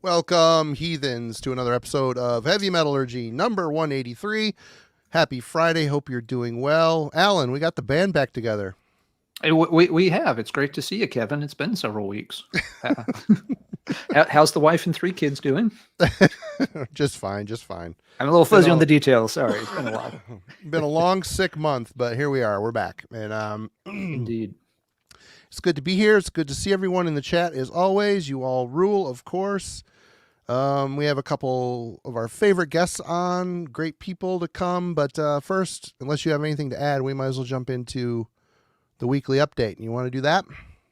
Welcome, heathens, to another episode of Heavy Metallurgy, number 183. Happy Friday. Hope you're doing well. Alan, we got the band back together. Hey, we have. It's great to see you, Kevin. It's been several weeks. How's the wife and 3 kids doing? Just fine, just fine. I'm a little fuzzy on the details. Sorry, it's been a while. Been a long, sick month, but here we are. We're back. And Indeed. It's good to be here. It's good to see everyone in the chat as always. You all rule, of course. We have a couple of our favorite guests on, great people to come. But first, unless you have anything to add, we might as well jump into the weekly update. You want to do that?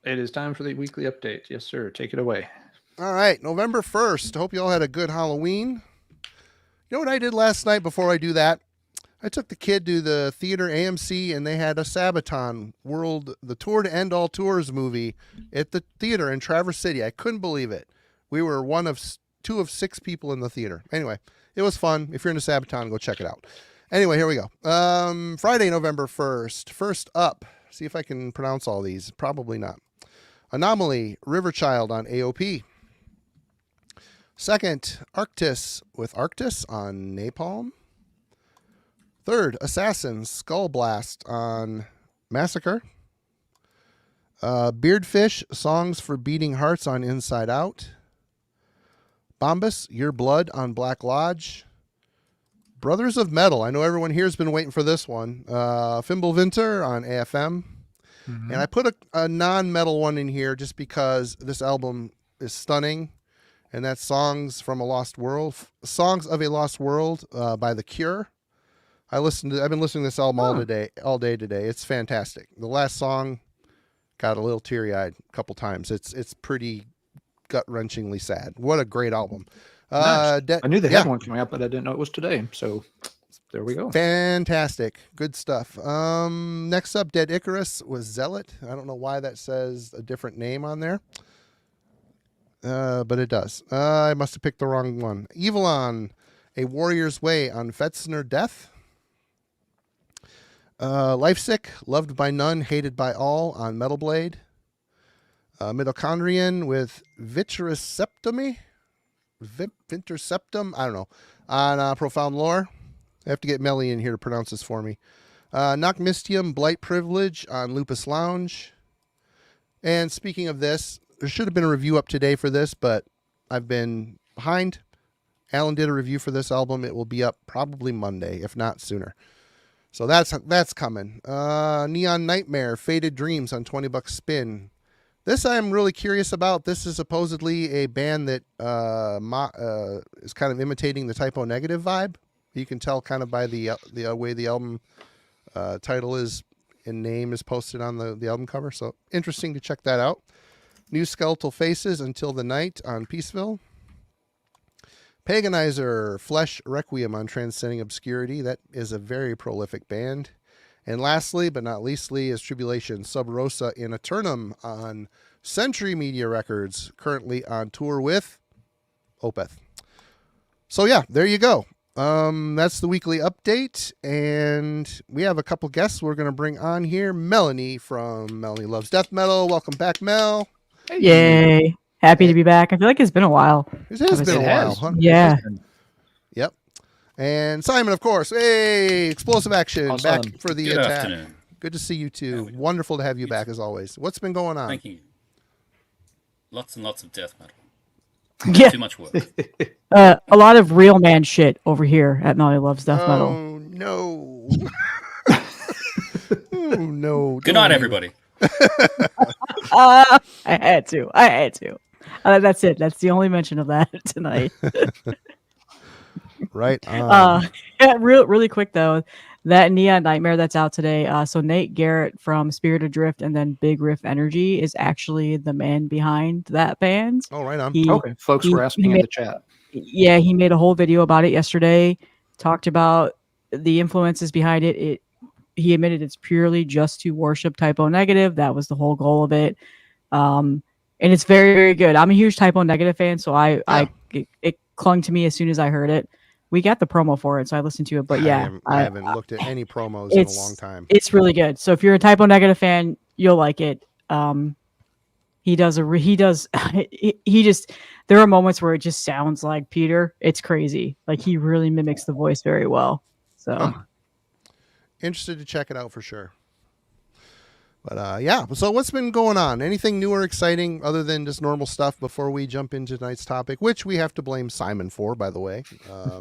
It is time for the weekly update. Yes, sir. Take it away. All right, November 1st. Hope you all had a good Halloween. You know what I did last night before I do that? I took the kid to the theater, AMC, and they had a Sabaton the Tour to End All Tours movie at the theater in Traverse City. I couldn't believe it. We were two of 6 people in the theater. Anyway, it was fun. If you're into Sabaton, go check it out. Anyway, here we go. Friday, November 1st. First up, see if I can pronounce all these. Probably not. Anomaly, Riverchild on AOP. Second, Arctis with Arctis on Napalm. Third, Assassin, Skull Blast on Massacre. Beardfish, Songs for Beating Hearts on Inside Out. Bombus, Your Blood on Black Lodge. Brothers of Metal, I know everyone here has been waiting for this one. Fimbulvinter on AFM. Mm-hmm. And I put a non-metal one in here just because this album is stunning. And that's Songs of a Lost World by The Cure. I've been listening to this album all day today. It's fantastic. The last song got a little teary-eyed a couple times. It's pretty gut-wrenchingly sad. What a great album. Nice. I knew they had one coming up, but I didn't know it was today. So there we go. Fantastic. Good stuff. Next up, Dead Icarus was Zealot. I don't know why that says a different name on there. But it does. I must have picked the wrong one. Evilon, A Warrior's Way on Fetzner Death. Lifesick, Loved by None, Hated by All on Metal Blade. Mitochondrian with Vitreceptum, I don't know, on Profound Lore. I have to get Melanie in here to pronounce this for me. Nocmistium, Blight Privilege on Lupus Lounge. And speaking of this, there should have been a review up today for this, but I've been behind. Alan did a review for this album. It will be up probably Monday, if not sooner. So that's coming. Neon Nightmare, Faded Dreams on $20 Spin. This I'm really curious about. This is supposedly a band that is kind of imitating the Typo Negative vibe. You can tell kind of by the way the album title is and name is posted on the album cover. So interesting to check that out. New Skeletal Faces, Until the Night on Peaceville. Paganizer, Flesh Requiem on Transcending Obscurity. That is a very prolific band. And lastly, but not leastly, is Tribulation Sub Rosa in Eternum on Century Media Records, currently on tour with Opeth. So yeah, there you go. That's the weekly update, and we have a couple guests we're going to bring on here. Melanie from Melanie Loves Death Metal. Welcome back, Mel. Hey. Yay. Happy to be back. I feel like it's been a while. It has been a while, huh? Yeah. Yep. And Simon, of course. Hey, Explosive Action, awesome. Back for the Good attack. Afternoon. Good to see you too. Wonderful to have you back as always. What's been going on? Thank you. Lots and lots of death metal. Yeah. Too much work. A lot of real man shit over here at Melanie Loves Death Metal. Oh, no. Oh, no. Good night, everybody. I had to. That's it. That's the only mention of that tonight. Right. Yeah, really quick though, that Neon Nightmare that's out today. So Nate Garrett from Spirit Adrift and then Big Riff Energy is actually the man behind that band. Oh, right on. Okay, folks were asking in the chat. Yeah, he made a whole video about it yesterday. Talked about the influences behind it. He admitted it's purely just to worship Typo Negative. That was the whole goal of it. And it's very, very good. I'm a huge Typo Negative fan, so it clung to me as soon as I heard it. We got the promo for it, so I listened to it. But yeah, I haven't looked at any promos in a long time. It's really good. So if you're a Typo Negative fan, you'll like it. He does he does he just there are moments where it just sounds like Peter. It's crazy. Like he really mimics the voice very well. So Huh. Interested to check it out for sure. But yeah, so what's been going on? Anything new or exciting other than just normal stuff before we jump into tonight's topic, which we have to blame Simon for, by the way.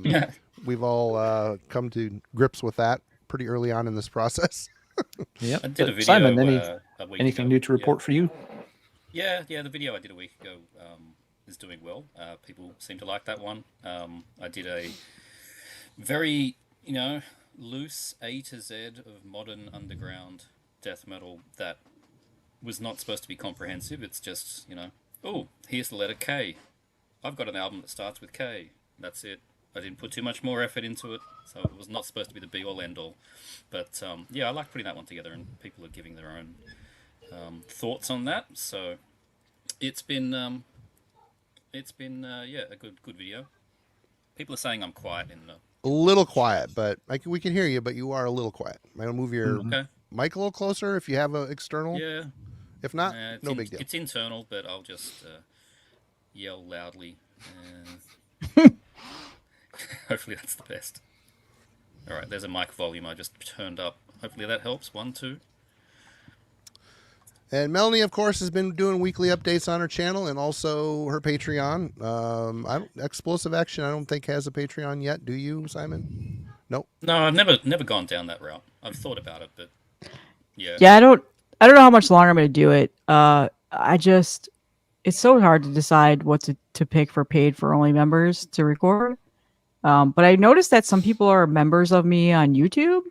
Yeah. We've all come to grips with that pretty early on in this process. Yep. I did a video Simon, a week anything ago. new to report for you? Yeah, the video I did a week ago is doing well. People seem to like that one. I did a very, loose A to Z of modern underground death metal that was not supposed to be comprehensive. It's just, oh, here's the letter K. I've got an album that starts with K. That's it. I didn't put too much more effort into it, so it was not supposed to be the be-all, end-all. But, yeah, I like putting that one together, and people are giving their own thoughts on that. So it's been yeah, a good video. People are saying I'm quiet in the... A little quiet, but we can hear you, but you are a little quiet. I'm going to move your Okay. mic a little closer if you have an external. Yeah. If not, It's big deal. It's internal, but I'll just yell loudly. Hopefully that's the best. All right, there's a mic volume I just turned up. Hopefully that helps. 1, 2. And Melanie, of course, has been doing weekly updates on her channel and also her Patreon. Explosive Action, I don't think has a Patreon yet. Do you, Simon? Nope. No, I've never gone down that route. I've thought about it, but yeah. yeah, I don't know how much longer I'm going to do it. It's so hard to decide what to pick for paid for only members to record. But I noticed that some people are members of me on YouTube,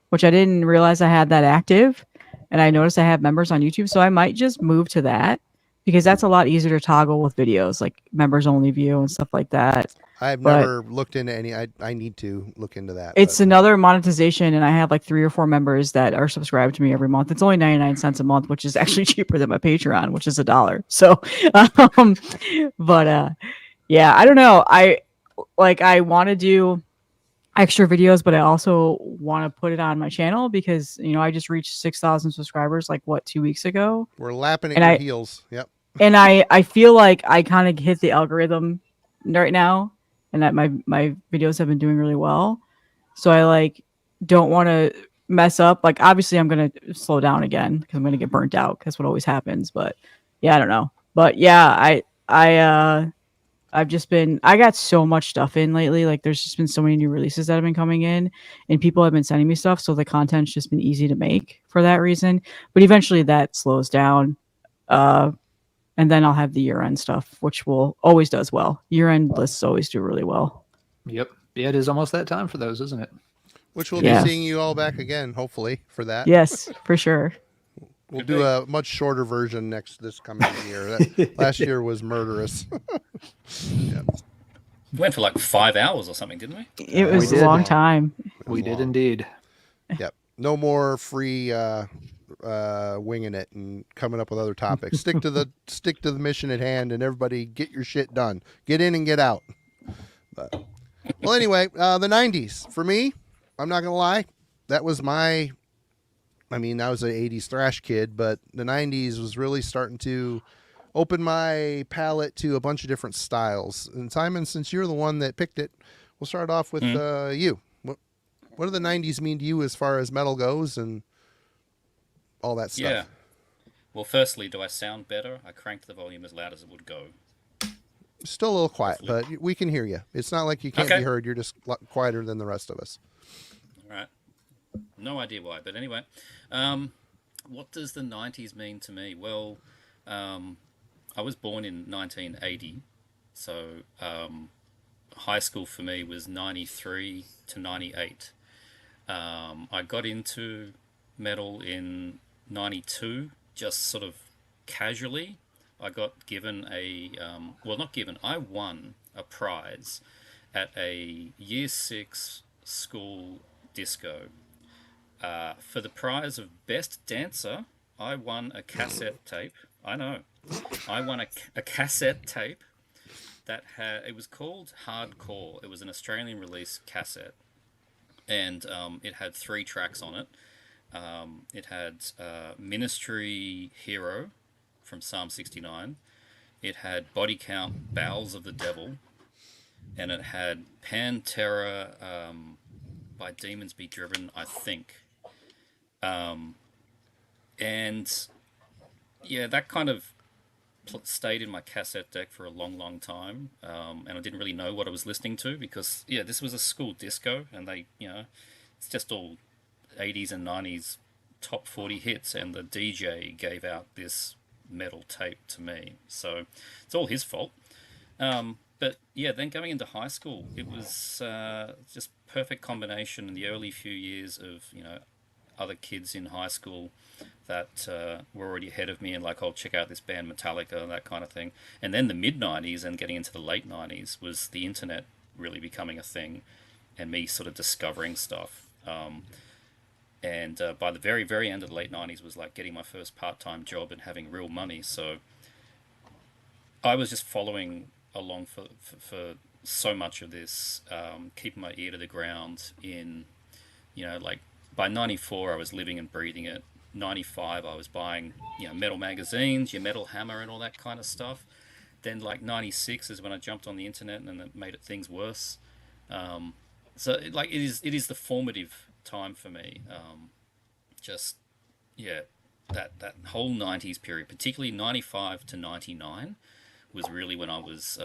which I didn't realize I had that active. And I noticed I have members on YouTube, so I might just move to that because that's a lot easier to toggle with videos, like members only view and stuff like that. I've never looked into any. I need to look into that. It's another monetization, and I have like 3 or 4 members that are subscribed to me every month. It's only 99 cents a month, which is actually cheaper than my Patreon, which is $1. So, yeah, I don't know. I want to do extra videos, but I also want to put it on my channel because I just reached 6,000 subscribers 2 weeks ago. We're lapping at your heels. Yep. And I feel like I kind of hit the algorithm right now, and that my videos have been doing really well. So I don't want to mess up. Obviously I'm gonna slow down again because I'm gonna get burnt out. That's what always happens. But yeah, I don't know. But yeah, I got so much stuff in lately. There's just been so many new releases that have been coming in and people have been sending me stuff. So the content's just been easy to make for that reason. But eventually that slows down. And then I'll have the year-end stuff, which always does well. Year-end lists always do really well. Yep. Yeah, it is almost that time for those, isn't it? Which we'll be seeing you all back again, hopefully, for that. Yes, for sure. We'll do a much shorter version this coming year. Last year was murderous. We went for 5 hours or something, didn't we? It was a long time. We did indeed. Yep. No more free winging it and coming up with other topics. Stick to the mission at hand, and everybody get your shit done. Get in and get out. Well, anyway, the 90s for me. I'm not gonna lie, that was I was an 80s thrash kid, but the 90s was really starting to open my palette to a bunch of different styles. And Simon, since you're the one that picked it, we'll start off with you. What do the 90s mean to you as far as metal goes and all that stuff? Yeah. Well, firstly, do I sound better? I cranked the volume as loud as it would go. Still a little quiet, but we can hear you. It's not like you can't be heard. You're just quieter than the rest of us. All right. No idea why, but anyway. What does the 90s mean to me? Well, I was born in 1980, so high school for me was 93 to 98. I got into metal in 92, just sort of casually. I got given I won a prize at a year 6 school disco. For the prize of best dancer, I won a cassette tape. I know. I won a cassette tape that it was called Hardcore. It was an Australian release cassette. And it had 3 tracks on it. It had Ministry Hero from Psalm 69. It had Body Count, Bowels of the Devil, and it had Pantera by Demons Be Driven, I think. And yeah, that kind of stayed in my cassette deck for a long, long time, and I didn't really know what I was listening to because yeah, this was a school disco, and it's just all 80s and 90s top 40 hits, and the DJ gave out this metal tape to me, so it's all his fault. But yeah, then going into high school, it was just perfect combination in the early few years of other kids in high school that were already ahead of me and like, oh, check out this band Metallica, that kind of thing. And then the mid 90s and getting into the late 90s was the internet really becoming a thing and me sort of discovering stuff. And by the very, very end of the late 90s was like getting my first part-time job and having real money. So I was just following along for so much of this, keeping my ear to the ground in, like by 94, I was living and breathing it. 95, I was buying, metal magazines, your Metal Hammer and all that kind of stuff. Then like 96 is when I jumped on the internet and it made things worse. So like it is the formative time for me. Just, yeah, that whole 90s period, particularly 95 to 99 was really when I was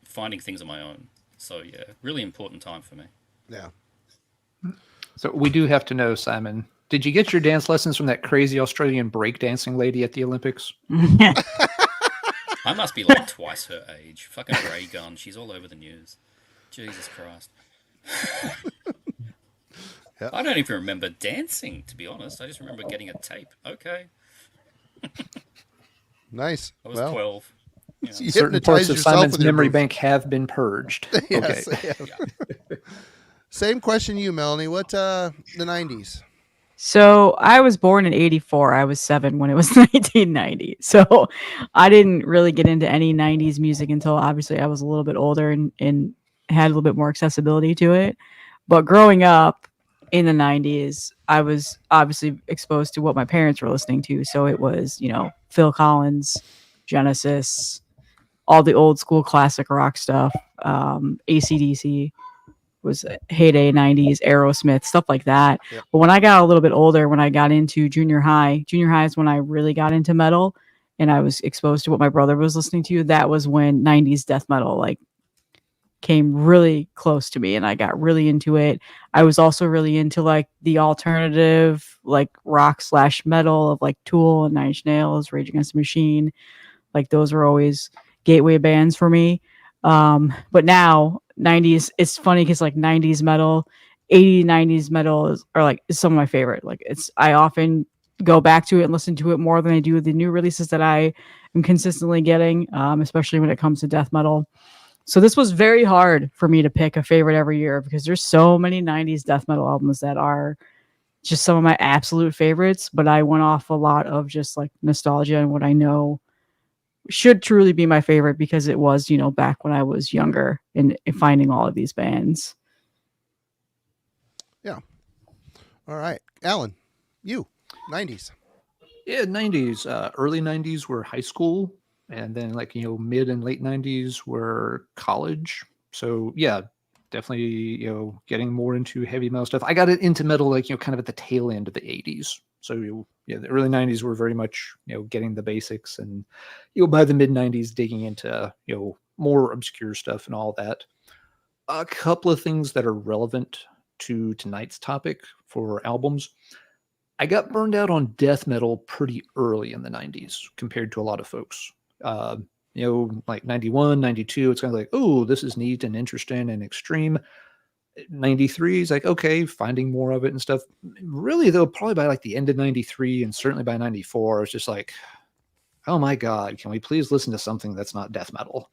finding things on my own. So yeah, really important time for me. Yeah. So we do have to know, Simon, did you get your dance lessons from that crazy Australian breakdancing lady at the Olympics? I must be like twice her age. Fucking Ray Gun. She's all over the news. Jesus Christ. Yep. I don't even remember dancing, to be honest. I just remember getting a tape. Okay. Nice. I was 12. You know. You Certain parts hypnotize of yourself Simon's with your memory moves. bank have been purged. Yes, Okay. yeah. Same question to you, Melanie. What the 90s? So I was born in 84. I was 7 when it was 1990. So I didn't really get into any 90s music until obviously I was a little bit older and had a little bit more accessibility to it. But growing up in the 90s, I was obviously exposed to what my parents were listening to. So it was, Phil Collins, Genesis, all the old school classic rock stuff, AC/DC was heyday 90s, Aerosmith, stuff like that. Yep. But when I got a little bit older, when I got into junior high is when I really got into metal and I was exposed to what my brother was listening to. That was when 90s death metal like came really close to me and I got really into it. I was also really into like the alternative like rock / metal of like Tool and Nine Inch Nails, Rage Against the Machine. Like those were always gateway bands for me. But now 90s, it's funny because like 90s metal, 90s metal is some of my favorite. Like I often go back to it and listen to it more than I do the new releases that I am consistently getting, especially when it comes to death metal. So this was very hard for me to pick a favorite every year because there's so many 90s death metal albums that are just some of my absolute favorites, but I went off a lot of just like nostalgia and what I know should truly be my favorite because it was, back when I was younger and finding all of these bands. Yeah. All right. Alan, you, 90s. Yeah, 90s. Early 90s were high school. And then mid and late 90s were college. So yeah, definitely, getting more into heavy metal stuff. I got into metal, kind of at the tail end of the 80s. So yeah, the early 90s were very much, getting the basics, and by the mid 90s digging into, more obscure stuff and all that. A couple of things that are relevant to tonight's topic for albums. I got burned out on death metal pretty early in the 90s compared to a lot of folks. Like 91, 92, it's kind of like, oh, this is neat and interesting and extreme. 93 is like, okay, finding more of it and stuff. Really, though, probably by like the end of 93 and certainly by 94, it's just like, oh my God, can we please listen to something that's not death metal?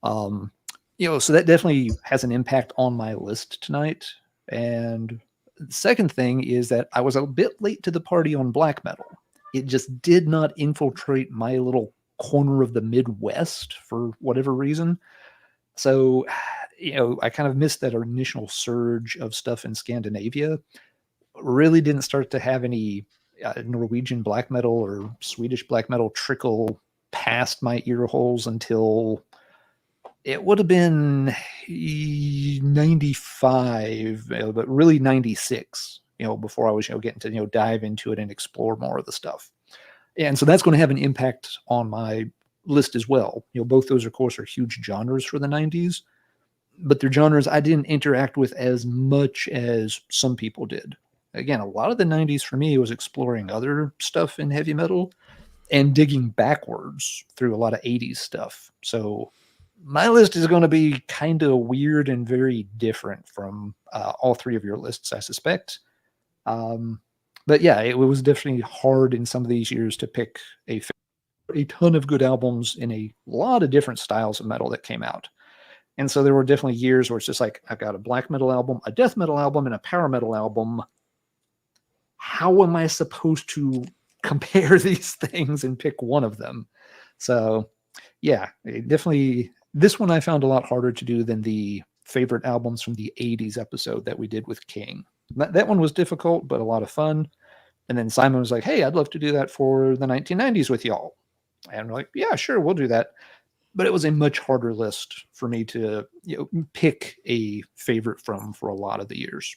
So that definitely has an impact on my list tonight. And the second thing is that I was a bit late to the party on black metal. It just did not infiltrate my little corner of the Midwest for whatever reason. So, I kind of missed that initial surge of stuff in Scandinavia. Really didn't start to have any Norwegian black metal or Swedish black metal trickle past my ear holes until it would have been 95, but really 96, before I was, getting to, dive into it and explore more of the stuff. And so that's going to have an impact on my list as well. Both those, of course, are huge genres for the 90s, but they're genres I didn't interact with as much as some people did. Again, a lot of the 90s for me was exploring other stuff in heavy metal and digging backwards through a lot of 80s stuff. So my list is going to be kind of weird and very different from all three of your lists, I suspect. But yeah, it was definitely hard in some of these years to pick a ton of good albums in a lot of different styles of metal that came out. And so there were definitely years where it's just like, I've got a black metal album, a death metal album, and a power metal album. How am I supposed to compare these things and pick one of them? So yeah, definitely this one I found a lot harder to do than the favorite albums from the 80s episode that we did with King. That one was difficult, but a lot of fun. And then Simon was like, hey, I'd love to do that for the 1990s with y'all. And we're like, yeah, sure, we'll do that. But it was a much harder list for me to pick a favorite from for a lot of the years.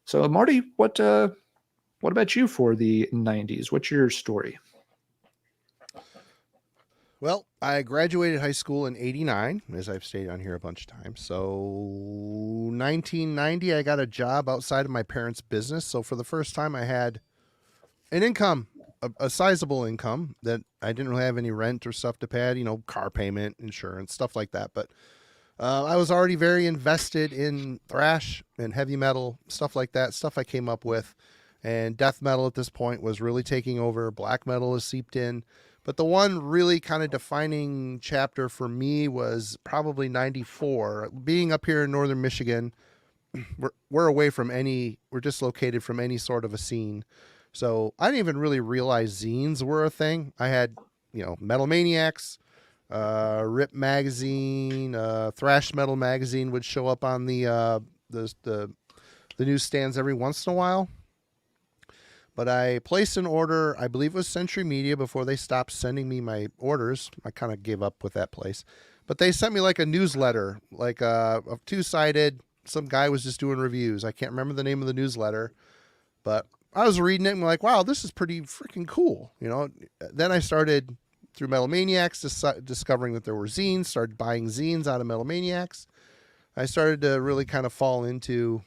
So Marty, what about you for the 90s? What's your story? Well, I graduated high school in 89, as I've stated on here a bunch of times. So 1990, I got a job outside of my parents' business. So for the first time, I had an income, a sizable income that I didn't really have any rent or stuff to pay, car payment, insurance, stuff like that. But I was already very invested in thrash and heavy metal, stuff like that, stuff I came up with. And death metal at this point was really taking over. Black metal has seeped in. But the one really kind of defining chapter for me was probably 94. Being up here in northern Michigan, we're away from we're dislocated from any sort of a scene. So I didn't even really realize zines were a thing. I had, Metal Maniacs, Rip Magazine, Thrash Metal Magazine would show up on the newsstands every once in a while. But I placed an order, I believe it was Century Media, before they stopped sending me my orders. I kind of gave up with that place. But they sent me like a newsletter, like a two-sided, some guy was just doing reviews. I can't remember the name of the newsletter. But I was reading it and like, wow, this is pretty freaking cool. Then I started, through Metal Maniacs, discovering that there were zines, started buying zines out of Metal Maniacs. I started to really kind of fall into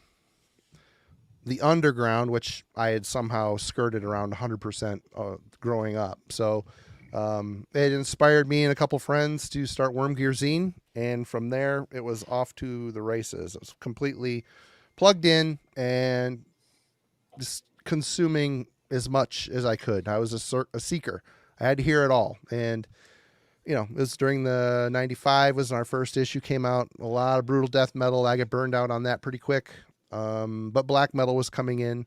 the underground, which I had somehow skirted around 100% growing up. So it inspired me and a couple friends to start Worm Gear Zine. And from there, it was off to the races. It was completely plugged in and just consuming as much as I could. I was a seeker. I had to hear it all. And, it was during the 95 was when our first issue came out. A lot of brutal death metal. I got burned out on that pretty quick. But black metal was coming in.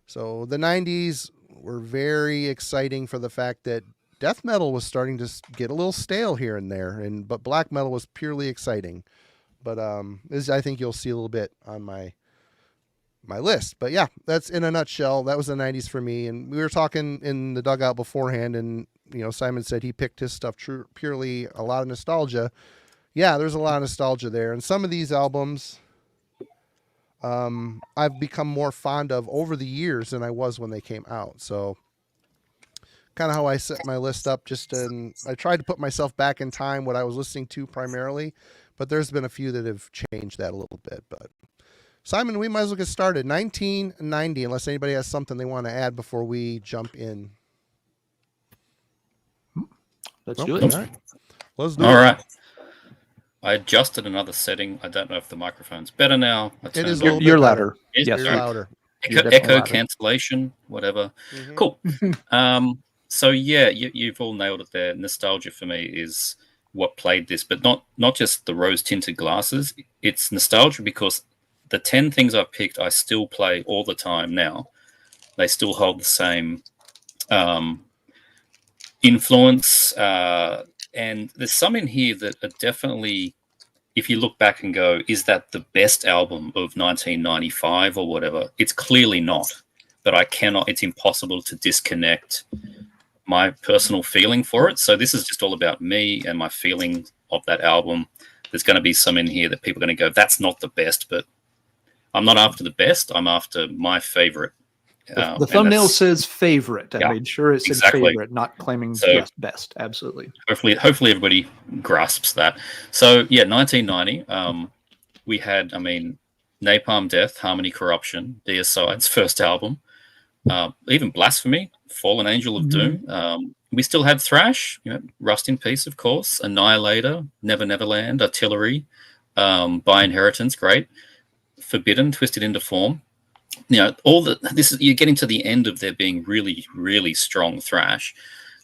So the 90s were very exciting for the fact that death metal was starting to get a little stale here and there, but black metal was purely exciting. But I think you'll see a little bit on my list. But yeah, that's in a nutshell. That was the 90s for me. And we were talking in the dugout beforehand, and Simon said he picked his stuff purely a lot of nostalgia. Yeah, there's a lot of nostalgia there. And some of these albums I've become more fond of over the years than I was when they came out. So kind of how I set my list up. I tried to put myself back in time, what I was listening to primarily, but there's been a few that have changed that a little bit. But Simon, we might as well get started. 1990, unless anybody has something they want to add before we jump in. Let's do it. All right. Let's do it. All right. I adjusted another setting. I don't know if the microphone's better now. It is a little You're bit louder. Yes, Yes, You're louder. Echo cancellation, whatever. Mm-hmm. Cool. So yeah, you've all nailed it there. Nostalgia for me is what played this, but not just the rose-tinted glasses. It's nostalgia because the 10 things I've picked, I still play all the time now. They still hold the same influence. And there's some in here that are definitely, if you look back and go, is that the best album of 1995 or whatever? It's clearly not. but I cannot. It's impossible to disconnect my personal feeling for it. So this is just all about me and my feeling of that album. There's going to be some in here that people are going to go, that's not the best, but I'm not after the best. I'm after my favorite. The thumbnail says favorite. I Yeah, made sure it said exactly. favorite, not claiming So- best. Absolutely. Hopefully everybody grasps that. So yeah, 1990, we had, I mean, Napalm Death, Harmony Corruption, Deicide's first album, even Blasphemy, Fallen Angel of Doom. We still had thrash, you know, Rust in Peace, of course, Annihilator, Never Neverland, Artillery, By Inheritance, great, Forbidden, Twisted into Form. You know, you're getting to the end of there being really, really strong thrash.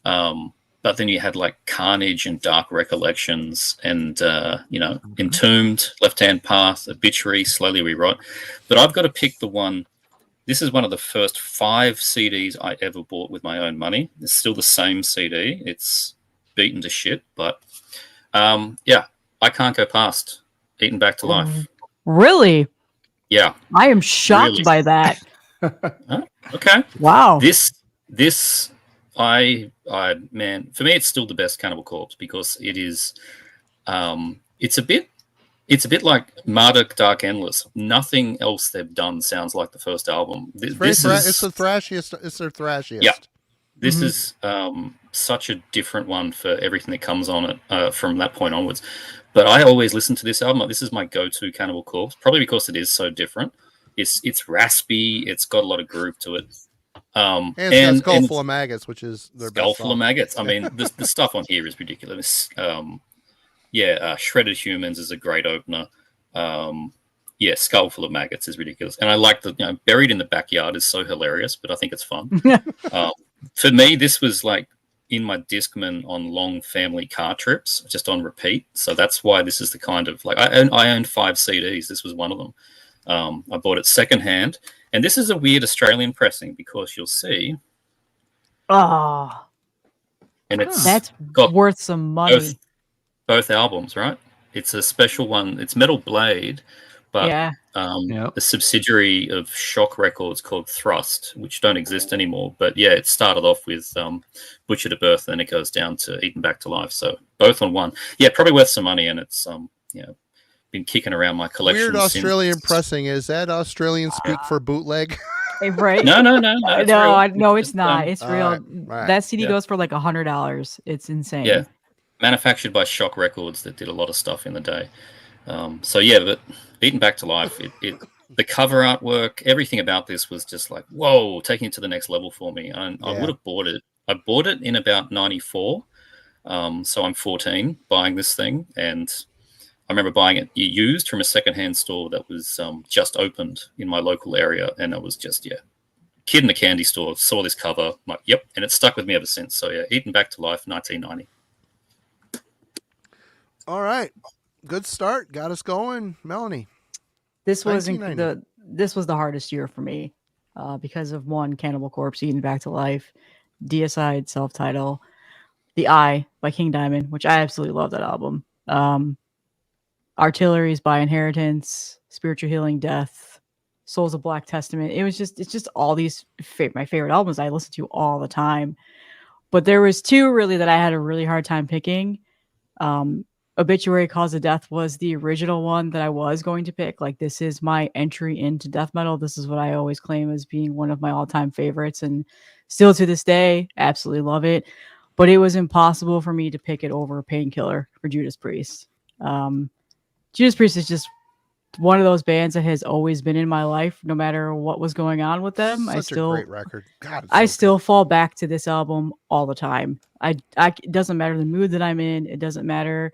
But then you had like Carnage and Dark Recollections and, Entombed, Left Hand Path, Obituary, Slowly Rewrite. But I've got to pick the one. This is one of the first 5 CDs I ever bought with my own money. It's still the same CD. It's beaten to shit. But, I can't go past Eaten Back to Life. Really? Yeah. I am shocked Really. by that. Okay. Wow. Man, for me, it's still the best Cannibal Corpse because it is, it's a bit like Marduk Dark Endless. Nothing else they've done sounds like the first album. It's the thrashiest. It's their thrashiest. Yeah. This is such a different one for everything that comes on it from that point onwards. But I always listen to this album. This is my go-to Cannibal Corpse, probably because it is so different. It's raspy. It's got a lot of groove to it. And it's got Skull Full of Maggots, which is their Skull best Full of Maggots. I mean, the stuff on here is ridiculous. Shredded Humans is a great opener. Skull Full of Maggots is ridiculous. And I like Buried in the Backyard is so hilarious, but I think it's fun. For me, this was like in my Discman on long family car trips, just on repeat. So that's why this is the kind of like I owned 5 CDs. This was one of them. I bought it secondhand, and this is a weird Australian pressing because you'll see. Oh, and it's that's got worth some money. Both albums, right? It's a special one. It's Metal Blade, but a subsidiary of Shock Records called Thrust, which don't exist anymore. But yeah, it started off with Butcher to Birth, then it goes down to Eaten Back to Life. So both on one. Yeah, probably worth some money, and it's been kicking around my collection. Weird Australian pressing. Is that Australian speak for bootleg? Right? No, it's not. It's real. Right. That CD goes for like $100. It's insane. Yeah, manufactured by Shock Records that did a lot of stuff in the day. But Eaten Back to Life, the cover artwork, everything about this was just like, whoa, taking it to the next level for me. And I would have bought it. I bought it in about 94. So I'm 14 buying this thing. And I remember buying it used from a secondhand store that was just opened in my local area. And I was just, kid in a candy store, saw this cover, I'm like, yep. And it's stuck with me ever since. So yeah, Eaten Back to Life, 1990. All right. Good start. Got us going. Melanie. This was the hardest year for me because of one, Cannibal Corpse, Eaten Back to Life, Deicide, self-title, The Eye by King Diamond, which I absolutely love that album. Artillery's By Inheritance, Spiritual Healing, Death, Souls of Black Testament. It's just all these my favorite albums I listen to all the time. But there was 2 really that I had a really hard time picking. Obituary Cause of Death was the original one that I was going to pick. Like, this is my entry into death metal. This is what I always claim as being one of my all-time favorites, and still to this day, absolutely love it. But it was impossible for me to pick it over Painkiller for Judas Priest. Judas Priest is just one of those bands that has always been in my life, no matter what was going on with them. Such a great record. God, I still fall back to this album all the time. It doesn't matter the mood that I'm in. It doesn't matter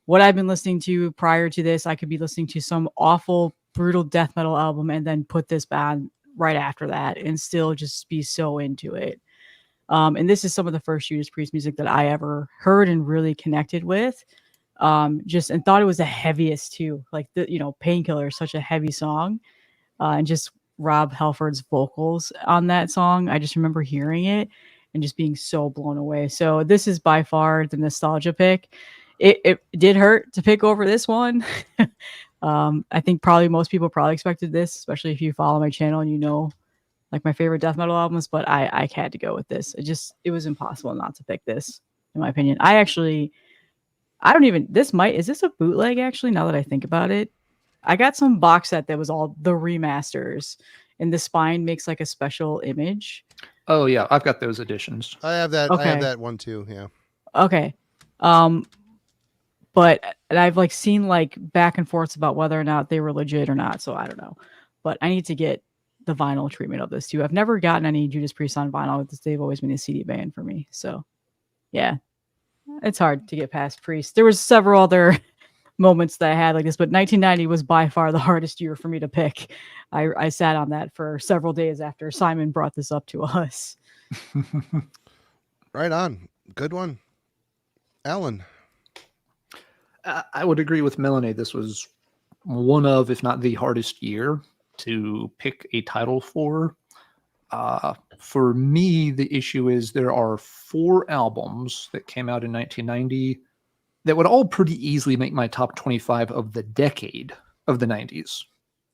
what I've been listening to prior to this. I could be listening to some awful, brutal death metal album and then put this band right after that and still just be so into it. And this is some of the first Judas Priest music that I ever heard and really connected with. And thought it was the heaviest too. Like Painkiller is such a heavy song. And just Rob Halford's vocals on that song. I just remember hearing it and just being so blown away. So this is by far the nostalgia pick. It did hurt to pick over this one. I think probably most people probably expected this, especially if you follow my channel and like my favorite death metal albums, but I had to go with this. It was impossible not to pick this, in my opinion. Is this a bootleg actually, now that I think about it? I got some box set that was all the remasters, and the spine makes like a special image. Oh yeah, I've got those editions. I have that. I Okay. have that one too. Yeah. Okay. But I've like seen like back and forths about whether or not they were legit or not, so I don't know. But I need to get the vinyl treatment of this too. I've never gotten any Judas Priest on vinyl. They've always been a CD band for me. So yeah, it's hard to get past Priest. There was several other moments that I had like this, but 1990 was by far the hardest year for me to pick. I sat on that for several days after Simon brought this up to us. Right on. Good one. Alan. I would agree with Melanie. This was one of, if not the hardest year to pick a title for. For me, the issue is there are 4 albums that came out in 1990 that would all pretty easily make my top 25 of the decade of the 90s.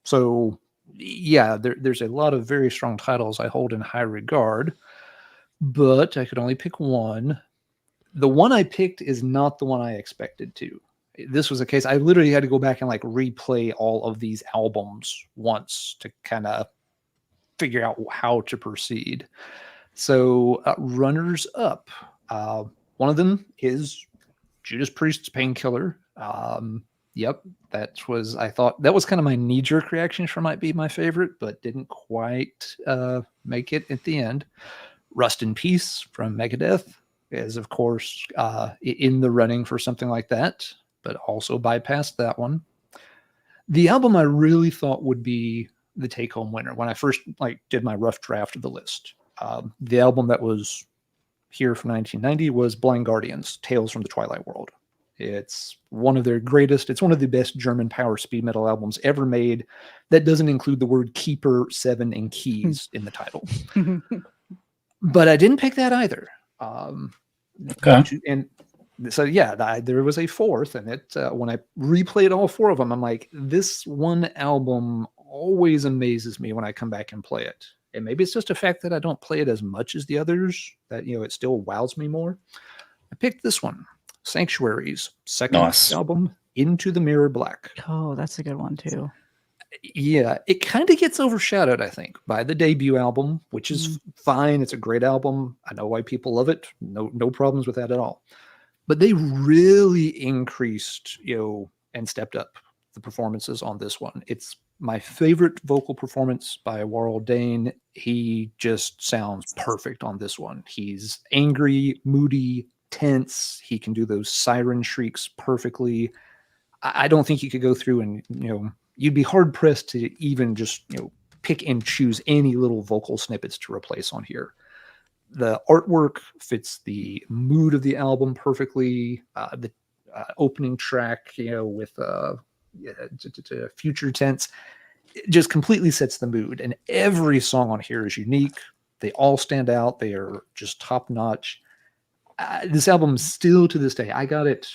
So, yeah, there's a lot of very strong titles I hold in high regard, but I could only pick one. The one I picked is not the one I expected to. This was a case I literally had to go back and like replay all of these albums once to kind of figure out how to proceed. So runners up. One of them is Judas Priest's Painkiller. Yep, I thought that was kind of my knee-jerk reaction for might be my favorite, but didn't quite make it at the end. Rust in Peace from Megadeth is, of course, in the running for something like that, but also bypassed that one. The album I really thought would be the take-home winner when I first did my rough draft of the list. The album that was here from 1990 was Blind Guardian's Tales from the Twilight World. It's one of their greatest, it's one of the best German power speed metal albums ever made that doesn't include the word Keeper, 7, and Keys in the title. But I didn't pick that either. Okay. And so, yeah, there was a fourth, and it when I replayed all 4 of them, I'm like, this one album always amazes me when I come back and play it. And maybe it's just a fact that I don't play it as much as the others, that, it still wows me more. I picked this one, Sanctuary's second album, Into the Mirror Black. Oh, that's a good one too. Yeah, it kind of gets overshadowed, I think, by the debut album, which is fine. It's a great album. I know why people love it. No problems with that at all. But they really increased, and stepped up the performances on this one. It's my favorite vocal performance by Warrell Dane. He just sounds perfect on this one. He's angry, moody, tense. He can do those siren shrieks perfectly. I don't think you could go through and, you'd be hard pressed to even just, pick and choose any little vocal snippets to replace on here. The artwork fits the mood of the album perfectly. The opening track, with future tense, it just completely sets the mood. And every song on here is unique. They all stand out. They are just top notch. This album still to this day, I got it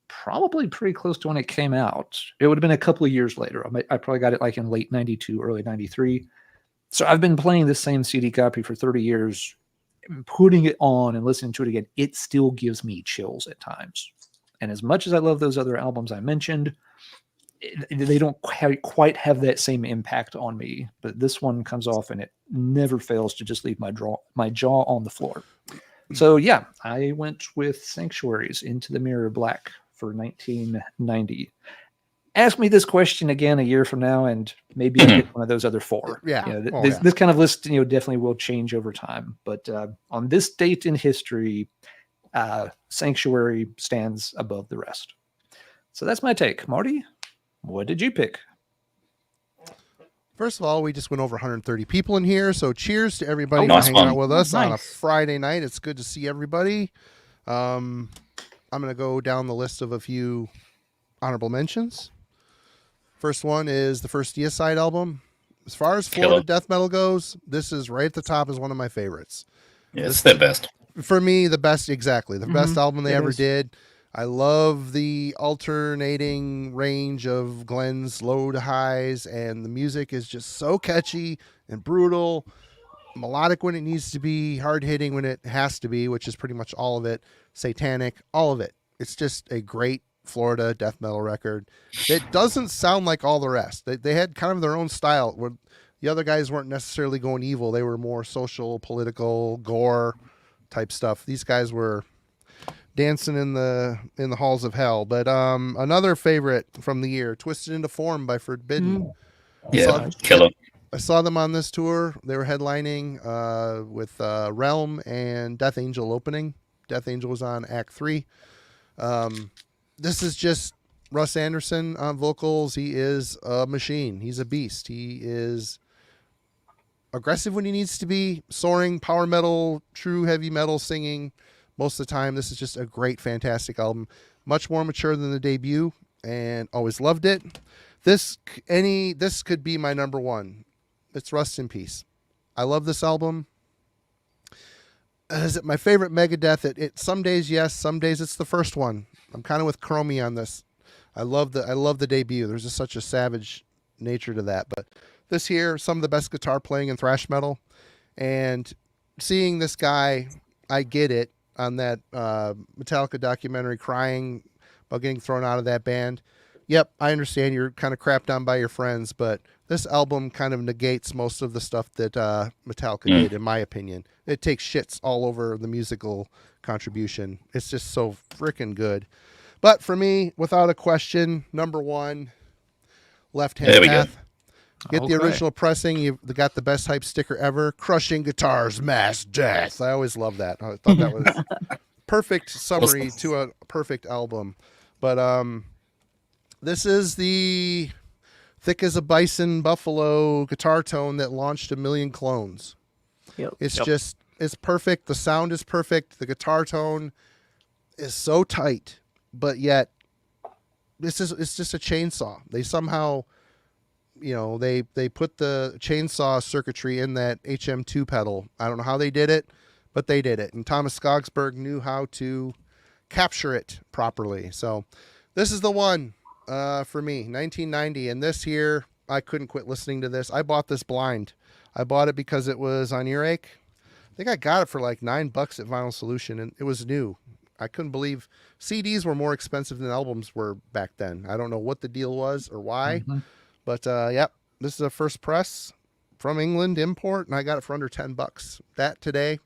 probably pretty close to when it came out. It would have been a couple of years later. I probably got it in late 92, early 93. So I've been playing this same CD copy for 30 years, putting it on and listening to it again. It still gives me chills at times. And as much as I love those other albums I mentioned, they don't quite have that same impact on me. But this one comes off and it never fails to just leave my jaw on the floor. So yeah, I went with Sanctuary's Into the Mirror Black for 1990. Ask me this question again a year from now, and maybe I'll get one of those other 4. Yeah. This kind of list, definitely will change over time. But on this date in history, Sanctuary stands above the rest. So that's my take. Marty, what did you pick? First of all, we just went over 130 people in here, so cheers to everybody for nice hanging one. out with us on a Nice. Friday night. It's good to see everybody. I'm going to go down the list of a few honorable mentions. First one is the first Deicide album. As far as Florida Killer. death metal goes, this is right at the top as one of my favorites. Yeah, it's their best. For me, the best, exactly. The best album they it ever is. did. I love the alternating range of Glenn's low to highs, and the music is just so catchy and brutal. melodic when it needs to be, hard hitting when it has to be, which is pretty much all of it, satanic, all of it. It's just a great Florida death metal record. It doesn't sound like all the rest. They had kind of their own style where the other guys weren't necessarily going evil. They were more social, political, gore type stuff. These guys were dancing in the halls of hell. But another favorite from the year, Twisted into Form by Forbidden. Yeah, killer. I saw them on this tour. They were headlining with Realm and Death Angel opening. Death Angel was on Act 3. This is just Russ Anderson on vocals. He is a machine. He's a beast. He is aggressive when he needs to be, soaring, power metal, true heavy metal singing most of the time. This is just a great, fantastic album. Much more mature than the debut, and always loved it. This could be my number one. It's Rust in Peace. I love this album. Is it my favorite Megadeth? It some days yes, some days it's the first one. I'm kind of with Chromie on this. I love the debut. There's just such a savage nature to that. But this here, some of the best guitar playing in thrash metal, and seeing this guy, I get it, on that Metallica documentary, crying about getting thrown out of that band. Yep, I understand you're kind of crapped on by your friends, but this album kind of negates most of the stuff that Metallica did, in my opinion. It takes shits all over the musical contribution. It's just so freaking good. But for me, without a question, number one, Left Hand Path. Get the original pressing. You've got the best hype sticker ever. Crushing Guitars, Mass Death. I always loved that. I thought that was perfect summary to a perfect album. But this is the thick as a bison buffalo guitar tone that launched a million clones. Yep. It's perfect. The sound is perfect. The guitar tone is so tight, but yet it's just a chainsaw. They somehow, they put the chainsaw circuitry in that HM2 pedal. I don't know how they did it, but they did it. And Thomas Skogsberg knew how to capture it properly. So this is the one for me, 1990. And this here, I couldn't quit listening to this. I bought this blind. I bought it because it was on Earache. I think I got it for like $9 at Vinyl Solution, and it was new. I couldn't believe CDs were more expensive than albums were back then. I don't know what the deal was or why, but yep, this is a first press from England import, and I got it for under $10. That today,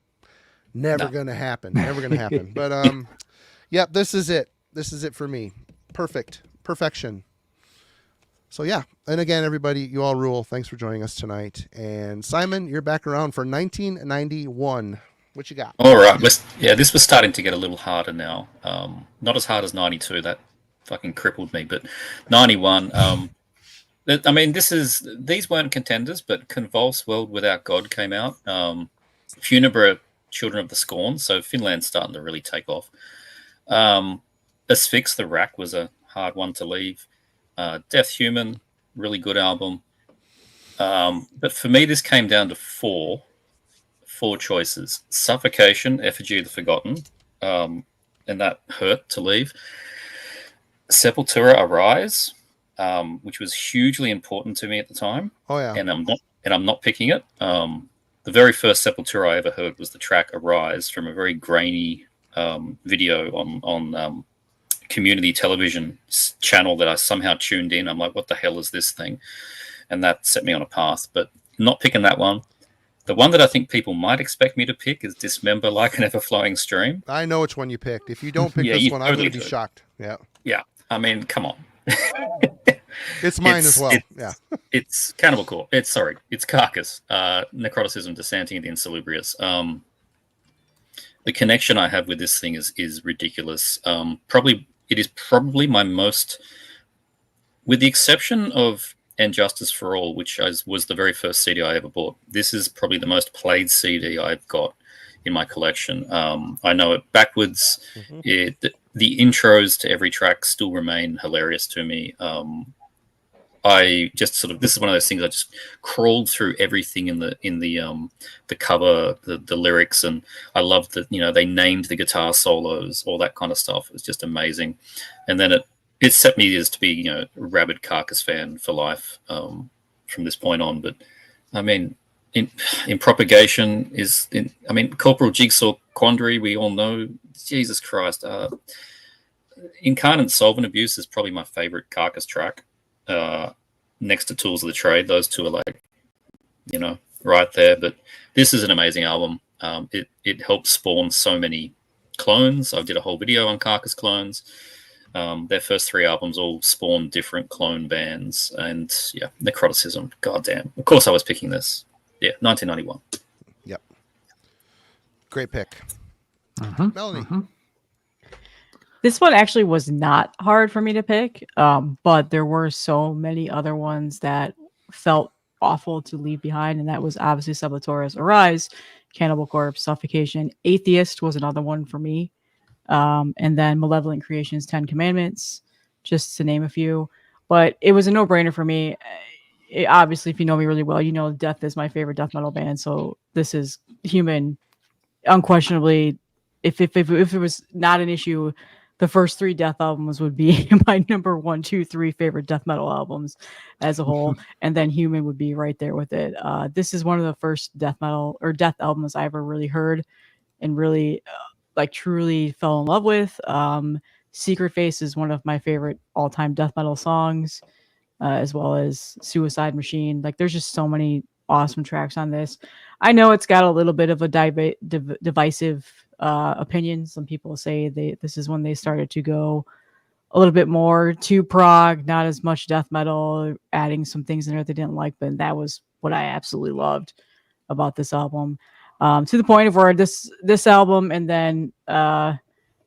never gonna happen. Never gonna happen. But yep, this is it. This is it for me. Perfection. So yeah, and again, everybody, you all rule. Thanks for joining us tonight. And Simon, you're back around for 1991. What you got? All right. This was starting to get a little harder now. Not as hard as 92. That fucking crippled me. But 91. I mean, these weren't contenders, but Convulse World Without God came out. Funibra, Children of the Scorn. So Finland's starting to really take off. Asphyx the Rack was a hard one to leave. Death Human, really good album. But for me, this came down to four choices: Suffocation, Effigy of the Forgotten, and that hurt to leave. Sepultura, Arise, which was hugely important to me at the time. Oh yeah, and I'm not picking it. The very first Sepultura I ever heard was the track Arise from a very grainy video on community television channel that I somehow tuned in. I'm like, what the hell is this thing? And that set me on a path, but not picking that one. The one that I think people might expect me to pick is Dismember Like an Ever-Flowing Stream. I know which one you picked. If you don't pick this one, I'm going to be shocked. Yeah. Yeah. I mean, come on. It's mine as well. Yeah. It's Cannibal Corpse. It's Carcass. Necroticism, Dissenting, and Insalubrious. The connection I have with this thing is ridiculous. It is probably my most, with the exception of And Justice for All, which was the very first CD I ever bought. This is probably the most played CD I've got in my collection. I know it backwards. The intros to every track still remain hilarious to me. I just this is one of those things I just crawled through everything in the cover, the lyrics, and I loved that they named the guitar solos, all that kind of stuff. It was just amazing, and then it set me as to be a rabid Carcass fan for life from this point on. But I mean, in propagation is I mean, Corporal Jigsaw Quandary, we all know. Jesus Christ. Incarnate Solvent Abuse is probably my favorite Carcass track. Next to Tools of the Trade, those two are like, right there. But this is an amazing album. It helped spawn so many clones. I did a whole video on Carcass clones. Their first 3 albums all spawned different clone bands, and yeah, Necroticism. Goddamn. Of course, I was picking this. Yeah, 1991. Yep. Great pick. Melanie. This one actually was not hard for me to pick, but there were so many other ones that felt awful to leave behind, and that was obviously Sepultura's Arise, Cannibal Corpse, Suffocation. Atheist was another one for me, and then Malevolent Creations, 10 Commandments, just to name a few. But it was a no-brainer for me. Obviously, if you know me really well, you know Death is my favorite death metal band, so this is Human. Unquestionably, if it was not an issue, the first 3 Death albums would be my number 1, 2, 3 favorite death metal albums as a whole, and then Human would be right there with it. This is one of the first death metal or death albums I ever really heard and really truly fell in love with. Secret Face is one of my favorite all-time death metal songs, as well as Suicide Machine. Like, there's just so many awesome tracks on this. I know it's got a little bit of a divisive opinion. Some people say this is when they started to go a little bit more to prog, not as much death metal, adding some things in there they didn't like, but that was what I absolutely loved about this album. To the point of where this album and then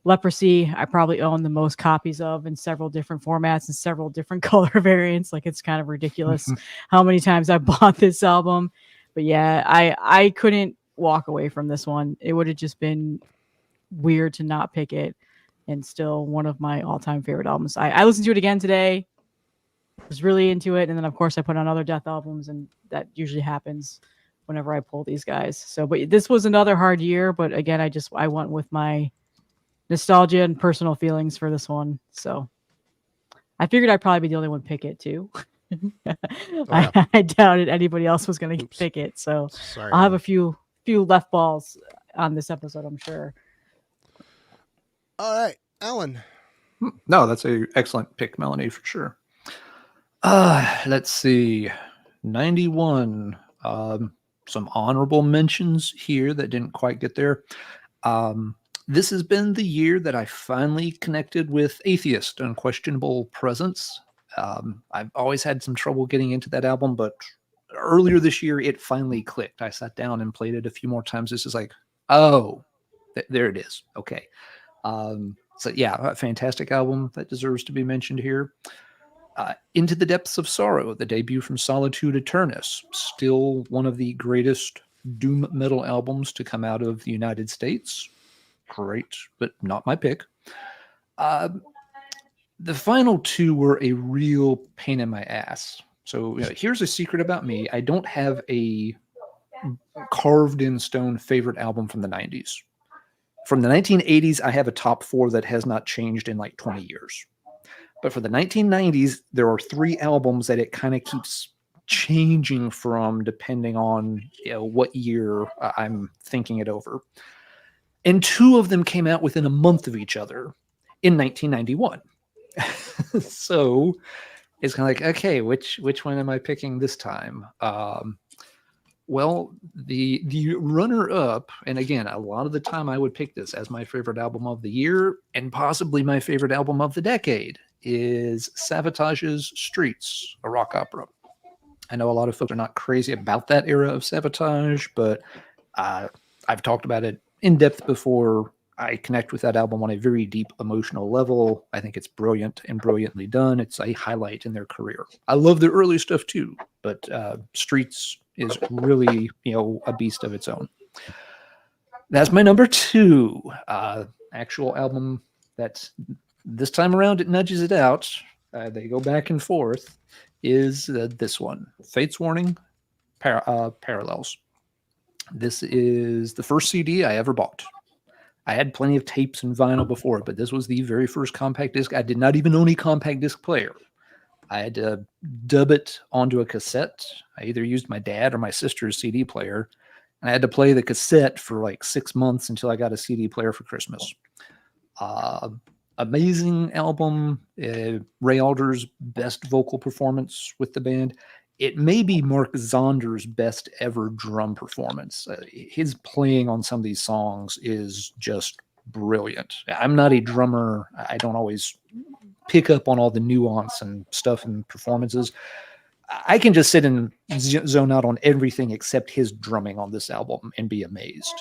Leprosy, I probably own the most copies of in several different formats and several different color variants. Like, it's kind of ridiculous how many times I bought this album. But yeah, I couldn't walk away from this one. It would have just been weird to not pick it, and still one of my all-time favorite albums. I listened to it again today, was really into it, and then of course I put on other Death albums, and that usually happens whenever I pull these guys. So, but this was another hard year, but again, I went with my nostalgia and personal feelings for this one. So I figured I'd probably be the only one pick it too. I doubted anybody else was going to pick it. So Sorry, I'll have a few left balls on this episode, I'm sure. All right, Alan. No, that's a excellent pick, Melanie, for sure. Let's see. 91. Some honorable mentions here that didn't quite get there. This has been the year that I finally connected with Atheist, Unquestionable Presence. I've always had some trouble getting into that album, but earlier this year, it finally clicked. I sat down and played it a few more times. This is like, oh, there it is. Okay. So yeah, a fantastic album that deserves to be mentioned here. Into the Depths of Sorrow, the debut from Solitude Aeternus, still one of the greatest doom metal albums to come out of the United States. Great, but not my pick. The final 2 were a real pain in my ass. So here's a secret about me. I don't have a carved in stone favorite album from the 90s. From the 1980s, I have a top 4 that has not changed in like 20 years. But for the 1990s, there are 3 albums that it kind of keeps changing from depending on what year I'm thinking it over. And 2 of them came out within a month of each other in 1991. So it's kind of like, okay, which one am I picking this time? Well, the runner-up, and again, a lot of the time I would pick this as my favorite album of the year and possibly my favorite album of the decade, is Savage's Streets, a rock opera. I know a lot of folks are not crazy about that era of Sabotage, but I've talked about it in depth before. I connect with that album on a very deep emotional level. I think it's brilliant and brilliantly done. It's a highlight in their career. I love their early stuff too, but Streets is really, a beast of its own. That's my number 2. Actual album that this time around it nudges it out. They go back and forth. Is this one, Fate's Warning, Parallels. This is the first CD I ever bought. I had plenty of tapes and vinyl before, but this was the very first compact disc. I did not even own a compact disc player. I had to dub it onto a cassette. I either used my dad or my sister's CD player, and I had to play the cassette for like 6 months until I got a CD player for Christmas. Amazing album. Ray Alder's best vocal performance with the band. It may be Mark Zonder's best ever drum performance. His playing on some of these songs is just brilliant. I'm not a drummer. I don't always pick up on all the nuance and stuff in performances. I can just sit and zone out on everything except his drumming on this album and be amazed.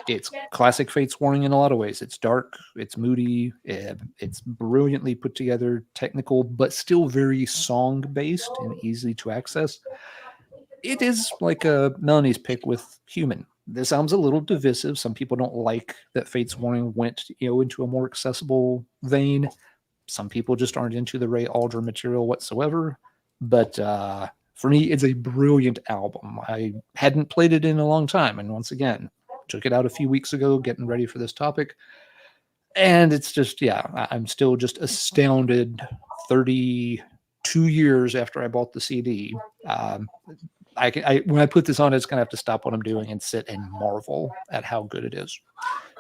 It's classic Fates Warning in a lot of ways. It's dark, it's moody, it's brilliantly put together, technical, but still very song-based and easy to access. It is like a Melanie's pick with Human. This album's a little divisive. Some people don't like that Fates Warning went, into a more accessible vein. Some people just aren't into the Ray Alder material whatsoever. But for me, it's a brilliant album. I hadn't played it in a long time. And once again, took it out a few weeks ago, getting ready for this topic. And it's just, I'm still just astounded 32 years after I bought the CD. When I put this on, it's going to have to stop what I'm doing and sit and marvel at how good it is.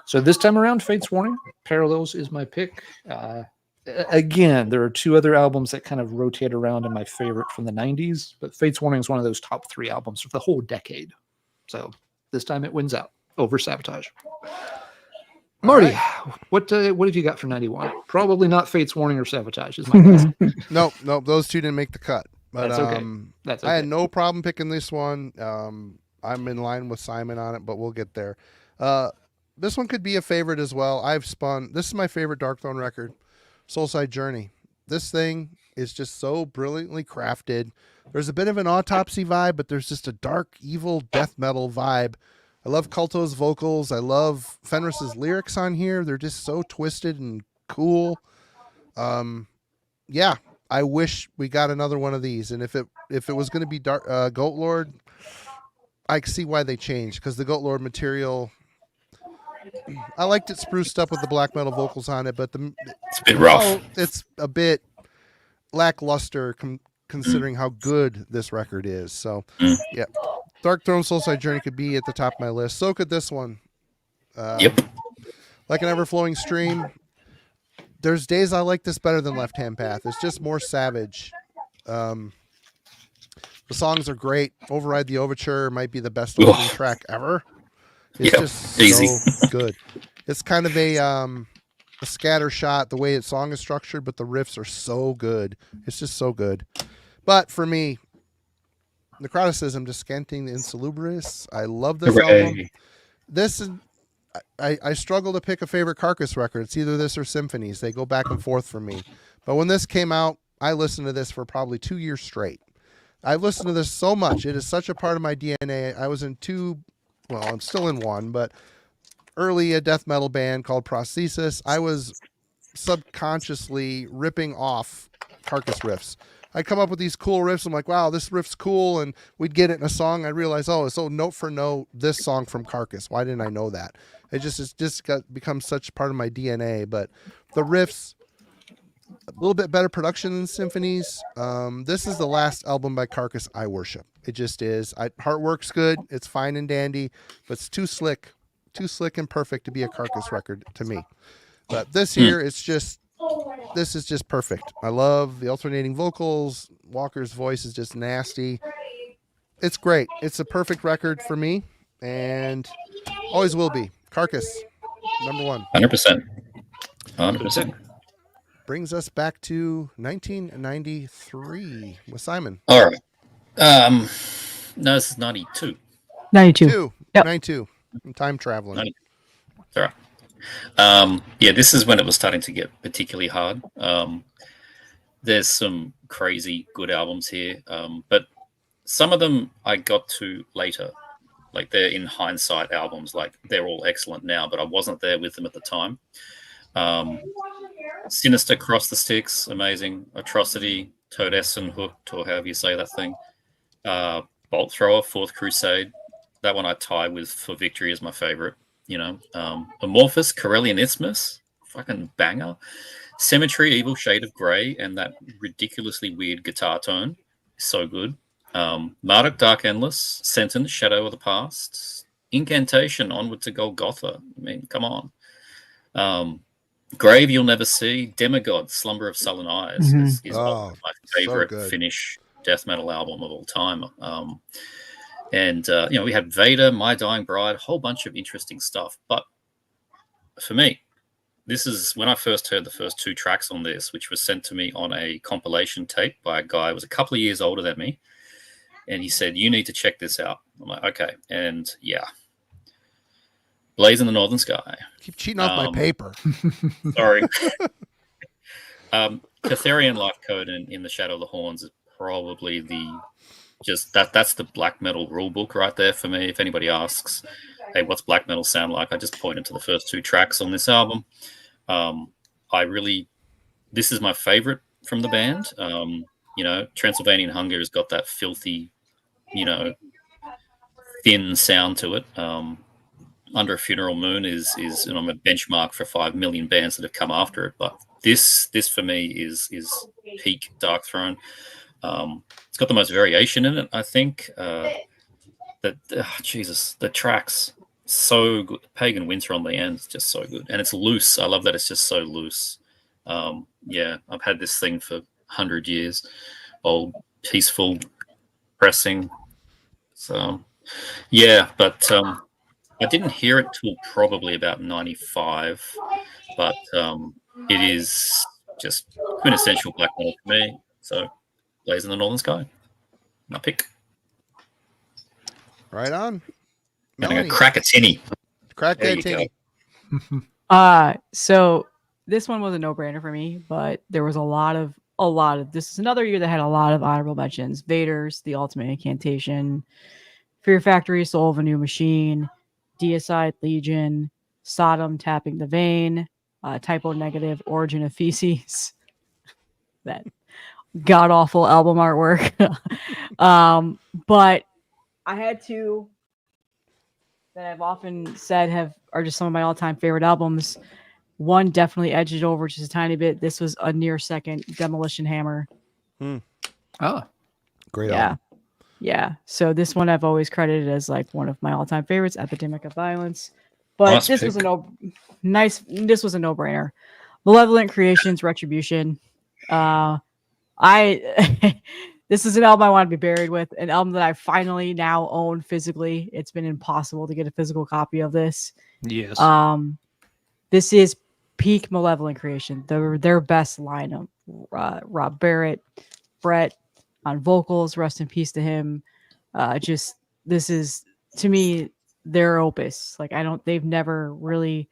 So this time around, Fates Warning, Parallels is my pick. Again, there are two other albums that kind of rotate around in my favorite from the 90s, but Fates Warning is one of those top 3 albums for the whole decade. So this time it wins out over Sabotage. Marty, right. What have you got for 91? Probably not Fates Warning or Sabotage is my guess. Nope, those two didn't make the cut. But That's okay. That's okay. I had no problem picking this one. I'm in line with Simon on it, but we'll get there. This one could be a favorite as well. This is my favorite Dark Throne record. Soulside Journey. This thing is just so brilliantly crafted. There's a bit of an Autopsy vibe, but there's just a dark, evil death metal vibe. I love Culto's vocals. I love Fenris's lyrics on here. They're just so twisted and cool. Yeah, I wish we got another one of these. And if it was going to be Goat Lord, I see why they changed, because the Goat Lord material, I liked it spruced up with the black metal vocals on it, but it's a bit rough. It's a bit lackluster considering how good this record is. So, yeah, Dark Throne Soulside Journey could be at the top of my list. So could this one. Yep. Like an ever-flowing stream. There's days I like this better than Left Hand Path. It's just more savage. The songs are great. Override the Overture might be the best opening track ever. It's just easy. So good. It's kind of a scatter shot, the way its song is structured, but the riffs are so good. It's just so good. But for me, Necroticism, Descanting the Insalubrious. I love this album. This is, I struggle to pick a favorite Carcass record. It's either this or Symphonies. They go back and forth for me. But when this came out, I listened to this for probably 2 years straight. I've listened to this so much. It is such a part of my DNA. I was in I'm still in one, but early a death metal band called Prosthesis. I was subconsciously ripping off Carcass riffs. I'd come up with these cool riffs. I'm like, wow, this riff's cool. And we'd get it in a song. I'd realize, it's so note for note, this song from Carcass. Why didn't I know that? It's just become such part of my DNA. But the riffs, a little bit better production than Symphonies. This is the last album by Carcass I worship. It just is. Heartwork's good. It's fine and dandy, but it's too slick and perfect to be a Carcass record to me. But this here, this is just perfect. I love the alternating vocals. Walker's voice is just nasty. It's great. It's a perfect record for me, and always will be. Carcass, number 1. 100%. 100%. Brings us back to 1993 with Simon. All right. No, this is 92. 92. Yep. 92. I'm time traveling. 90. All right. This is when it was starting to get particularly hard. There's some crazy good albums here, but some of them I got to later. Like, they're in hindsight albums. Like, they're all excellent now, but I wasn't there with them at the time. Sinister, Cross the Sticks, amazing. Atrocity, Toadessen, Hooked, or however you say that thing. Bolt Thrower, Fourth Crusade. That one I tie with For Victory as my favorite. Amorphous, Corellian Isthmus, fucking banger. Symmetry, Evil Shade of Grey, and that ridiculously weird guitar tone, so good. Marduk, Dark Endless, Sentence, Shadow of the Past, Incantation, Onward to Golgotha. I mean, come on. Grave You'll Never See, Demigod, Slumber of Sullen Eyes is one of my favorite Finnish death metal album of all time. And we had Vader, My Dying Bride, a whole bunch of interesting stuff. But for me, this is when I first heard the first 2 tracks on this, which was sent to me on a compilation tape by a guy who was a couple of years older than me. And he said, you need to check this out. I'm like, okay. And yeah. Blaze in the Northern Sky. Keep cheating off my paper. Sorry. Catherian Life Code in the Shadow of the Horns is probably that's the black metal rule book right there for me. If anybody asks, hey, what's black metal sound like? I just pointed to the first 2 tracks on this album. This is my favorite from the band. Transylvanian Hunger has got that filthy, thin sound to it. Under a Funeral Moon is a benchmark for 5 million bands that have come after it. But this for me is peak Dark Throne. It's got the most variation in it, I think. The tracks so good. Pagan Winter on the end is just so good, and it's loose. I love that it's just so loose. I've had this thing for 100 years, old peaceful pressing. So but I didn't hear it till probably about 95, but it is just quintessential black metal for me. So Blaze in the Northern Sky, my pick. Right on. Melanie. Crack a tinny. Crack that tinny. So this one was a no-brainer for me, but there was a lot of this is another year that had a lot of honorable mentions. Vader's The Ultimate Incantation, Fear Factory, Soul of a New Machine, Deicide Legion, Sodom Tapping the Vein, Typo Negative, Origin of Feces. That god-awful album artwork. But I had 2 that I've often said are just some of my all-time favorite albums. One definitely edged it over just a tiny bit. This was a near second, Demolition Hammer. Oh, great album. Yeah. So this one I've always credited as like one of my all-time favorites, Epidemic of Violence. But this was a no-brainer. Malevolent Creations, Retribution. This is an album I want to be buried with, an album that I finally now own physically. It's been impossible to get a physical copy of this. Yes. This is peak Malevolent Creation. Their best lineup. Rob Barrett, Brett on vocals, rest in peace to him. This is, to me, their opus. Like they've never really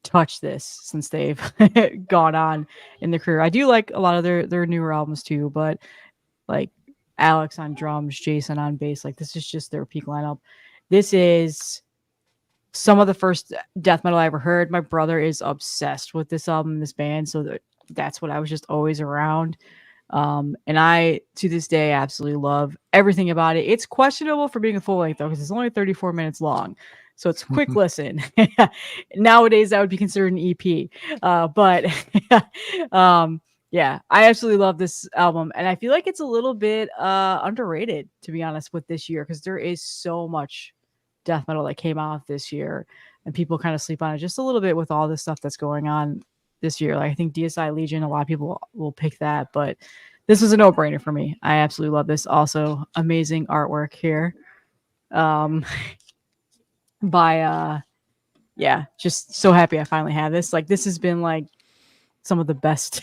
touched this since they've gone on in their career. I do like a lot of their newer albums too, but like Alex on drums, Jason on bass, like this is just their peak lineup. This is some of the first death metal I ever heard. My brother is obsessed with this album, this band, so that's what I was just always around. And I, to this day, absolutely love everything about it. It's questionable for being a full length though, because it's only 34 minutes long. So it's a quick listen. Nowadays, that would be considered an EP. But yeah, I absolutely love this album. And I feel like it's a little bit underrated, to be honest, with this year, because there is so much death metal that came out this year. And people kind of sleep on it just a little bit with all this stuff that's going on this year. Like I think Deicide Legion, a lot of people will pick that. But this was a no-brainer for me. I absolutely love this. Also, amazing artwork here. Just so happy I finally have this. Like this has been like some of the best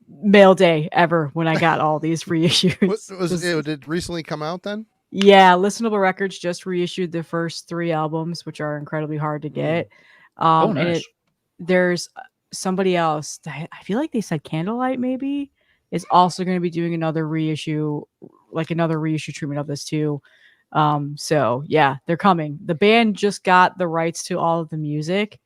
mail day ever when I got all these reissues. Did it recently come out then? Yeah, Listenable Records just reissued the first 3 albums, which are incredibly hard to get. nice. And there's somebody else, I feel like they said Candlelight maybe, is also going to be doing another reissue treatment of this too. So yeah, they're coming. The band just got the rights to all of the music.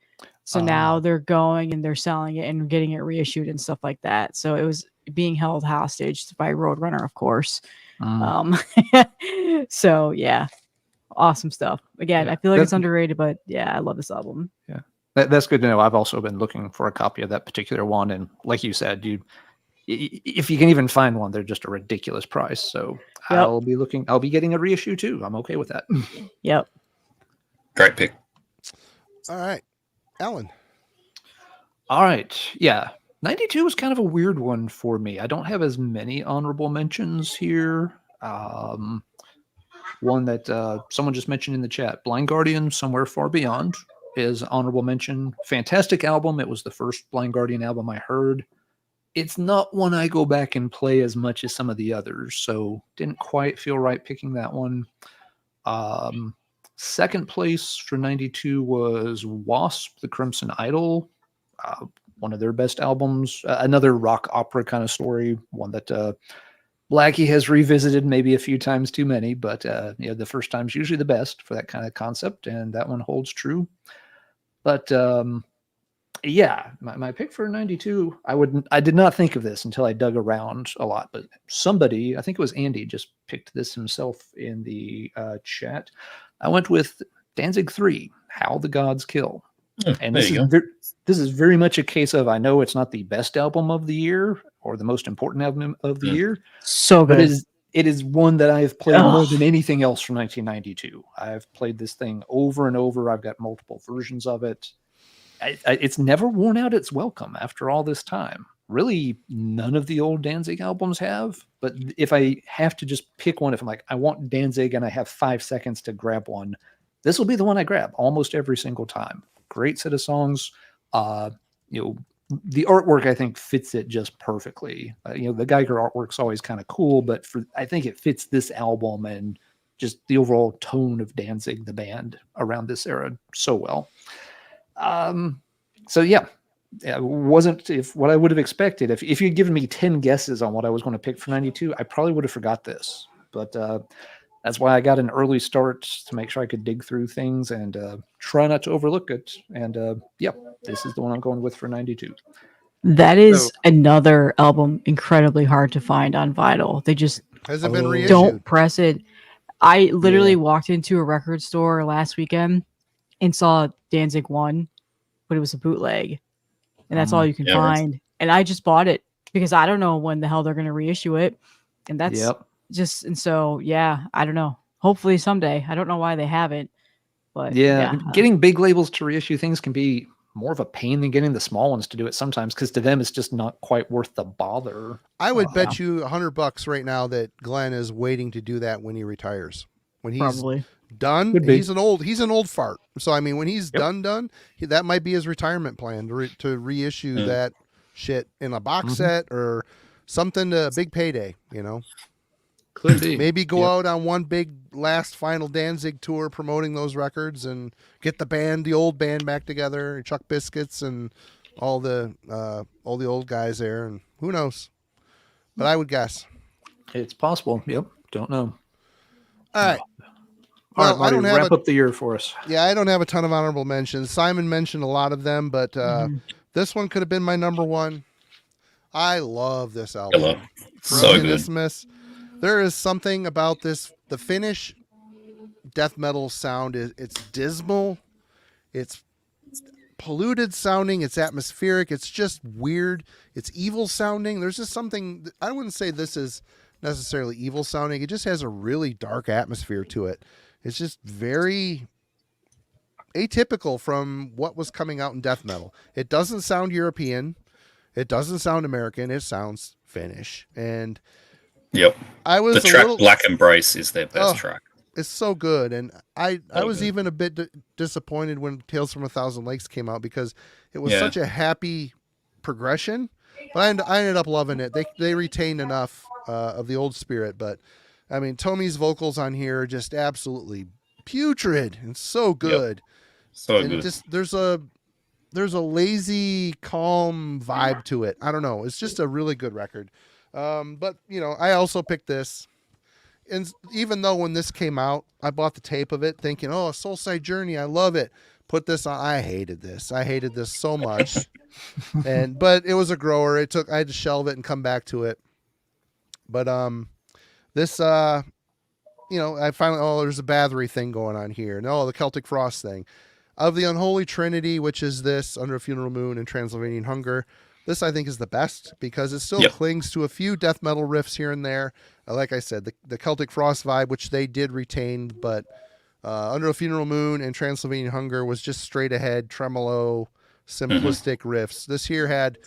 So now they're going and they're selling it and getting it reissued and stuff like that. So it was being held hostage by Roadrunner, of course. So yeah, awesome stuff. Again, I feel like it's underrated, but yeah, I love this album. Yeah. That's good to know. I've also been looking for a copy of that particular one, and like you said, if you can even find one, they're just a ridiculous price. So Yep. I'll be getting a reissue too. I'm okay with that. Yep. Great pick. All right, Alan. All right. Yeah. 92 was kind of a weird one for me. I don't have as many honorable mentions here. One that someone just mentioned in the chat, Blind Guardian, Somewhere Far Beyond, is honorable mention. Fantastic album. It was the first Blind Guardian album I heard. It's not one I go back and play as much as some of the others, so didn't quite feel right picking that one. Second place for 92 was Wasp, The Crimson Idol, one of their best albums. Another rock opera kind of story, one that Blackie has revisited maybe a few times too many, but the first time's usually the best for that kind of concept, and that one holds true. But yeah, my pick for 92, I did not think of this until I dug around a lot, but somebody, I think it was Andy, just picked this himself in the chat. I went with Danzig 3, How the Gods Kill. And there you go. This is very much a case of, I know it's not the best album of the year or the most important album of the year, So but good. it is one that I've played more than anything else from 1992. I've played this thing over and over. I've got multiple versions of it. It's never worn out its welcome after all this time. Really, none of the old Danzig albums have. But if I have to just pick one, if I'm like, I want Danzig and I have 5 seconds to grab one, this will be the one I grab almost every single time. Great set of songs. The artwork, I think, fits it just perfectly. The Geiger artwork's always kind of cool, but I think it fits this album and just the overall tone of Danzig, the band, around this era so well. So yeah, it wasn't what I would have expected. If you'd given me 10 guesses on what I was going to pick for 92, I probably would have forgot this. But that's why I got an early start to make sure I could dig through things and try not to overlook it. And yeah, this is the one I'm going with for 92. That is another album incredibly hard to find on vinyl. They just Hasn't been reissued. don't press it. I literally walked into a record store last weekend and saw Danzig 1, but it was a bootleg. And that's all you can find. And I just bought it because I don't know when the hell they're going to reissue it. And that's and so, yeah, I don't know. Hopefully someday. I don't know why they haven't. But getting big labels to reissue things can be more of a pain than getting the small ones to do it sometimes, because to them it's just not quite worth the bother. I would bet you $100 right now that Glenn is waiting to do that when he retires. When he's probably done, he's an old fart. So I mean, when he's done, that might be his retirement plan to reissue that shit in a box set or something to a big payday. Could be. Maybe go out on one big last final Danzig tour promoting those records and get the old band back together, Chuck Biscuits and all the old guys there, and who knows? But I would guess it's possible. Yep. Don't know. All right. Well, Marty, I don't wrap up the year for us. Yeah, I don't have a ton of honorable mentions. Simon mentioned a lot of them, but this one could have been my number one. I love this album. Hello. So good. There is something about this. The Finnish death metal sound it's dismal. It's polluted sounding. It's atmospheric. It's just weird. It's evil sounding. There's just something. I wouldn't say this is necessarily evil sounding. It just has a really dark atmosphere to it. It's just very atypical from what was coming out in death metal. It doesn't sound European. It doesn't sound American. It sounds Finnish. And I was the track Black Embrace is their best track. It's so good. And I was even a bit disappointed when Tales from a Thousand Lakes came out because it was such a happy progression. But I ended up loving it. They retained enough of the old spirit. But I mean, Tommy's vocals on here are just absolutely putrid and so good. So and good. Just there's a lazy, calm vibe to it. I don't know. It's just a really good record. But I also picked this, and even though when this came out, I bought the tape of it thinking, "Oh, Soulside Journey, I love it." Put this on. I hated this. I hated this so much. But it was a grower. I had to shelve it and come back to it. But this I finally there's a Bathory thing going on here. No, the Celtic Frost thing. Of the Unholy Trinity, which is this, Under a Funeral Moon and Transylvanian Hunger, this I think is the best because it still clings to a few death metal riffs here and there. Like I said, the Celtic Frost vibe, which they did retain, but Under a Funeral Moon and Transylvanian Hunger was just straight ahead, tremolo, simplistic riffs. This here had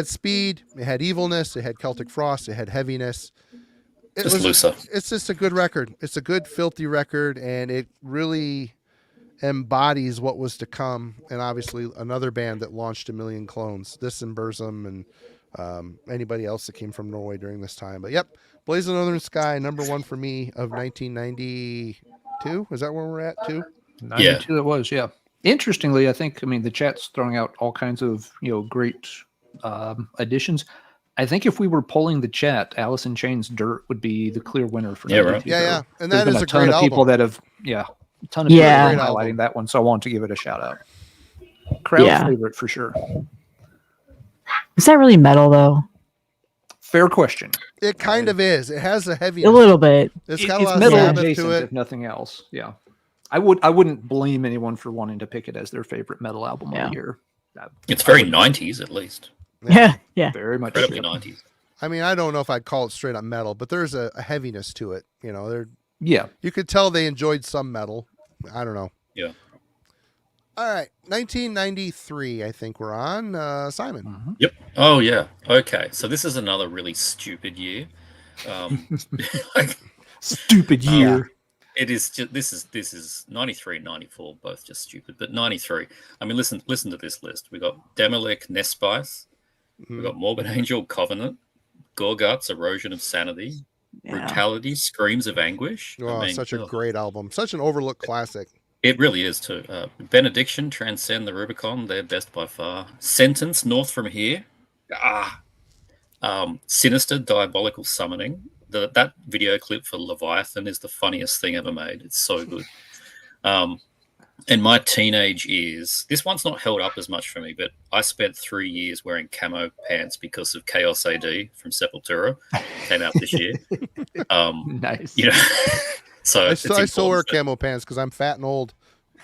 speed, it had evilness, it had Celtic Frost, it had heaviness. It's just a good record. It's a good filthy record, and it really embodies what was to come. And obviously another band that launched a million clones, this and Burzum and anybody else that came from Norway during this time. But yep, Blaze of Northern Sky, number one for me of 1992. Is that where we're at too? 92 it was, yeah. Interestingly, I think, the chat's throwing out all kinds of, great additions. I think if we were polling the chat, Alice in Chains Dirt would be the clear winner for 92. Right. Yeah. And there's that is a great album. A ton of people that have, a ton of people that are highlighting that one, so I want to give it a shout out. Crowd favorite for sure. Is that really metal though? Fair question. It kind of is. It has a heaviness. A little bit. It's got a lot of metal Sabbath adjacent, to it. If nothing else. Yeah. I wouldn't blame anyone for wanting to pick it as their favorite metal album of the year. It's very 90s at least. Yeah. Very much. Incredibly 90s. I don't know if I'd call it straight up metal, but there's a heaviness to it. You could tell they enjoyed some metal. I don't know. Yeah. All right. 1993, I think we're on. Simon. Mm-hmm. Yep. Oh, yeah. Okay. So this is another really stupid year. Stupid year. It is just this is 93 and 94, both just stupid. But 93, listen to this list. We got Demolic, Nespice. We got Morbid Angel, Covenant, Gorguts, Erosion of Sanity, Brutality, Screams of Anguish. Oh, such a great album. Such an overlooked classic. It really is too. Benediction, Transcend the Rubicon, they're best by far. Sentence, North from Here. Sinister, Diabolical Summoning. That video clip for Leviathan is the funniest thing ever made. It's so good. And my teenage years, this one's not held up as much for me, but I spent 3 years wearing camo pants because of Chaos AD from Sepultura. Came out this year. Nice. So I still wear camo pants because I'm fat and old.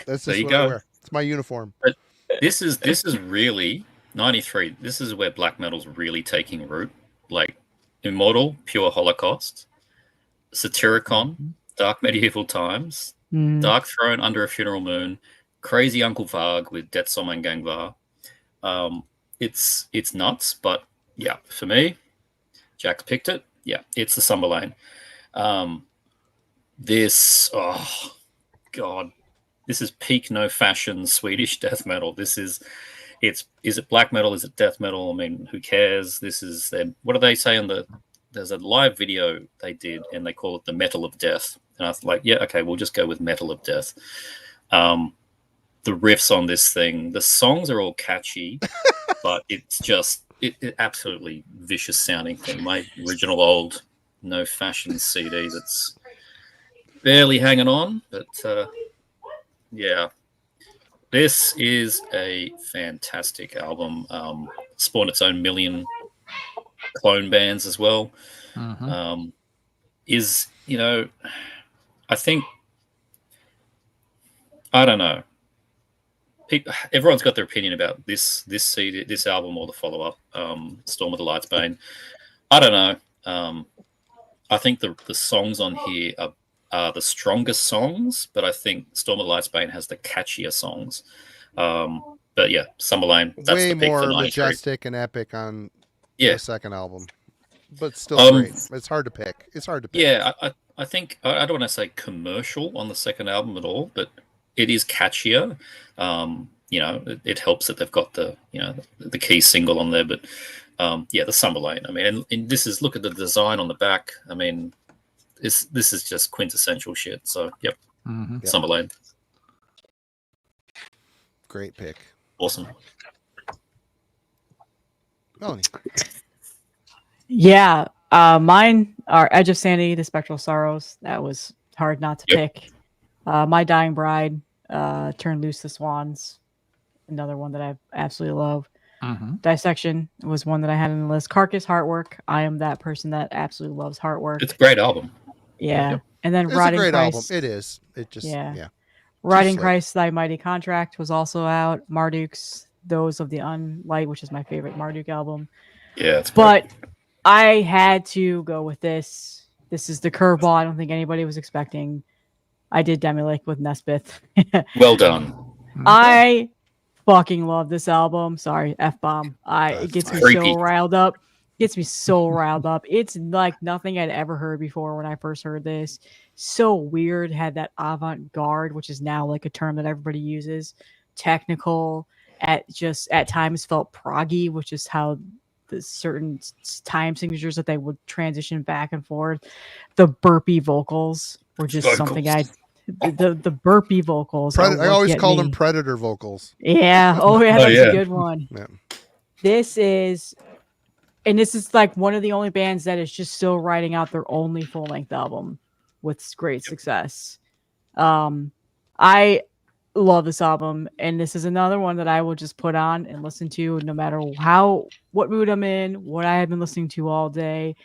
That's just what I wear. It's my uniform. But this is really 93. This is where black metal's really taking root. Like Immortal, Pure Holocaust, Satyricon, Dark Medieval Times, Dark Throne, Under a Funeral Moon, Crazy Uncle Varg with Det Som en Gang Var. It's nuts, but yeah, for me, Jack's picked it. Yeah, it's the Summer Lane. This is peak no fashion Swedish death metal. Is it black metal? Is it death metal? Who cares? What do they say there's a live video they did and they call it the Metal of Death. And I was like, yeah, okay, we'll just go with Metal of Death. The riffs on this thing, the songs are all catchy, but it's just it absolutely vicious sounding thing. My original old no fashion CD that's barely hanging on, but yeah. This is a fantastic album. Spawned its own million clone bands as well. I think, I don't know. Everyone's got their opinion about this CD, this album, or the follow-up, Storm of the Light's Bane. I don't know. I think the songs on here are the strongest songs, but I think Storm of the Light's Bane has the catchier songs. But yeah, Summer Lane, that's way the pick more for 93. majestic and epic on the second album, but still great. It's hard to pick. Yeah, I think I don't want to say commercial on the second album at all, but it is catchier. It helps that they've got the key single on there, but the Summer Lane. And this is, look at the design on the back. This is just quintessential shit. So yep. Summer Lane. Great pick. Awesome. Melanie. Yeah. Mine are Edge of Sanity, The Spectral Sorrows. That was hard not to pick. My Dying Bride, Turn Loose the Swans. Another one that I absolutely love. Dissection was one that I had on the list. Carcass, Heartwork. I am that person that absolutely loves Heartwork. It's a great album. Yeah. And then It's Rotting a great Christ. album. It is. It just, yeah. Riding slick. Christ, Thy Mighty Contract was also out. Marduk's Those of the Unlight, which is my favorite Marduk album. Yeah, it's But I had to go with this. This is the curveball I don't think anybody was expecting. I did Demilek with Nesbeth. well done. I fucking love this album. Sorry, F-bomb. It That's gets me fine. so Creepy. riled up. Gets me so riled up. It's like nothing I'd ever heard before when I first heard this. So weird. Had that avant-garde, which is now like a term that everybody uses. Technical. At times felt proggy, which is how the certain time signatures that they would transition back and forth. The burpy vocals were just something the burpy vocals. I always called them predator vocals. Yeah. Oh yeah, Oh, that's yeah. a good one. Yeah. This is like one of the only bands that is just still writing out their only full length album with great success. I love this album, and this is another one that I will just put on and listen to no matter what mood I'm in, what I have been listening to all day.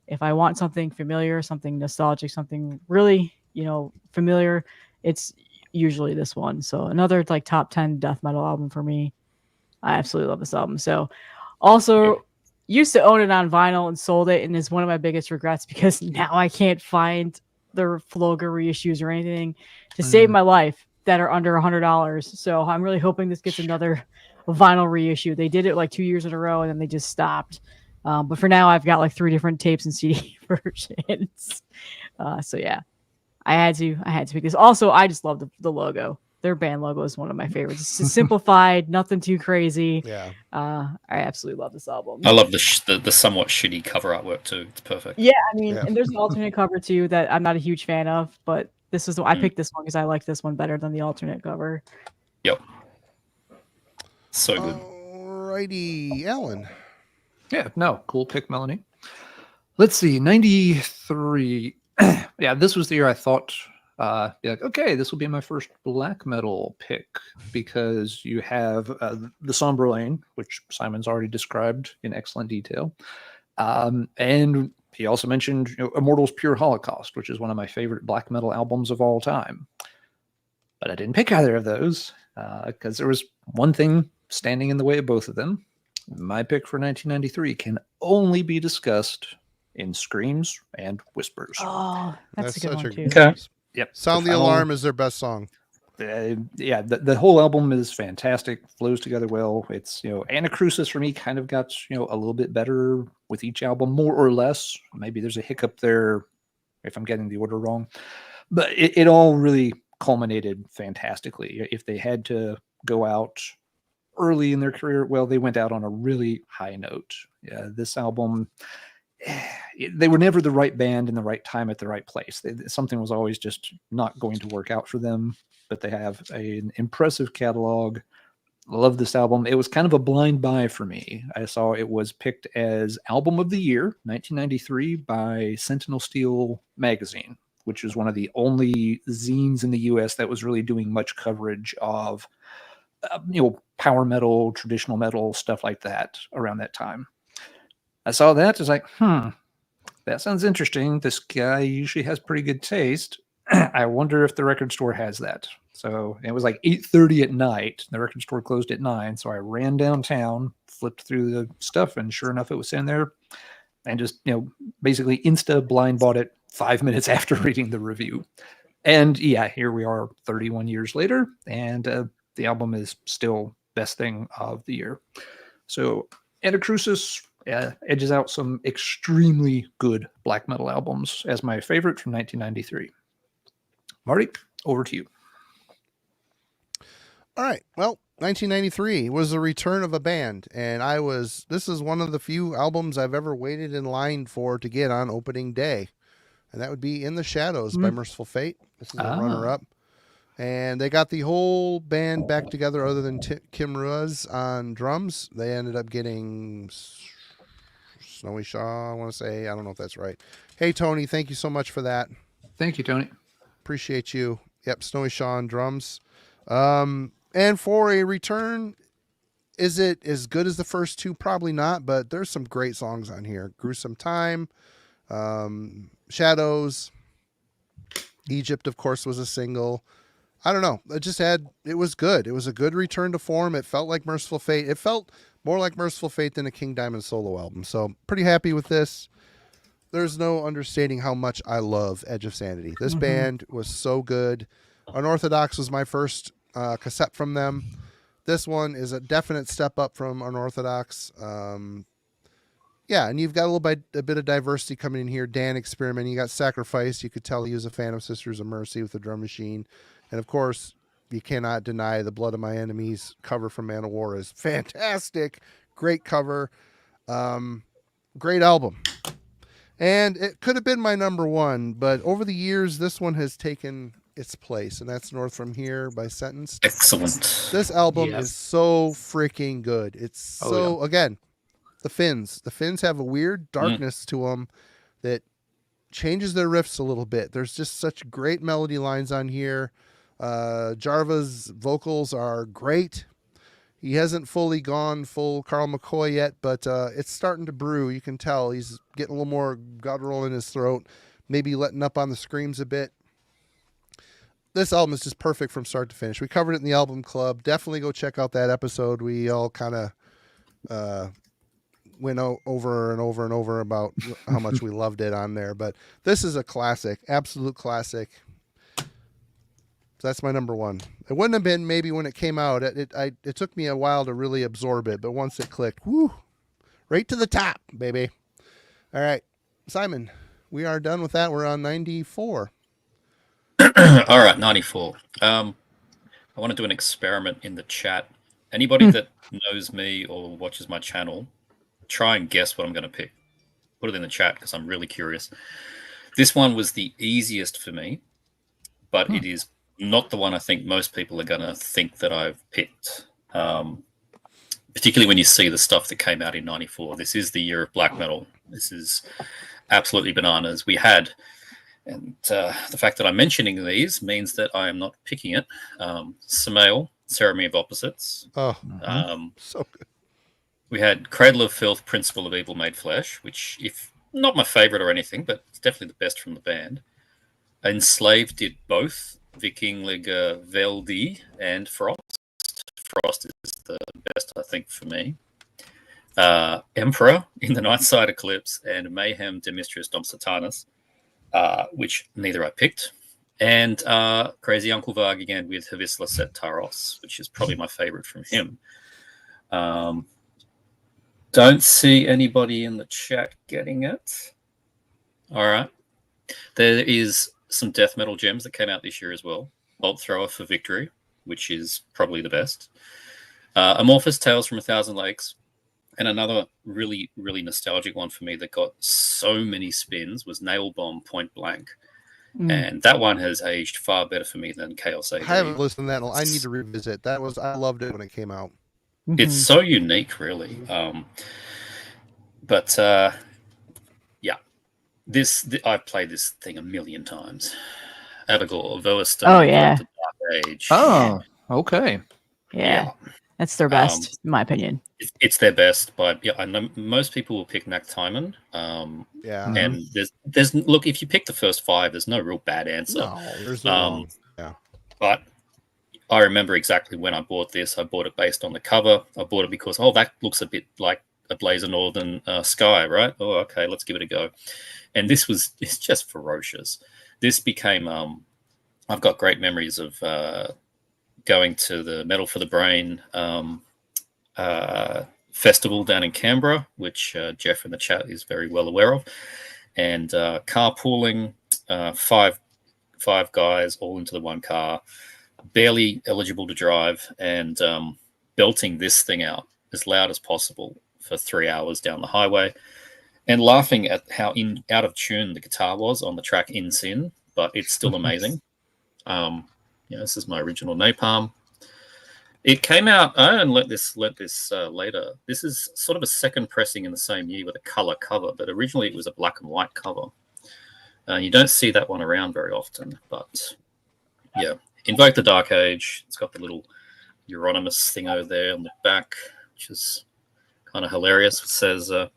If I want something familiar, something nostalgic, something really, familiar, it's usually this one. So another like top 10 death metal album for me. I absolutely love this album. So also used to own it on vinyl and sold it, and is one of my biggest regrets because now I can't find the Floga reissues or anything to save my life that are under $100. So I'm really hoping this gets another vinyl reissue. They did it like 2 years in a row and then they just stopped. But for now, I've got like 3 different tapes and CD versions. So yeah, I had to pick this. Also, I just love the logo. Their band logo is one of my favorites. It's just simplified, nothing too crazy. Yeah. I absolutely love this album. I love the somewhat shitty cover artwork too. It's perfect. Yeah, I mean, and there's an alternate cover too that I'm not a huge fan of, but this is I picked this one because I like this one better than the alternate cover. Yep. So good. Alrighty, Alan. Yeah, no, cool pick, Melanie. Let's see, 93. Yeah, this was the year I thought, okay, this will be my first black metal pick because you have the Sombre Lane, which Simon's already described in excellent detail. And he also mentioned Immortals Pure Holocaust, which is one of my favorite black metal albums of all time. But I didn't pick either of those because there was one thing standing in the way of both of them. My pick for 1993 can only be discussed in screams and whispers. Oh, that's a good one too. Okay. Yep. Sound the Alarm is their best song. Yeah, the whole album is fantastic, flows together well. It's, Anacrusis for me kind of got, a little bit better with each album, more or less. Maybe there's a hiccup there if I'm getting the order wrong. But it all really culminated fantastically. If they had to go out early in their career, well, they went out on a really high note. Yeah, this album, they were never the right band in the right time at the right place. Something was always just not going to work out for them, but they have an impressive catalog. Love this album. It was kind of a blind buy for me. I saw it was picked as Album of the Year, 1993, by Sentinel Steel magazine, which was one of the only zines in the U.S. that was really doing much coverage of, power metal, traditional metal, stuff like that around that time. I saw that. I was like, that sounds interesting. This guy usually has pretty good taste. I wonder if the record store has that. So it was like 8:30 at night. The record store closed at 9. So I ran downtown, flipped through the stuff, and sure enough, it was in there. And just, basically insta blind bought it 5 minutes after reading the review. And yeah, here we are 31 years later. And the album is still best thing of the year. So Anacrusis edges out some extremely good black metal albums as my favorite from 1993. Marty, over to you. All right. Well, 1993 was the return of a band, and this is one of the few albums I've ever waited in line for to get on opening day, and that would be In the Shadows by Merciful Fate. This is a runner-up, and they got the whole band back together other than Kim Ruiz on drums. They ended up getting Snowy Shaw, I want to say. I don't know if that's right. Hey, Tony, thank you so much for that. Thank you, Tony. Appreciate you. Yep, Snowy Shaw on drums. And for a return, is it as good as the first two? Probably not, but there's some great songs on here. Gruesome Time, Shadows, Egypt, of course, was a single. I don't know. It was good. It was a good return to form. It felt like Merciful Fate. It felt more like Merciful Fate than a King Diamond solo album. So pretty happy with this. There's no understating how much I love Edge of Sanity. This band was so good. Unorthodox was my first cassette from them. This one is a definite step up from Unorthodox. Yeah, and you've got a bit of diversity coming in here. Dan experimenting. You got Sacrifice. You could tell he was a fan of Sisters of Mercy with the drum machine. And of course, you cannot deny the Blood of My Enemies cover from Man of War is fantastic. Great cover. Great album. And it could have been my number one, but over the years, this one has taken its place, and that's North From Here by Sentence. Excellent. This album is so freaking good. It's so, again, the Finns. The Finns have a weird darkness to them that changes their riffs a little bit. There's just such great melody lines on here. Jarva's vocals are great. He hasn't fully gone full Carl McCoy yet, but it's starting to brew. You can tell he's getting a little more guttural in his throat, maybe letting up on the screams a bit. This album is just perfect from start to finish. We covered it in the album club. Definitely go check out that episode. We all kind of went over and over and over about how much we loved it on there. But this is a classic, absolute classic. So that's my number one. It wouldn't have been maybe when it came out. It took me a while to really absorb it, but once it clicked, whoo, right to the top, baby. All right, Simon, we are done with that. We're on 94. All right, 94. I want to do an experiment in the chat. Anybody that knows me or watches my channel, try and guess what I'm going to pick. Put it in the chat because I'm really curious. This one was the easiest for me, but it is not the one I think most people are going to think that I've picked. Particularly when you see the stuff that came out in 94. This is the year of black metal. This is absolutely bananas. We had... And the fact that I'm mentioning these means that I am not picking it. Samael, Ceremony of Opposites. Oh, so good. We had Cradle of Filth, Principle of Evil Made Flesh, which, if not my favorite or anything, but it's definitely the best from the band. Enslaved did both, Vikinglige Veldi and Frost. Frost is the best, I think, for me. Emperor in the Nightside Eclipse and Mayhem Demetrius Dom Satanas. Which neither I picked, and Crazy Uncle Varg again with Havisla Set Taros, which is probably my favorite from him. Don't see anybody in the chat getting it. All right. There is some death metal gems that came out this year as well. Bolt Thrower for Victory, which is probably the best. Amorphous Tales from a Thousand Lakes. And another really, really nostalgic one for me that got so many spins was Nail Bomb Point Blank. And that one has aged far better for me than Chaos AD. I haven't listened to that. I need to revisit. I loved it when it came out. It's so unique, really. But yeah, I've played this thing a million times. Abigail, Voeston, Oh, yeah. The Dark Age. Oh, okay. Yeah. That's their best, in my opinion. It's their best, but yeah, I know most people will pick Mac Timon. Yeah, and there's look, if you pick the first five, there's no real bad answer. No, there's no. Yeah, but I remember exactly when I bought this. I bought it based on the cover. I bought it because that looks a bit like a Blaze of Northern Sky, right? Oh, okay, let's give it a go. And it's just ferocious. This became I've got great memories of going to the Metal for the Brain festival down in Canberra, which Jeff in the chat is very well aware of, and carpooling, five guys all into the one car, barely eligible to drive, and belting this thing out as loud as possible for 3 hours down the highway, and laughing at how out of tune the guitar was on the track In Sin, but it's still amazing. This is my original Napalm. It came out, I only let this later. This is sort of a second pressing in the same year with a color cover, but originally it was a black and white cover. You don't see that one around very often, but yeah. Invoke the Dark Age. It's got the little Euronymous thing over there on the back, which is kind of hilarious. It says, oh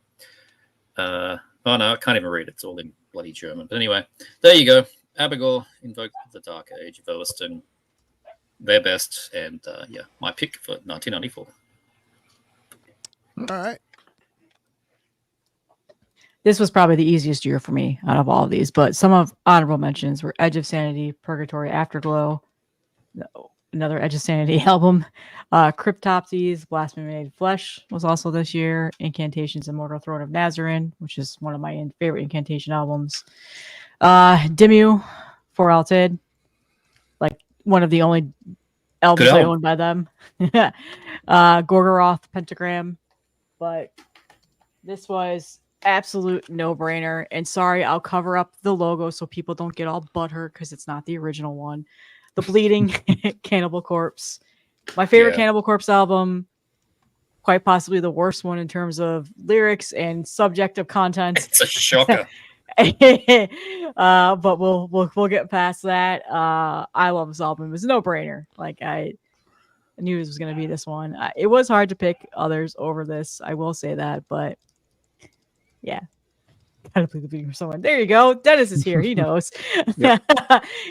no, I can't even read it. It's all in bloody German. But anyway, there you go. Abigail, Invoke the Dark Age of Elliston. their best, and my pick for 1994. All right. This was probably the easiest year for me out of all of these, but some of honorable mentions were Edge of Sanity, Purgatory, Afterglow, another Edge of Sanity album, Cryptopsies, Blasphemy Made Flesh was also this year, Incantations, Immortal Throne of Nazarene, which is one of my favorite incantation albums, Dimmu, For Altid, like one of the only albums I own by them, Gorgoroth, Pentagram, but this was absolute no-brainer. And sorry, I'll cover up the logo so people don't get all butthurt because it's not the original one. The Bleeding, Cannibal Corpse. My favorite Cannibal Corpse album. Quite possibly the worst one in terms of lyrics and subjective content. It's a shocker. But we'll get past that. I love this album. It was a no-brainer. Like I knew it was going to be this one. It was hard to pick others over this. I will say that, but yeah. Gotta play the beating for someone. There you go. Dennis is here. He knows.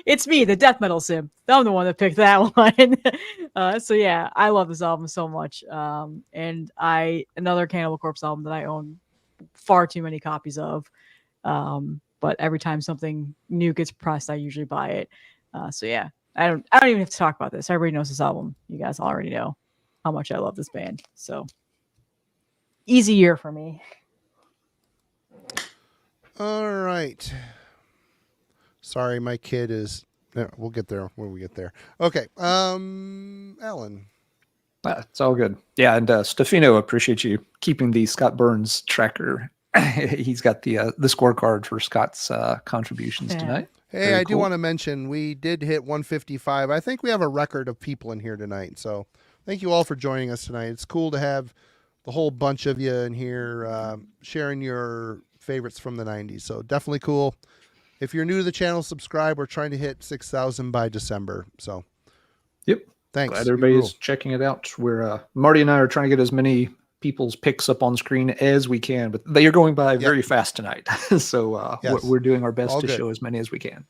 It's me, the death metal sim. I'm the one that picked that one. So yeah, I love this album so much. And another Cannibal Corpse album that I own far too many copies of. But every time something new gets pressed, I usually buy it. So yeah, I don't even have to talk about this. Everybody knows this album. You guys already know how much I love this band. So easy year for me. All right. Sorry, my kid is. No, we'll get there when we get there. Okay. Alan. It's all good. Yeah, and Stefano, appreciate you keeping the Scott Burns tracker. He's got the scorecard for Scott's contributions tonight. Hey, Very I cool. do want to mention we did hit 155. I think we have a record of people in here tonight. So thank you all for joining us tonight. It's cool to have the whole bunch of you in here sharing your favorites from the 90s. So definitely cool. If you're new to the channel, subscribe. We're trying to hit 6,000 by December. So yep. Thanks. Glad everybody's checking it out. We're Marty and I are trying to get as many people's picks up on screen as we can, but they are going by very fast tonight. So we're doing our best to show as many as we can.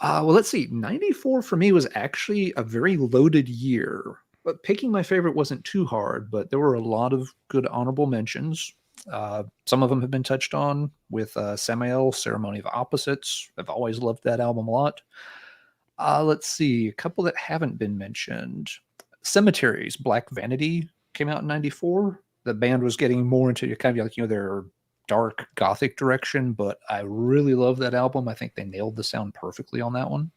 Well, let's see. 94 for me was actually a very loaded year. But picking my favorite wasn't too hard, but there were a lot of good honorable mentions. Some of them have been touched on with Samael, Ceremony of Opposites. I've always loved that album a lot. Let's see. A couple that haven't been mentioned. Cemeteries, Black Vanity came out in 94. The band was getting more into kind of like, their dark gothic direction, but I really love that album. I think they nailed the sound perfectly on that one.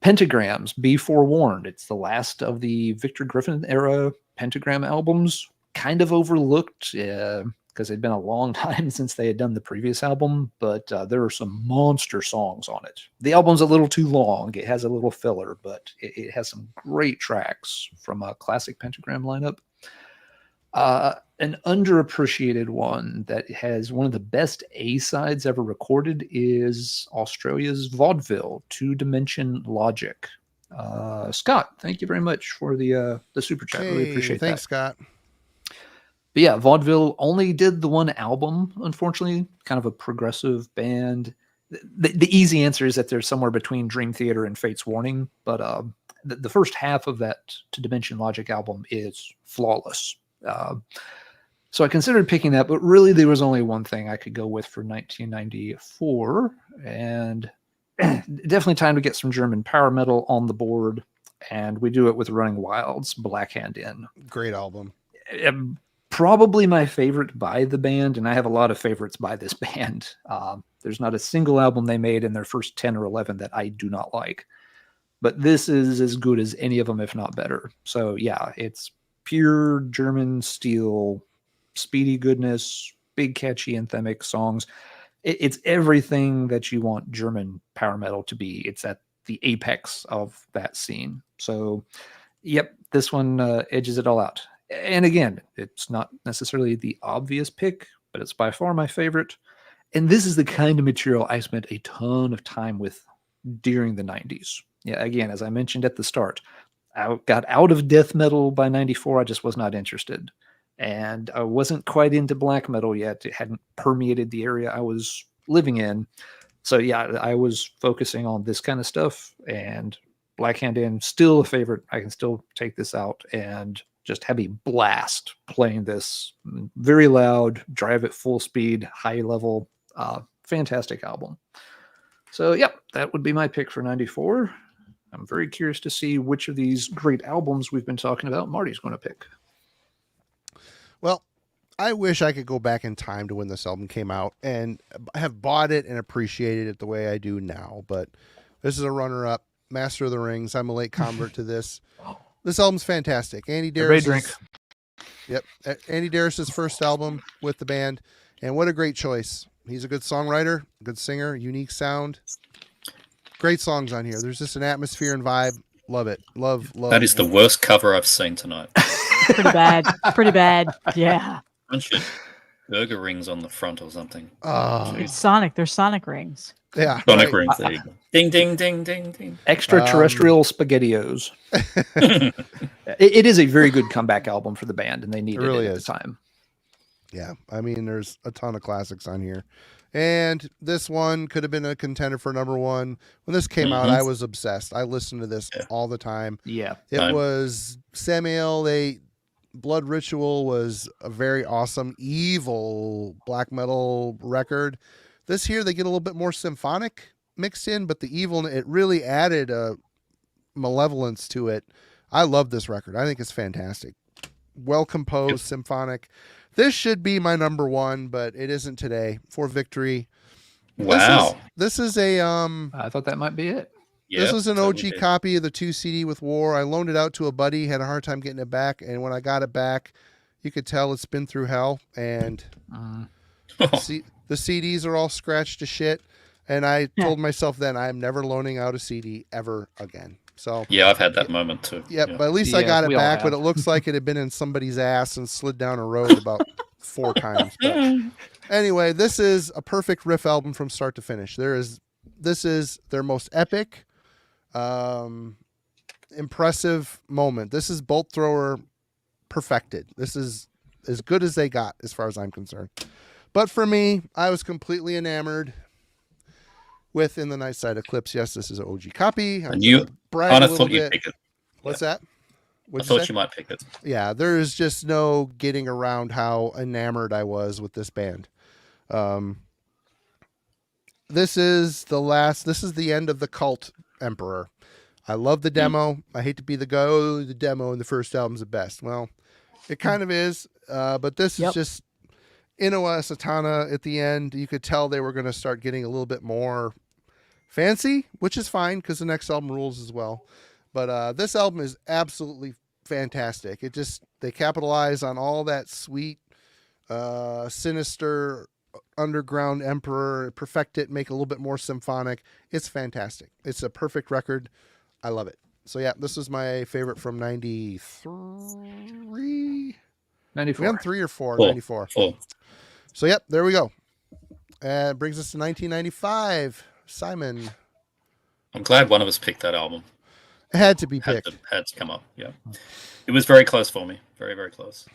Pentagrams, Be Forewarned. It's the last of the Victor Griffin era Pentagram albums. Kind of overlooked because it'd been a long time since they had done the previous album, but there are some monster songs on it. The album's a little too long. It has a little filler, but it has some great tracks from a classic Pentagram lineup. An underappreciated one that has one of the best A-sides ever recorded is Australia's Vaudeville, Two Dimension Logic. Scott, thank you very much for the super chat. Really appreciate that. Thanks, Scott. But yeah, Vaudeville only did the one album, unfortunately, kind of a progressive band. The easy answer is that they're somewhere between Dream Theater and Fate's Warning, but the first half of that Two Dimension Logic album is flawless. So I considered picking that, but really there was only one thing I could go with for 1994, and definitely time to get some German power metal on the board, and we do it with Running Wild's Black Hand In. Great album. Probably my favorite by the band, and I have a lot of favorites by this band. There's not a single album they made in their first 10 or 11 that I do not like, but this is as good as any of them, if not better. So yeah, it's pure German steel, speedy goodness, big catchy anthemic songs. It's everything that you want German power metal to be. It's at the apex of that scene. So yep, this one edges it all out. And again, it's not necessarily the obvious pick, but it's by far my favorite. And this is the kind of material I spent a ton of time with during the 90s. Yeah, again, as I mentioned at the start, I got out of death metal by 94. I just was not interested. And I wasn't quite into black metal yet. It hadn't permeated the area I was living in. So yeah, I was focusing on this kind of stuff. And Black Hand In, still a favorite. I can still take this out and just have a blast playing this. Very loud, drive at full speed, high level. Fantastic album. So, yep, that would be my pick for 94. I'm very curious to see which of these great albums we've been talking about Marty's going to pick. Well, I wish I could go back in time to when this album came out and have bought it and appreciated it the way I do now. But this is a runner-up. Master of the Rings. I'm a late convert to this. This album's fantastic. Andy Darris. Yep. Andy Darris' first album with the band. And what a great choice. He's a good songwriter, good singer, unique sound. Great songs on here. There's just an atmosphere and vibe. Love it. Love. That is the worst cover I've seen tonight. Pretty bad. Pretty bad. Yeah. Bunch of burger rings on the front or something. It's Sonic. They're Sonic rings. Yeah. Sonic rings. There you go. Ding, ding, ding, ding, ding. Extraterrestrial SpaghettiOs. It is a very good comeback album for the band, and they needed it really at the time. Yeah, I mean, there's a ton of classics on here. And this one could have been a contender for number one. When this came out, I was obsessed. I listened to this all the time. Yeah. It was Samael. Blood Ritual was a very awesome, evil black metal record. This here, they get a little bit more symphonic mixed in, but the evil, it really added a malevolence to it. I love this record. I think it's fantastic. Well composed, symphonic. This should be my number one, but it isn't today. For Victory. Wow. This is a I thought that might be it. This was an OG copy of the 2 CD with War. I loaned it out to a buddy, had a hard time getting it back, and when I got it back, you could tell it's been through hell, and the CDs are all scratched to shit. And I told myself then I'm never loaning out a CD ever again. So yeah, I've had that moment too. Yeah, but at least I got it back. But it looks like it had been in somebody's ass and slid down a road about 4 times. But anyway, this is a perfect riff album from start to finish. This is their most epic, impressive moment. This is Bolt Thrower perfected. This is as good as they got, as far as I'm concerned. But for me, I was completely enamored with In the Night Side Eclipse. Yes, this is an OG copy. And you, I thought you'd pick it. What's that? I thought you might pick it. Yeah, there is just no getting around how enamored I was with this band. This is the end of the Cult Emperor. I love the demo. I hate to be the guy, the demo and the first album's the best. Well, it kind of is, but this is just Inoa Satana at the end. You could tell they were going to start getting a little bit more fancy, which is fine because the next album rules as well. But this album is absolutely fantastic. They capitalize on all that sweet, sinister underground Emperor, perfect it, make it a little bit more symphonic. It's fantastic. It's a perfect record. I love it. So yeah, this is my favorite from 93. 94. We on 3 or 4? 94. 4. So yep, there we go. It brings us to 1995. Simon. I'm glad one of us picked that album. It had to be picked. Had to come up. Yeah, it was very close for me. Very, very close.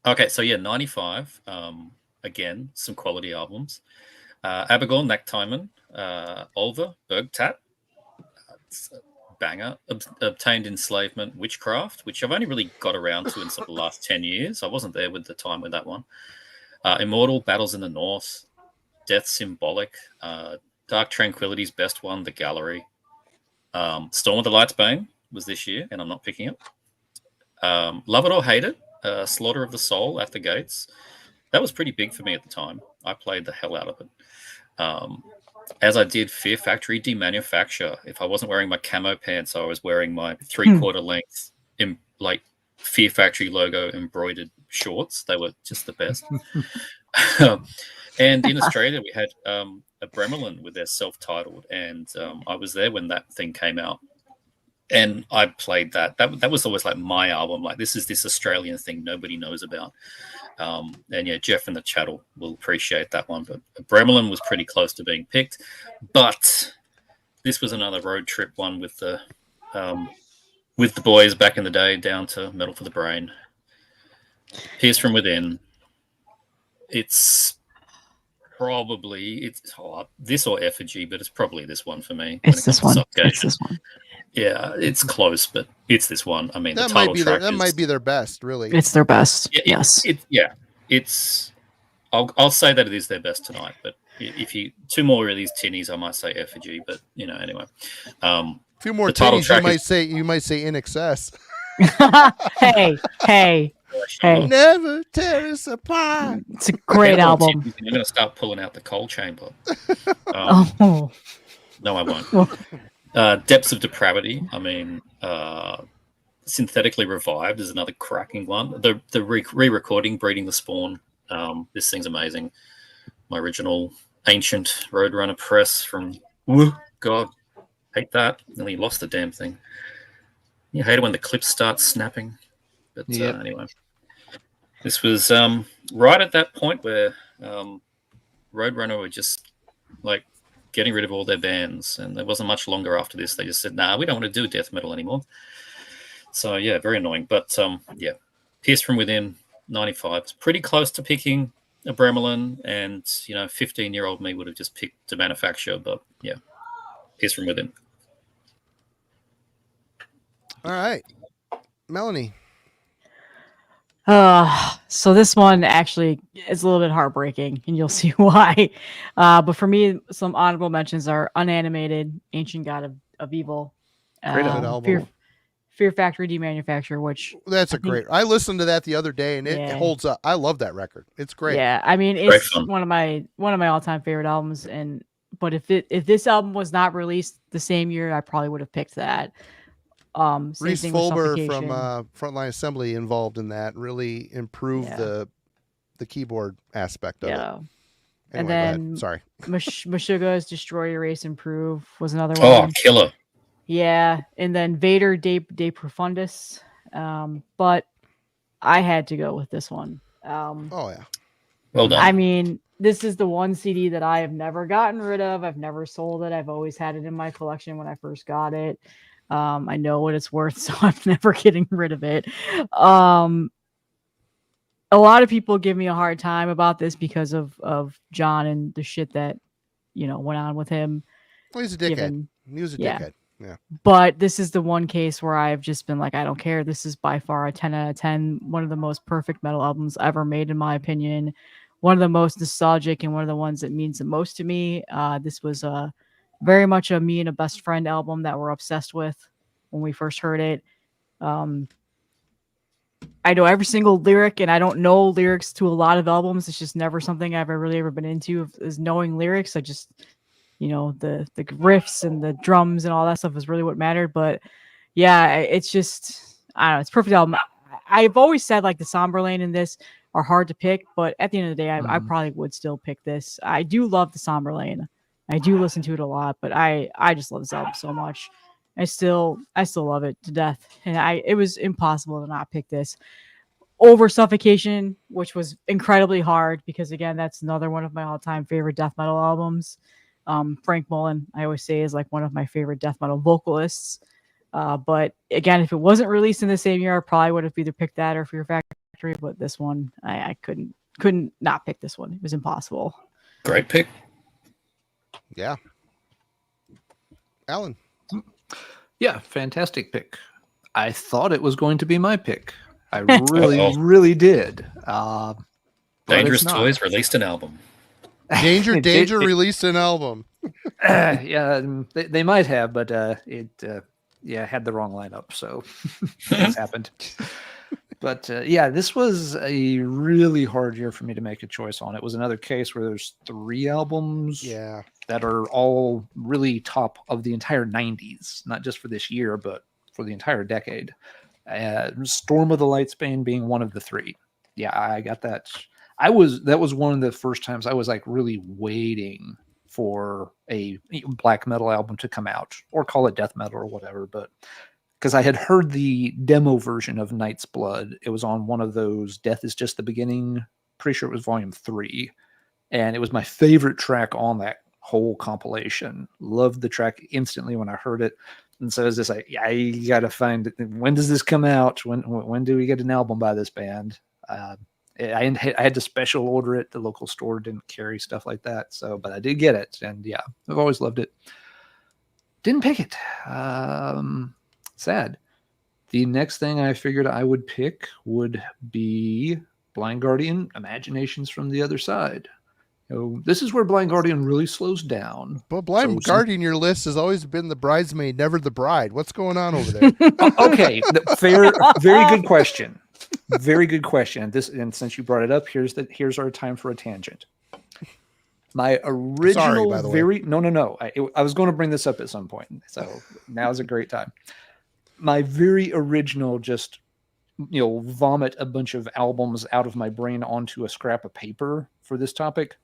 Okay, so yeah, 95. Again, some quality albums. Abigail, Nachthimen, Olva, Bergtat, banger. Obtained Enslavement, Witchcraft, which I've only really got around to in sort of the last 10 years. I wasn't there with the time with that one. Immortal, Battles in the North, Death Symbolic, Dark Tranquillity's best one, The Gallery. Storm of the Light's Bane was this year, and I'm not picking it. Love It or Hate It, Slaughter of the Soul, At the Gates. That was pretty big for me at the time. I played the hell out of it. As I did Fear Factory Demanufacture. If I wasn't wearing my camo pants, I was wearing my 3/4 length, Fear Factory logo embroidered shorts. They were just the best. And in Australia, we had a Bremelin with their self-titled, and I was there when that thing came out. And I played that. That was always like my album. Like, this is this Australian thing nobody knows about. And yeah, Jeff in the chat will appreciate that one. But Bremelin was pretty close to being picked. But this was another road trip one with the boys back in the day down to Metal for the Brain. Pierce from Within. It's probably this or Effigy, but it's probably this one for me. It's this one. It's this one. Yeah, it's close, but it's this one. I mean, That the might title be track that might be their best, really. It's their best. Yes. It's. I'll say that it is their best tonight. But if you two more of these tinnies, I might say Effigy. But anyway. A few more the title tinnies, track you might say In Excess. hey. Never tear us apart. It's a great album. I'm going to start pulling out the coal chamber. Oh. No, I won't. Depths of Depravity. I mean, Synthetically Revived is another cracking one. The re-recording, Breeding the Spawn. This thing's amazing. My original ancient Roadrunner press from God, hate that. Nearly lost the damn thing. You hate it when the clips start snapping. But anyway, this was right at that point where Roadrunner were just like getting rid of all their bands, and there wasn't much longer after this. They just said, "Nah, we don't want to do death metal anymore." So yeah, very annoying. But yeah, Pierce from Within, 95. It's pretty close to picking a Bremelin, and 15-year-old me would have just picked to manufacture. But yeah, Pierce from Within. All right, Melanie. So this one actually is a little bit heartbreaking, and you'll see why. But for me, some honorable mentions are Unanimated, Ancient God of Evil, Great album. Fear Factory Demanufacture, which that's great. I listened to that the other day, and it holds up. I love that record. It's great. Yeah, I mean, it's one of my all-time favorite albums. But if this album was not released the same year, I probably would have picked that. Reese Fulber from Frontline Assembly involved in that, really improved the keyboard aspect of it. Anyway, and then sorry, Meshuggah's Destroy, Erase, Improve was another one. Oh, killer! Yeah, and then Vader De Profundis, but I had to go with this one. Oh yeah, well done. I mean, this is the one CD that I have never gotten rid of. I've never sold it. I've always had it in my collection when I first got it. I know what it's worth, so I'm never getting rid of it. A lot of people give me a hard time about this because of John and the shit that went on with him. Well, he's a dickhead. He was a dickhead. Yeah. But this is the one case where I've just been like, I don't care. This is by far a 10 out of 10. One of the most perfect metal albums ever made, in my opinion. One of the most nostalgic and one of the ones that means the most to me. This was very much a me and a best friend album that we're obsessed with when we first heard it. I know every single lyric, and I don't know lyrics to a lot of albums. It's just never something I've really ever been into, is knowing lyrics. I just, the riffs and the drums and all that stuff is really what mattered. But yeah, it's just, I don't know, it's a perfect album. I've always said like the Somberlane and this are hard to pick, but at the end of the day, I probably would still pick this. I do love the Somberlane. I do listen to it a lot, but I just love this album so much. I still love it to death. And it was impossible to not pick this over Suffocation, which was incredibly hard because again, that's another one of my all-time favorite death metal albums. Frank Mullen, I always say, is like one of my favorite death metal vocalists. But again, if it wasn't released in the same year, I probably would have either picked that or Fear Factory. But this one, I couldn't not pick this one. It was impossible. Great pick. Yeah. Alan. Yeah, fantastic pick. I thought it was going to be my pick. I really did. Dangerous Toys released an album. Danger released an album. Yeah, they might have, but it had the wrong lineup, so this happened. But yeah, this was a really hard year for me to make a choice on. It was another case where there's 3 albums that are all really top of the entire 90s, not just for this year, but for the entire decade. Storm of the Lightsbane being one of the 3. Yeah, I got that. That was one of the first times I was like really waiting for a black metal album to come out, or call it death metal or whatever, but because I had heard the demo version of Night's Blood. It was on one of those Death is Just the Beginning. Pretty sure it was volume 3. And it was my favorite track on that whole compilation. Loved the track instantly when I heard it. And so it was just like, I got to find it. When does this come out? When do we get an album by this band? I had to special order it. The local store didn't carry stuff like that. So, but I did get it. And yeah, I've always loved it. Didn't pick it. Sad. The next thing I figured I would pick would be Blind Guardian Imaginations from the Other Side. This is where Blind Guardian really slows down. But Blind Guardian, your list has always been the bridesmaid, never the bride. What's going on over there? Okay, fair, very good question. Very good question. And since you brought it up, here's our time for a tangent. My original, Sorry, by the way. No. I was going to bring this up at some point, so now's a great time. My very original, just vomit a bunch of albums out of my brain onto a scrap of paper for this topic,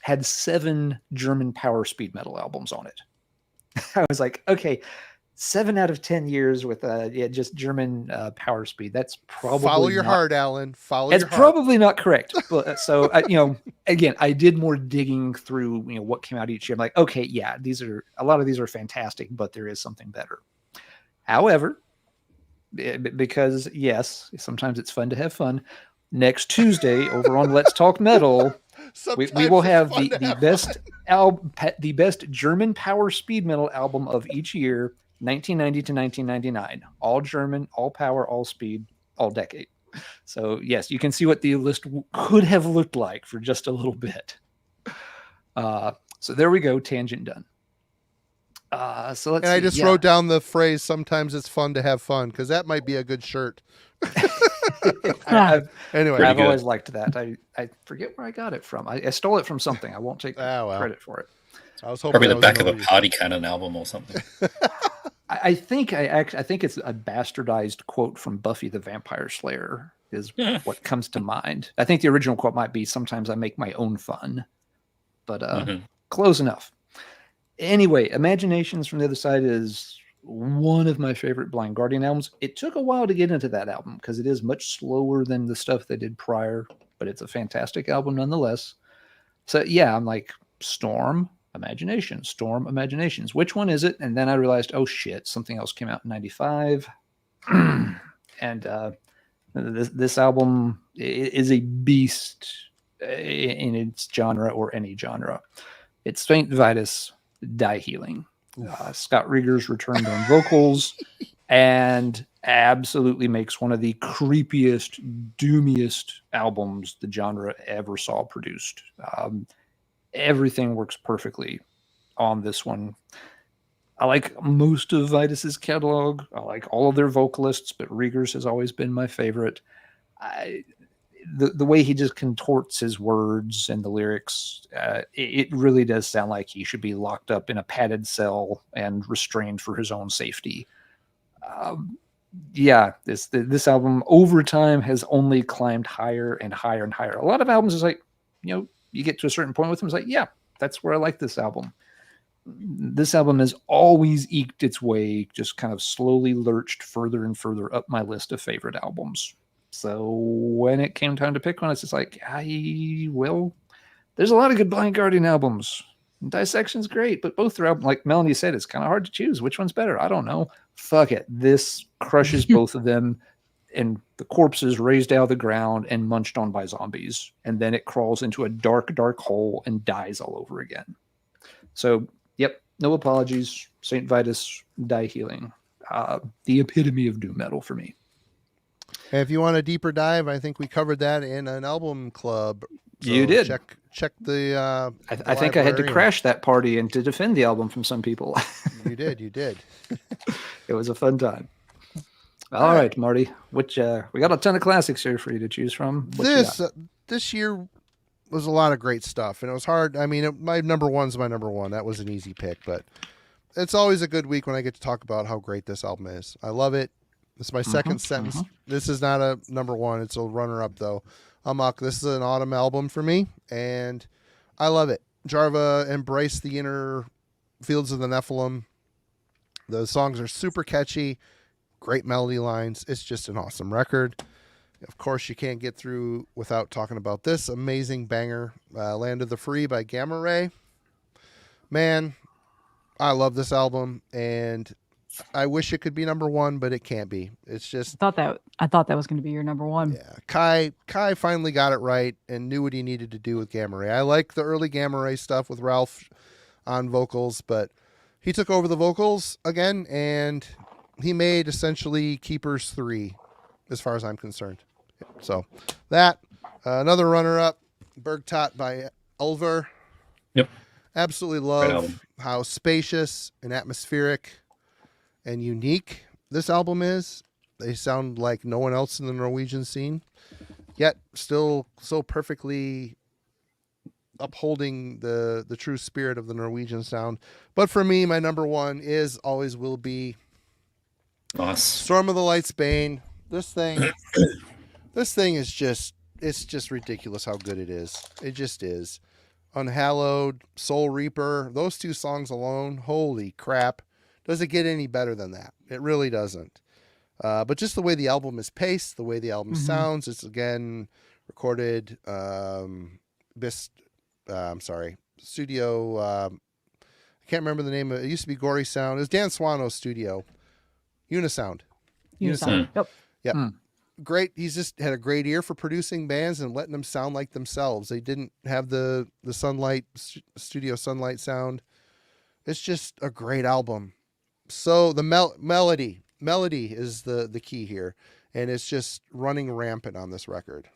had 7 German power speed metal albums on it. I was like, okay, 7 out of 10 years with just German power speed. That's probably follow your heart, Alan. Follow your heart. That's probably not correct. But so again, I did more digging through what came out each year. I'm like, okay, yeah, a lot of these are fantastic, but there is something better. However, because yes, sometimes it's fun to have fun. Next Tuesday over on Let's Talk Metal, we will have the best German power speed metal album of each year, 1990 to 1999. All German, all power, all speed, all decade. So yes, you can see what the list could have looked like for just a little bit. So there we go, tangent done. So let's. And I just wrote down the phrase, sometimes it's fun to have fun, because that might be a good shirt. Anyway, I've always liked that. I forget where I got it from. I stole it from something. I won't take credit for it. I was hoping probably the back of a Party Cannon album or something. I think it's a bastardized quote from Buffy the Vampire Slayer is what comes to mind. I think the original quote might be, "Sometimes I make my own fun," but close enough. Anyway, Imaginations from the Other Side is one of my favorite Blind Guardian albums. It took a while to get into that album because it is much slower than the stuff they did prior, but it's a fantastic album nonetheless. So yeah, I'm like, Storm Imaginations. Which one is it? And then I realized, oh shit, something else came out in 95. And this album is a beast in its genre or any genre. It's Saint Vitus, Die Healing. Scott Rieger's returned on vocals and absolutely makes one of the creepiest, doomiest albums the genre ever saw produced. Everything works perfectly on this one. I like most of Vitus's catalog. I like all of their vocalists, but Rieger's has always been my favorite. The way he just contorts his words and the lyrics, it really does sound like he should be locked up in a padded cell and restrained for his own safety. This album over time has only climbed higher and higher and higher. A lot of albums is like, you get to a certain point with them, it's like, yeah, that's where I like this album. This album has always eked its way, just kind of slowly lurched further and further up my list of favorite albums. So when it came time to pick one, it's just like, there's a lot of good Blind Guardian albums. Dissection's great, but both their albums, like Melanie said, it's kind of hard to choose. Which one's better? I don't know. Fuck it. This crushes both of them, and the corpse is raised out of the ground and munched on by zombies. And then it crawls into a dark, dark hole and dies all over again. So, yep, no apologies. St. Vitus, Die Healing. The epitome of doom metal for me. And if you want a deeper dive, I think we covered that in an album club. So you did. Check the. I think I had to crash that party and to defend the album from some people. You did. It was a fun time. All right, Marty. We got a ton of classics here for you to choose from. This year was a lot of great stuff, and it was hard. I mean, my number one's my number one. That was an easy pick, but it's always a good week when I get to talk about how great this album is. I love it. This is my second sentence. This is not a number one. It's a runner-up, though. Amok, this is an autumn album for me, and I love it. Jarva embraced the inner fields of the Nephilim. The songs are super catchy, great melody lines. It's just an awesome record. Of course, you can't get through without talking about this amazing banger, Land of the Free by Gamma Ray. Man, I love this album, and I wish it could be number one, but it can't be. It's just I thought that was going to be your number one. yeah. Kai finally got it right and knew what he needed to do with Gamma Ray. I like the early Gamma Ray stuff with Ralph on vocals, but he took over the vocals again and he made essentially Keepers 3 as far as I'm concerned. So that another runner-up, Bergtot by Ulver. Yep. Absolutely Great love album. how spacious and atmospheric and unique this album is. They sound like no one else in the Norwegian scene, yet still so perfectly upholding the true spirit of the Norwegian sound. But for me, my number one is always will be Nice. Storm of the Light's Bane. This thing is just, it's just ridiculous how good it is. It just is. Unhallowed, Soul Reaper, those two songs alone, holy crap. Does it get any better than that? It really doesn't. But just the way the album is paced, the way the album sounds, it's again recorded, studio, I can't remember the name of it. It used to be Gory Sound. It was Dan Swano's studio. Unisound. Unisound. Yep. Yep. Great. He's just had a great ear for producing bands and letting them sound like themselves. They didn't have the Sunlight studio Sunlight sound. It's just a great album. So the melody is the key here, and it's just running rampant on this record.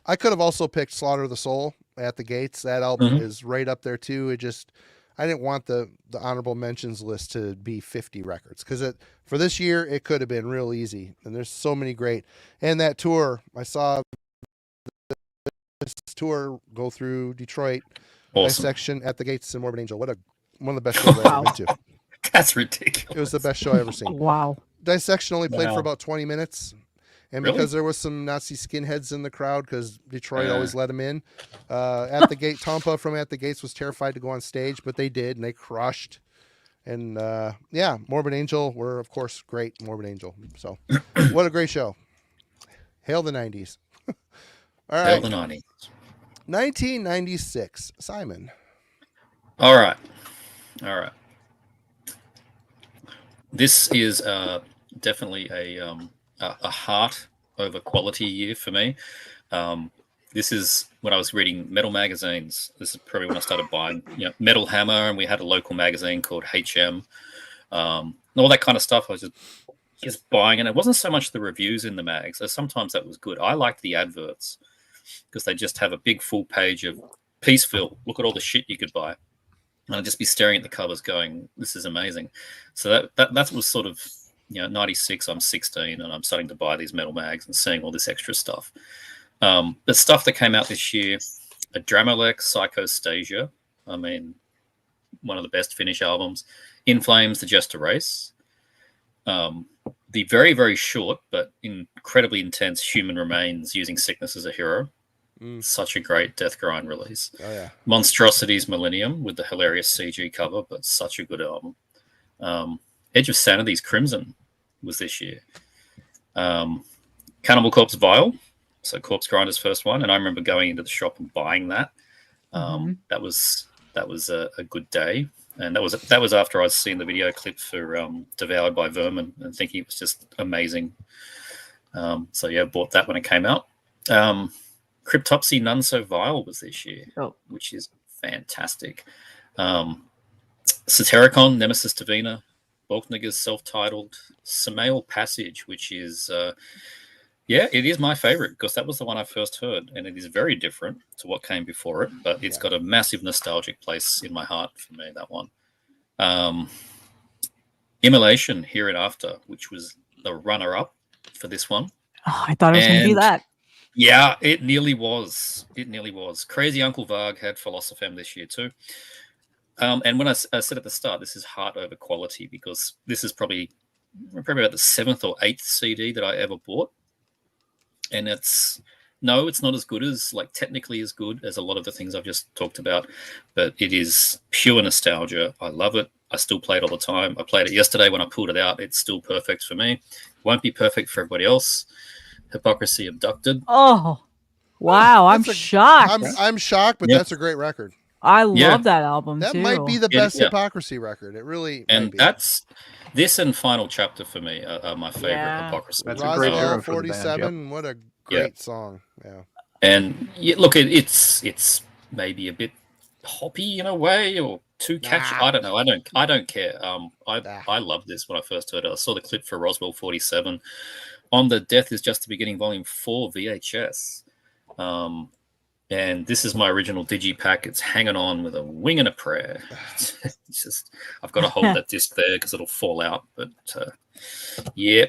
I could have also picked Slaughter of the Soul at the Gates. That album is right up there too. I didn't want the honorable mentions list to be 50 records because for this year it could have been real easy. And there's so many great. And that tour, I saw this tour go through Detroit. Awesome. Dissection at the Gates in Morbid Angel. One of the best shows I've ever been to. That's ridiculous. It was the best show I've ever seen. Wow. Dissection only played for about 20 minutes. And Really? because there was some Nazi skinheads in the crowd, because Detroit always let them in, at the gate, Tompa from At the Gates was terrified to go on stage, but they did, and they crushed. And Morbid Angel were, of course, great. Morbid Angel. So, what a great show. Hail the 90s. All right. Hail the 90s. 1996. Simon. All right. This is definitely a heart over quality year for me. This is when I was reading metal magazines. This is probably when I started buying, Metal Hammer, and we had a local magazine called HM, and all that kind of stuff. I was just buying, and it wasn't so much the reviews in the mags. Sometimes that was good. I liked the adverts because they just have a big full page of Peaceville. Look at all the shit you could buy. And I'd just be staring at the covers going, this is amazing. So that was sort of, 96, I'm 16, and I'm starting to buy these metal mags and seeing all this extra stuff. The stuff that came out this year, a Dramolek, Psychostasia, I mean, one of the best Finnish albums. In Flames, The Just a Race. The very, very short but incredibly intense Human Remains, Using Sickness as a Hero. Such a great Death Grind release. Oh, yeah. Monstrosity's Millennium with the hilarious CG cover, but such a good album. Edge of Sanity's Crimson was this year. Cannibal Corpse Vile, so Corpse Grinder's first one, and I remember going into the shop and buying that. That was a good day, and that was after I'd seen the video clip for Devoured by Vermin and thinking it was just amazing. Bought that when it came out. Cryptopsy None So Vile was this year, which is fantastic. Satiricon, Nemesis Divina, Volkniger's self-titled Samael Passage, which is, it is my favorite because that was the one I first heard, and it is very different to what came before it, but it's got a massive nostalgic place in my heart for me, that one. Immolation, Here and After, which was the runner-up for this one. Oh, I thought it was going to be that. Yeah, it nearly was. Crazy Uncle Varg had Philosophem this year too. And when I said at the start, this is heart over quality because this is probably about the 7th or 8th CD that I ever bought. And it's not as good as, technically as good as a lot of the things I've just talked about, but it is pure nostalgia. I love it. I still play it all the time. I played it yesterday when I pulled it out. It's still perfect for me. Won't be perfect for everybody else. Hypocrisy Abducted. Oh, wow. I'm shocked. I'm shocked, but that's a great record. I Yeah. love that album That too. might be the It- best yeah. Hypocrisy record. It really might And be. that's this and Final Chapter for me are my favorite Yeah. Hypocrisy. That's a great Roswell era for the band, 47. What a great song. Yeah. And yeah, look, it's maybe a bit poppy in a way, or too catchy. Nah. I don't know. I don't care. Nah. I loved this when I first heard it. I saw the clip for Roswell 47 on the Death Is Just the Beginning Volume 4 VHS. And this is my original digipack. It's hanging on with a wing and a prayer. It's just, I've got to hold that disc there because it'll fall out. But yeah,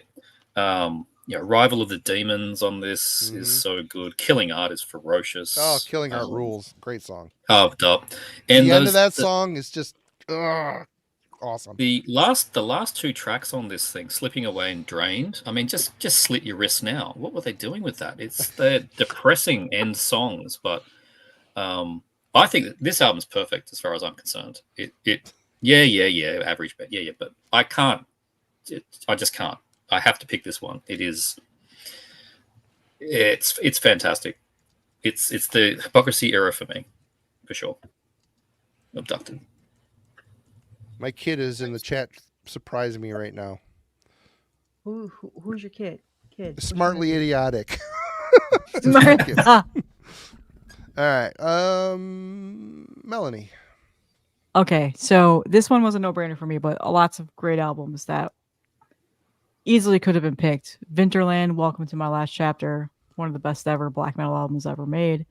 Rival of the Demons on this is so good. Killing Art is ferocious. Oh, Killing Heart rules. Great song. Carved up. And the end of that song is just awesome. The last two tracks on this thing, Slipping Away and Drained. I mean, just slit your wrist now. What were they doing with that? They're depressing end songs, but I think that this album's perfect as far as I'm concerned. Average, but but I can't. I just can't. I have to pick this one. It's fantastic. It's the Hypocrisy era for me, for sure. Abducted. My kid is in the chat surprising me right now. Who's your kid? Smartly idiotic. Smart. All right. Melanie. Okay, so this one was a no-brainer for me, but lots of great albums that easily could have been picked. Winterland, Welcome to My Last Chapter, one of the best ever black metal albums ever made.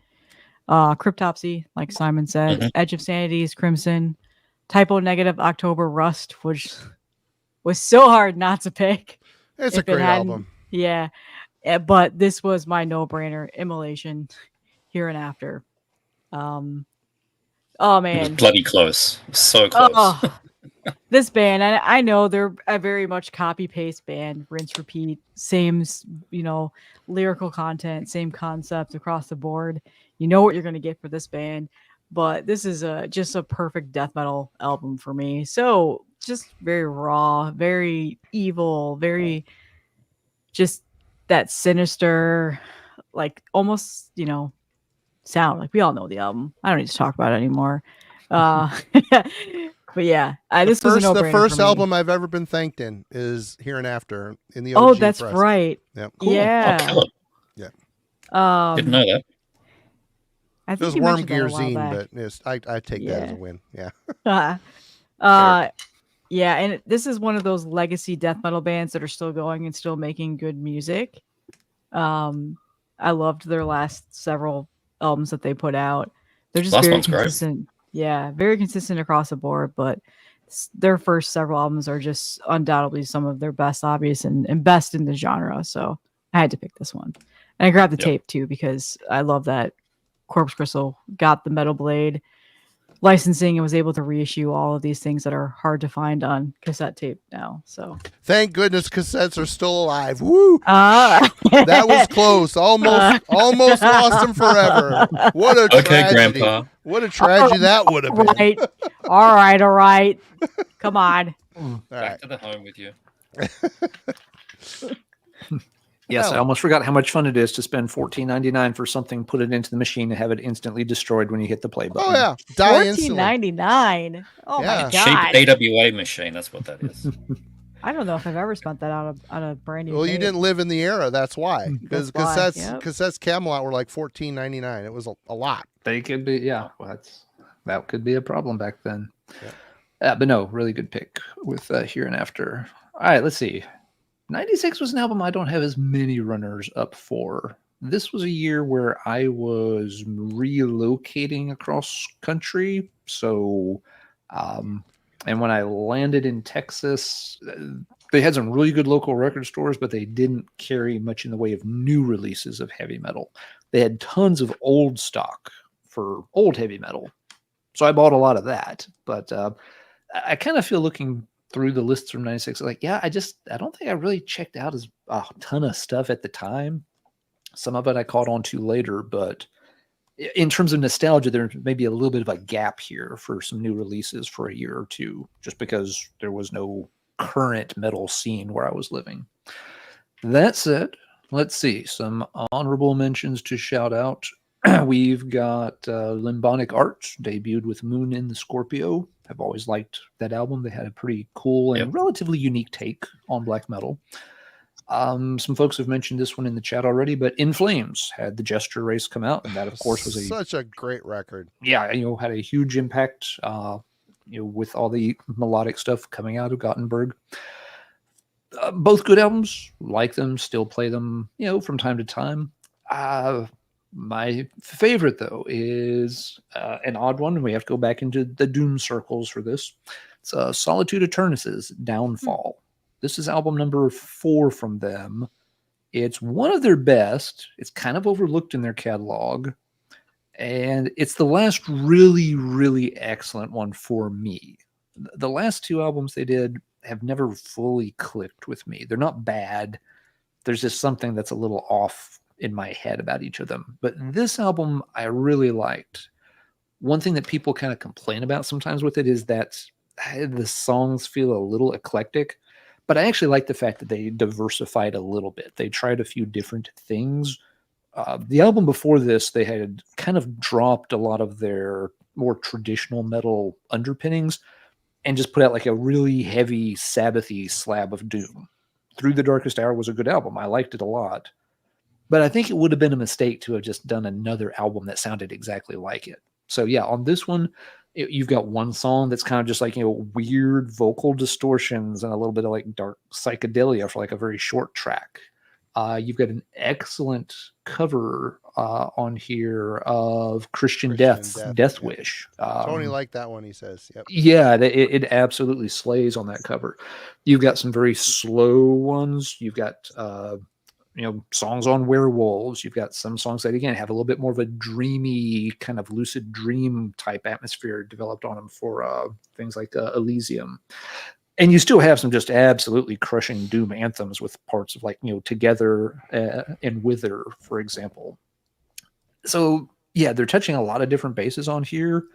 Cryptopsy, like Simon said, Edge of Sanity's Crimson, Typo Negative, October Rust, which was so hard not to pick. It's a great album. Yeah, but this was my no-brainer. Immolation, Here and After. Oh man, It was bloody close. So close. Oh, this band, I know they're a very much copy-paste band, rinse, repeat, same, lyrical content, same concept across the board. You know what you're going to get for this band, but this is just a perfect death metal album for me. So just very raw, very evil, very just that sinister, like almost, sound. Like we all know the album. I don't need to talk about it anymore. But yeah, this was a no-brainer the first for me. album I've ever been thanked in is Here and After in the OG that's press. right. Yep. Cool. Yeah. I'll kill it. Yeah. Didn't know that. I It think was you Worm mentioned that Gear a while Zine, back. but I take that as a win. Yeah. Yeah, and this is one of those legacy death metal bands that are still going and still making good music. I loved their last several albums that they put out. They're just Last very one's great. consistent. Yeah, very consistent across the board, but their first several albums are just undoubtedly some of their best, obvious, and best in the genre. So I had to pick this one. And I grabbed the tape too because I love that Corpse Crystal got the Metal Blade licensing and was able to reissue all of these things that are hard to find on cassette tape now. So Thank goodness cassettes are still alive. Woo! that That was close. Almost lost them forever. What a Okay, tragedy. Grandpa. What a tragedy that would have been. Right. All right. Come on. All Back right. to the home with you. Yes, Well- I almost forgot how much fun it is to spend $14.99 for something, put it into the machine, and have it instantly destroyed when you hit the play button. Oh yeah. Die instantly. $14.99. Oh Yeah. my Cheap god. AWA machine. That's what that is. I don't know if I've ever spent that on a brand new. Well, you tape. didn't live in the era. That's why. Because That's why, cassettes Camelot were like $14.99. It was a lot. They could be, yeah. Well, that could be a problem back then. But no, really good pick with Here and After. All right, let's see. 96 was an album I don't have as many runners up for. This was a year where I was relocating across country. So, and when I landed in Texas, they had some really good local record stores, but they didn't carry much in the way of new releases of heavy metal. They had tons of old stock for old heavy metal. So I bought a lot of that. But I kind of feel looking through the lists from 96, like, yeah, I don't think I really checked out as a ton of stuff at the time. Some of it I caught on to later, but in terms of nostalgia, there may be a little bit of a gap here for some new releases for a year or two, just because there was no current metal scene where I was living. That said, let's see some honorable mentions to shout out. We've got Limbonic Arts, debuted with Moon in the Scorpio. I've always liked that album. They had a pretty cool and relatively unique take on black metal. Some folks have mentioned this one in the chat already, but In Flames had the Gesture Race come out, and that, of course, was such a great record. Yeah, had a huge impact. With all the melodic stuff coming out of Gothenburg. Both good albums, like them, still play them, from time to time. My favorite, though, is an odd one. We have to go back into the doom circles for this. It's Solitude Eternis's Downfall. This is album number 4 from them. It's one of their best. It's kind of overlooked in their catalog. And it's the last really, really excellent one for me. The last 2 albums they did have never fully clicked with me. They're not bad. There's just something that's a little off in my head about each of them. But this album I really liked. One thing that people kind of complain about sometimes with it is that the songs feel a little eclectic. But I actually like the fact that they diversified a little bit. They tried a few different things. The album before this, they had kind of dropped a lot of their more traditional metal underpinnings and just put out like a really heavy Sabbathy slab of doom. Through the Darkest Hour was a good album. I liked it a lot. But I think it would have been a mistake to have just done another album that sounded exactly like it. So yeah, on this one, you've got one song that's kind of just like, weird vocal distortions and a little bit of like dark psychedelia for like a very short track. You've got an excellent cover on here of Christian Death's Death Wish. Tony liked that one, he says. Yep. Yeah, it absolutely slays on that cover. You've got some very slow ones. You've got songs on werewolves. You've got some songs that, again, have a little bit more of a dreamy, kind of lucid dream type atmosphere developed on them for things like Elysium. And you still have some just absolutely crushing doom anthems with parts of like, Together and Wither, for example. So, yeah, they're touching a lot of different bases on here,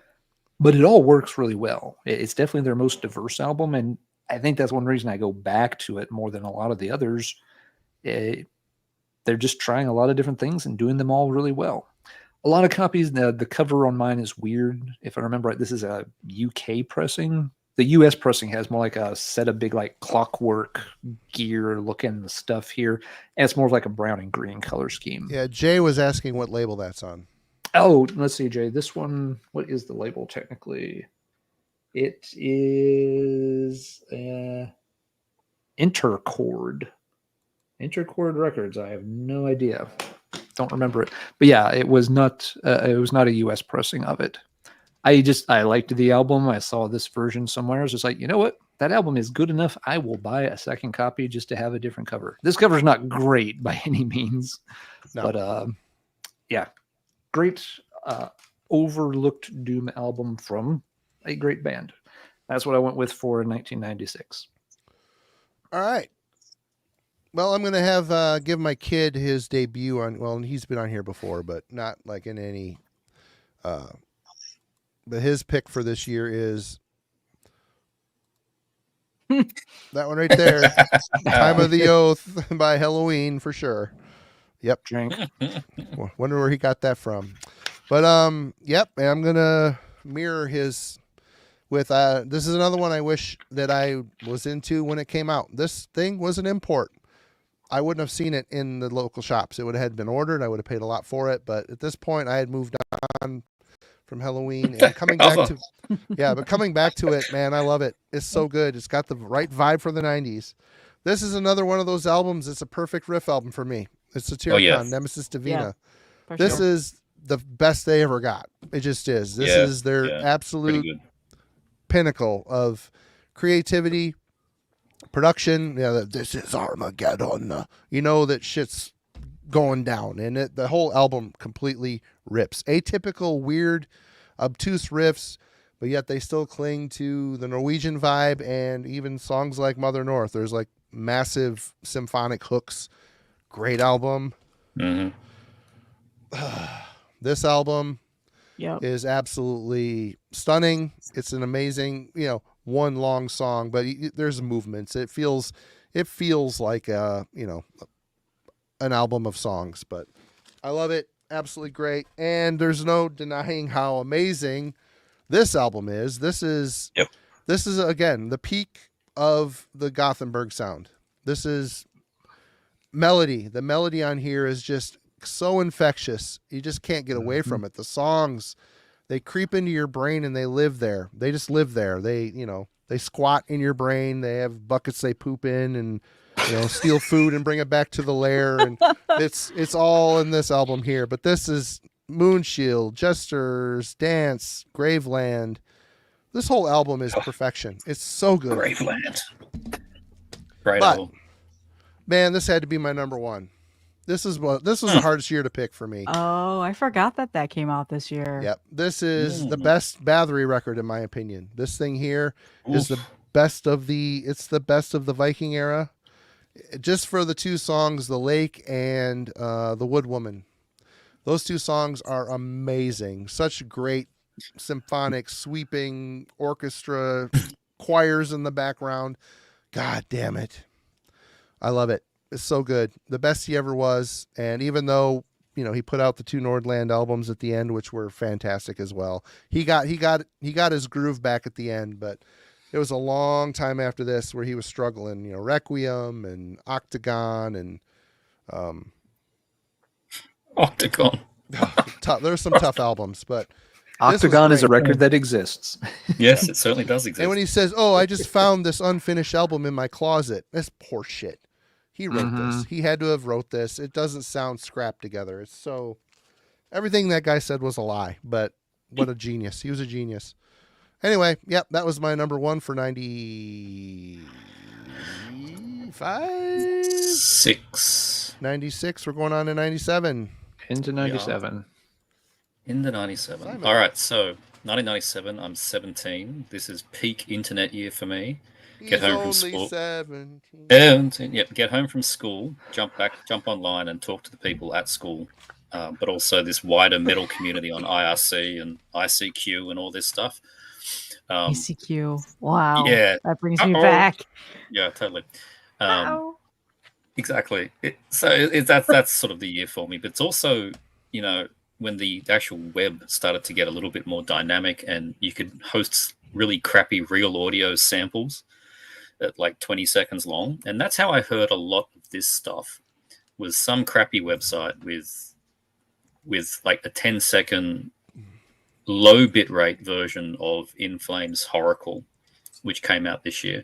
but it all works really well. It's definitely their most diverse album, and I think that's one reason I go back to it more than a lot of the others. They're just trying a lot of different things and doing them all really well. A lot of copies, the cover on mine is weird. If I remember right, this is a UK pressing. The US pressing has more like a set of big like clockwork gear looking stuff here. And it's more of like a brown and green color scheme. Yeah, Jay was asking what label that's on. Oh, let's see, Jay. This one, what is the label technically? It is Intercord. Intercord Records. I have no idea. Don't remember it. But yeah, it was not a US pressing of it. I liked the album. I saw this version somewhere. I was just like, you know what? That album is good enough. I will buy a second copy just to have a different cover. This cover is not great by any means, but yeah, great overlooked doom album from a great band. That's what I went with for 1996. All right. Well, I'm going to have give my kid his debut on. Well, he's been on here before, but not like in any. But his pick for this year is that one right there. Time of the Oath by Halloween for sure. Yep. Drink. Wonder where he got that from. But yep, and I'm gonna mirror his with this is another one I wish that I was into when it came out. This thing was an import. I wouldn't have seen it in the local shops. It would have been ordered. I would have paid a lot for it, but at this point I had moved on from Halloween and coming back to it, man, I love it. It's so good. It's got the right vibe for the 90s. This is another one of those albums. It's a perfect riff album for me. It's Satyricon, Nemesis Divina. Yeah, this is the best they ever got. It just is. This is their absolute pinnacle of creativity, production. This is Armageddon. You know that shit's going down, and the whole album completely rips. Atypical, weird, obtuse riffs, but yet they still cling to the Norwegian vibe, and even songs like Mother North. There's like massive symphonic hooks. Great album. Mm-hmm. This album is absolutely stunning. It's an amazing, one long song, but there's movements. It feels like an album of songs, but I love it. absolutely great. And there's no denying how amazing this album is. This is again the peak of the Gothenburg sound. This is melody. The melody on here is just so infectious. You just can't get away from it. The songs, they creep into your brain and they live there. They just live there. They squat in your brain. They have buckets they poop in and steal food and bring it back to the lair. And it's all in this album here. But this is Moonshield, Jesters, Dance, Graveland. This whole album is perfection. It's so good. Graveland. Great album. Man, this had to be my number one. This was the hardest year to pick for me. Oh, I forgot that came out this year. Yep. This is the best Bathory record in my opinion. This thing here is the best of the Viking era. Just for the two songs, The Lake and The Wood Woman. Those two songs are amazing. Such great symphonic sweeping orchestra choirs in the background. God damn it. I love it. It's so good. The best he ever was. And even though, he put out the two Nordland albums at the end, which were fantastic as well. He got his groove back at the end, but it was a long time after this where he was struggling, Requiem and Octagon and Octagon. There's some tough albums, but Octagon is a record that exists. Yes, it certainly does exist. And when he says, "Oh, I just found this unfinished album in my closet," that's poor shit. He wrote this. He had to have wrote this. It doesn't sound scrapped together. It's so everything that guy said was a lie, but what a genius. He was a genius. Anyway, yep, that was my number one for 96. 96. We're going on to 97. Into 97. Into 97. All right, so 1997, I'm 17. This is peak internet year for me. Get home from school. 17. Yep, get home from school, jump online and talk to the people at school. But also this wider metal community on IRC and ICQ and all this stuff. ICQ. Wow. Yeah. That brings me back. Yeah, totally. Wow. Exactly. That's sort of the year for me. But it's also, when the actual web started to get a little bit more dynamic and you could host really crappy real audio samples at like 20 seconds long. And that's how I heard a lot of this stuff, was some crappy website with like a 10-second low bitrate version of In Flames' Horacle, which came out this year.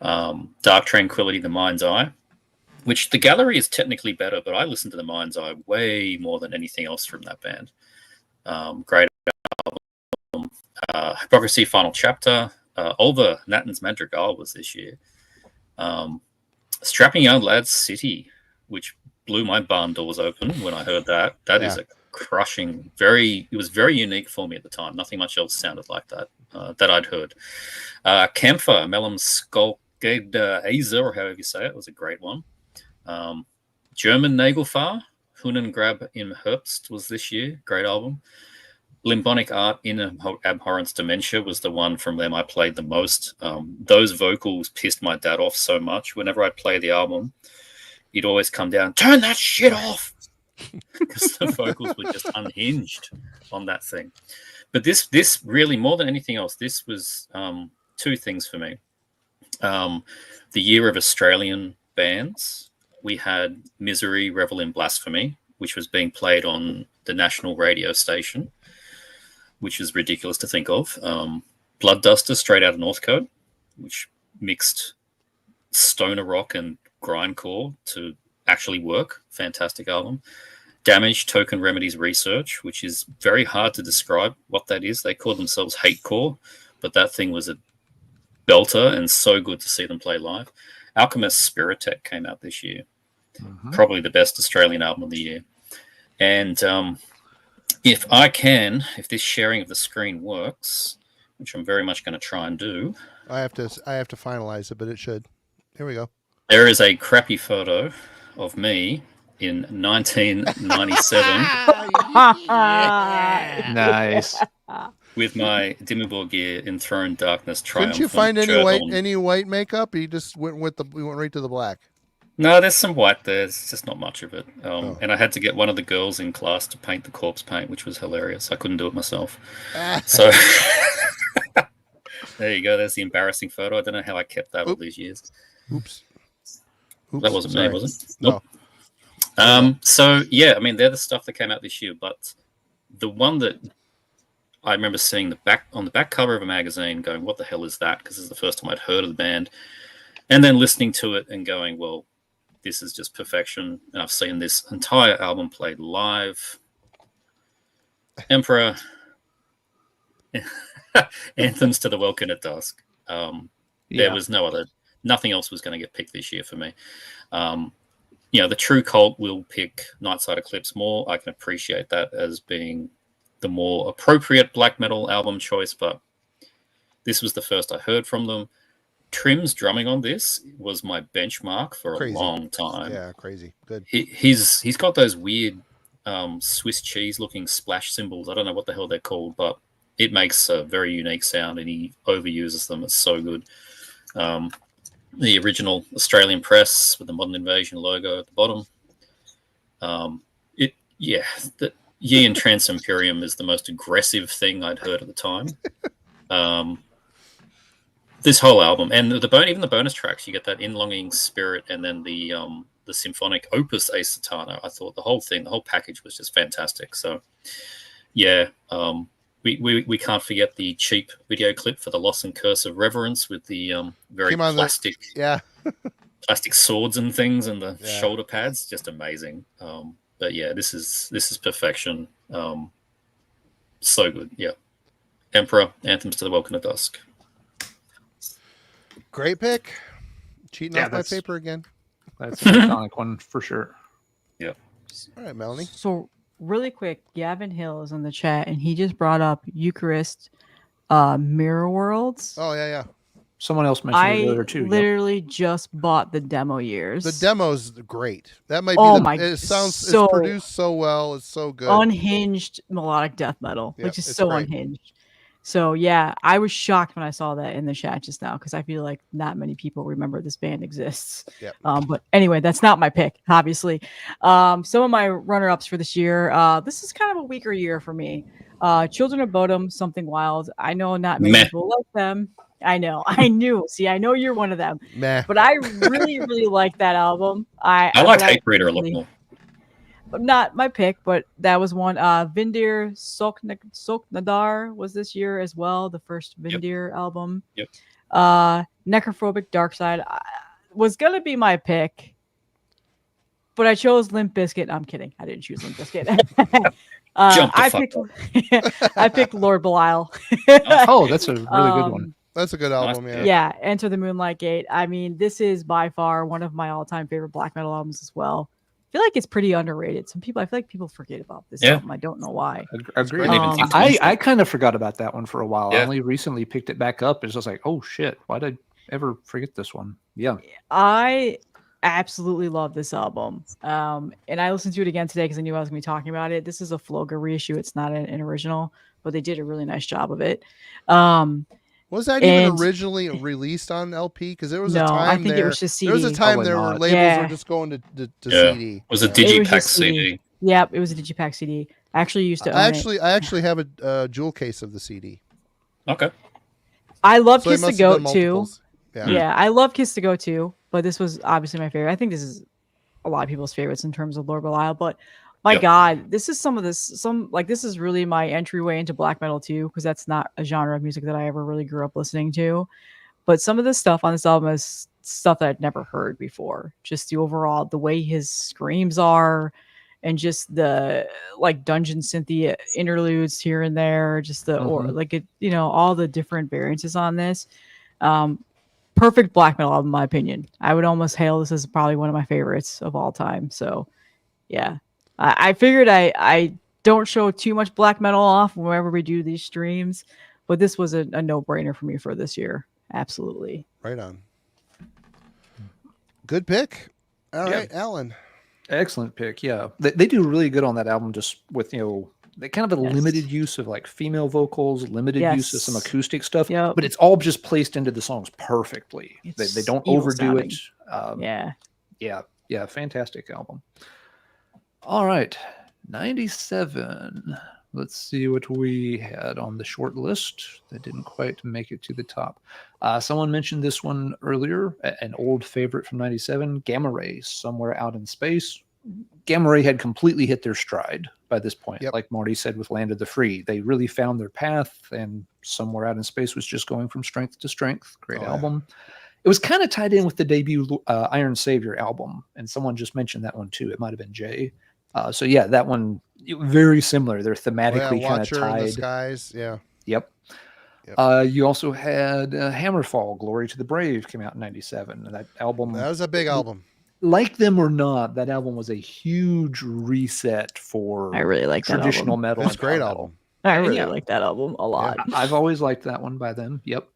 Dark Tranquility, The Mind's Eye, which the Gallery is technically better, but I listen to The Mind's Eye way more than anything else from that band. Great album. Hypocrisy, Final Chapter. Olva Nathan's Madrigal was this year. Strapping Young Lads City, which blew my barn doors open when I heard that. That is a crushing, it was very unique for me at the time. Nothing much else sounded like that I'd heard. Kämpfer, Mellum Skolked or however you say it, was a great one. German Nagelfar, Hunengrab im Herbst was this year. Great album. Limbonic Art in Abhorrence Dementia was the one from them I played the most. Those vocals pissed my dad off so much. Whenever I'd play the album, he'd always come down, turn that shit off, because the vocals were just unhinged on that thing. But this really, more than anything else, this was two things for me. The year of Australian bands. We had Misery, Revel in Blasphemy, which was being played on the national radio station, which is ridiculous to think of. Blood Duster, straight out of Northcote, which mixed stoner rock and grindcore to actually work. Fantastic album. Damage, Token Remedies Research, which is very hard to describe what that is. They call themselves Hatecore, but that thing was a belter and so good to see them play live. Alchemist Spiritech came out this year. Probably the best Australian album of the year. And if this sharing of the screen works, which I'm very much going to try and do. I have to finalize it, but it should. Here we go. There is a crappy photo of me in 1997. Nice. With my Dimmerborg gear, Enthroned Darkness, Triumph. Couldn't you find any white makeup? You just went right to the black. No, there's some white there. It's just not much of it. Oh. And I had to get one of the girls in class to paint the corpse paint, which was hilarious. I couldn't do it myself. So there you go. There's the embarrassing photo. I don't know how I kept that all these years. Oops. That wasn't Sorry. me, was it? No. Nope. So yeah, I mean, they're the stuff that came out this year. But the one that I remember seeing on the back cover of a magazine, going, "What the hell is that?" Because this is the first time I'd heard of the band, and then listening to it and going, "Well, this is just perfection." And I've seen this entire album played live. Emperor, Anthems to the Welkin at Dusk. There was nothing else was going to get picked this year for me. The true cult will pick Nightside Eclipse more. I can appreciate that as being the more appropriate black metal album choice, but this was the first I heard from them. Trim's drumming on this was my benchmark for a long time. Yeah, crazy. Good. He's got those weird Swiss cheese looking splash cymbals. I don't know what the hell they're called, but it makes a very unique sound, and he overuses them. It's so good. The original Australian press with the Modern Invasion logo at the bottom. The Ye and Trans Imperium is the most aggressive thing I'd heard at the time. This whole album, and even the bonus tracks, you get that In-Longing Spirit, and then the symphonic opus A Satana. I thought the whole package was just fantastic. So, yeah, we can't forget the cheap video clip for the Loss and Curse of Reverence with the very plastic, plastic swords and things, and the shoulder pads. Just amazing. But yeah, this is perfection. So good. Yeah, Emperor, Anthems to the Welkin at Dusk. Great pick. Cheating off my paper again. That's an iconic one for sure. Yeah. All right, Melanie. So really quick, Gavin Hill is in the chat, and he just brought up Eucharist Mirror Worlds. Oh, yeah. Someone else mentioned it earlier too. I literally just bought the demo years. The demo's great. That might be it's produced so well. It's so good. Unhinged melodic death metal, which is so great. Unhinged. So yeah, I was shocked when I saw that in the chat just now, because I feel like not many people remember this band exists. Yep. But anyway, that's not my pick, obviously. Some of my runner-ups for this year. This is kind of a weaker year for me. Children of Bodom, Something Wild. I know not many people like them. I know. I knew. See, I know you're one of them. But I really, really like that album. I like Hate Breeder a lot more. Not my pick, but that was one. Vindir Soknadar was this year as well, the first Vindir album. Yep. Necrophobic Dark Side was gonna be my pick, but I chose Limp Bizkit. I'm kidding. I didn't choose Limp Bizkit. I picked Lord Belial. Oh, that's a really good one. That's a good album, yeah. Yeah, Enter the Moonlight Gate. I mean, this is by far one of my all-time favorite black metal albums as well. I feel like it's pretty underrated. I feel like people forget about this album. I don't know why. Agreed. I kind of forgot about that one for a while. I only recently picked it back up. It's just like, oh shit, why did I ever forget this one? Yeah. I absolutely love this album. And I listened to it again today because I knew I was going to be talking about it. This is a Floga reissue. It's not an original, but they did a really nice job of it. Was that even originally released on LP? Because there was a time it was just CD. There was a time there where labels were just going to CD. It was a Digipack CD. Yep, it was a Digipack CD. I actually used to own it. I actually have a jewel case of the CD. Okay. I love Kiss the Goat too. Yeah, I love Kiss the Goat too, but this was obviously my favorite. I think this is a lot of people's favorites in terms of Lord Belial, but my God, this is this is really my entryway into black metal too, because that's not a genre of music that I ever really grew up listening to. But some of the stuff on this album is stuff that I'd never heard before. Just the way his screams are, and just the dungeon synthy interludes here and there, just all the different variances on this. Perfect black metal album, in my opinion. I would almost hail this as probably one of my favorites of all time. So, yeah. I figured I don't show too much black metal off whenever we do these streams, but this was a no-brainer for me for this year. Absolutely. Right on. Good pick. All right, Alan. Excellent pick. Yeah, they do really good on that album, just with they kind of a limited use of female vocals, limited use of some acoustic stuff, but it's all just placed into the songs perfectly. They don't overdo it. Yeah, fantastic album. All right, 97. Let's see what we had on the short list that didn't quite make it to the top. Someone mentioned this one earlier, an old favorite from 97, Gamma Ray, Somewhere Out in Space. Gamma Ray had completely hit their stride by this point. Yep. Like Marty said with Land of the Free, they really found their path, and Somewhere Out in Space was just going from strength to strength. Great album. It was kind of tied in with the debut Iron Savior album, and someone just mentioned that one too. It might have been Jay. So yeah, that one very similar. They're thematically kind of Watcher in the tied. Skies. Yeah. Yep. You also had Hammerfall, Glory to the Brave, came out in 97. And that album, That was a big album. like them or not, that album was a huge reset for I really like that traditional album. metal. It's a and great power album. I really Yeah. like that album a lot. I've always liked that one by them. Yep.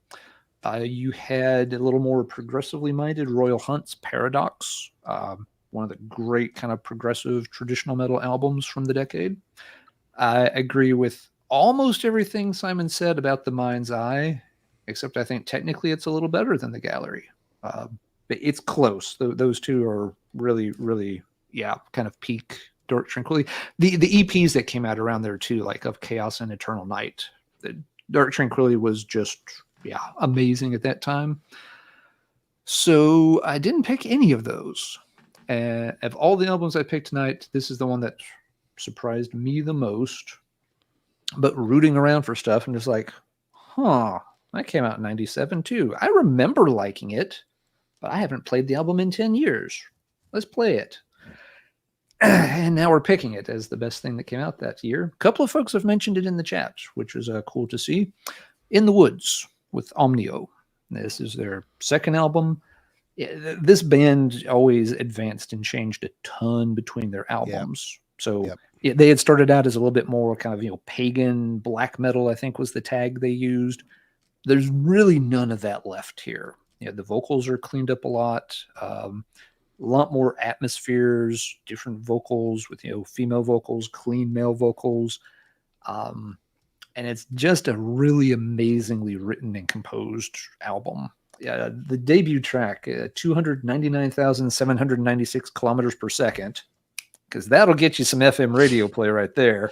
You had a little more progressively minded Royal Hunt's Paradox, one of the great kind of progressive traditional metal albums from the decade. I agree with almost everything Simon said about The Mind's Eye, except I think technically it's a little better than The Gallery. But it's close. Those two are really, really, kind of peak Dark Tranquility. The EPs that came out around there too, like of Chaos and Eternal Night. The Dark Tranquility was just, amazing at that time. So I didn't pick any of those. Of all the albums I picked tonight, this is the one that surprised me the most. But rooting around for stuff and just like, that came out in 97 too. I remember liking it, but I haven't played the album in 10 years. Let's play it. And now we're picking it as the best thing that came out that year. A couple of folks have mentioned it in the chat, which was cool to see. In the Woods with Omnio. This is their second album. This band always advanced and changed a ton between their albums. So they had started out as a little bit more kind of, pagan black metal, I think was the tag they used. There's really none of that left here. The vocals are cleaned up a lot more atmospheres, different vocals with, female vocals, clean male vocals. And it's just a really amazingly written and composed album. The debut track, 299,796 kilometers per second, because that'll get you some FM radio play right there.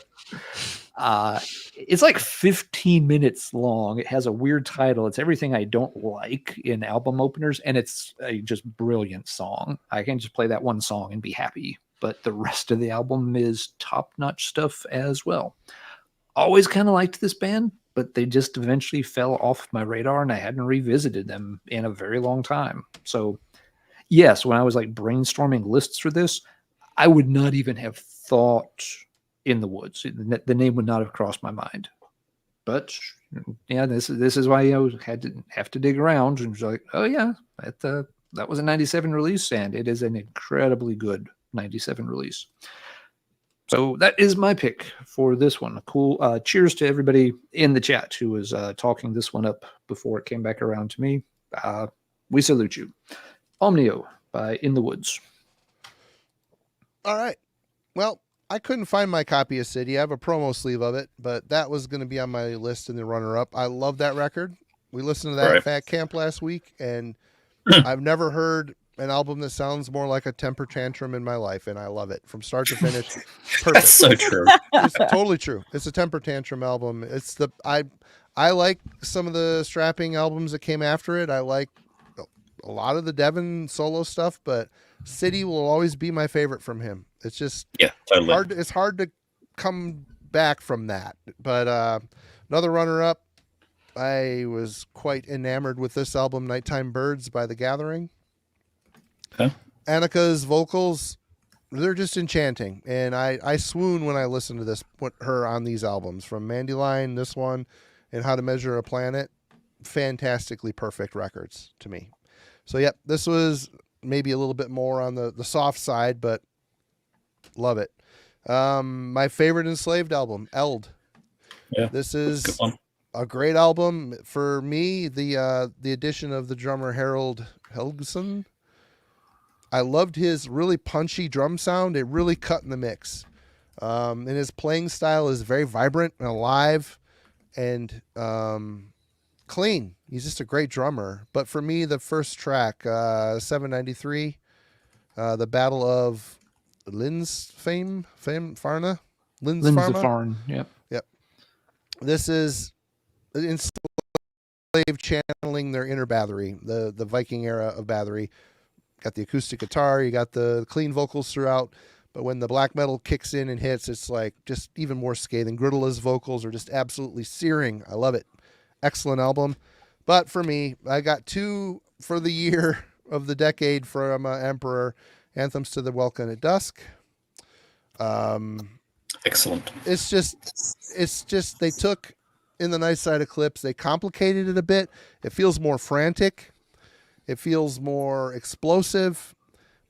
It's like 15 minutes long. It has a weird title. It's everything I don't like in album openers, and it's a just brilliant song. I can just play that one song and be happy, but the rest of the album is top-notch stuff as well. Always kind of liked this band, but they just eventually fell off my radar, and I hadn't revisited them in a very long time. So, yes, when I was like brainstorming lists for this, I would not even have thought In the Woods. The name would not have crossed my mind. But this is why I have to dig around and like, that was a 97 release, and it is an incredibly good 97 release. So that is my pick for this one. Cool. Cheers to everybody in the chat who was talking this one up before it came back around to me. We salute you. Omnio by In the Woods. All right. Well, I couldn't find my copy of City. I have a promo sleeve of it, but that was going to be on my list in the runner-up. I love that record. We listened to that at Fat Camp last week, and I've never heard an album that sounds more like a temper tantrum in my life, and I love it from start to finish. Perfect. That's so true. It's totally true. It's a temper tantrum album. I like some of the strapping albums that came after it. I like a lot of the Devin solo stuff, but City will always be my favorite from him. It's just totally it's hard to come back from that. But another runner-up, I was quite enamored with this album, Nighttime Birds by The Gathering. Okay. Annika's vocals, they're just enchanting, and I swoon when I listen to her on these albums, from Mandyline, this one, and How to Measure a Planet. Fantastically perfect records to me. So this was maybe a little bit more on the soft side, but love it. My favorite Enslaved album, Eld. This is a great album for me. The addition of the drummer Harold Helgeson. I loved his really punchy drum sound. It really cut in the mix. And his playing style is very vibrant and alive and clean. He's just a great drummer. But for me, the first track, 793, the Battle of Farna. Linz the Farn. Yep. This is enslaved channeling their inner Bathory, the Viking era of Bathory. Got the acoustic guitar, you got the clean vocals throughout, but when the black metal kicks in and hits, it's like just even more scathing. Grudela's vocals are just absolutely searing. I love it. Excellent album. But for me, I got 2 for the year of the decade from Emperor, Anthems to the Welcome at Dusk. Excellent. It's just they took In the Night Side Eclipse, they complicated it a bit. It feels more frantic. It feels more explosive,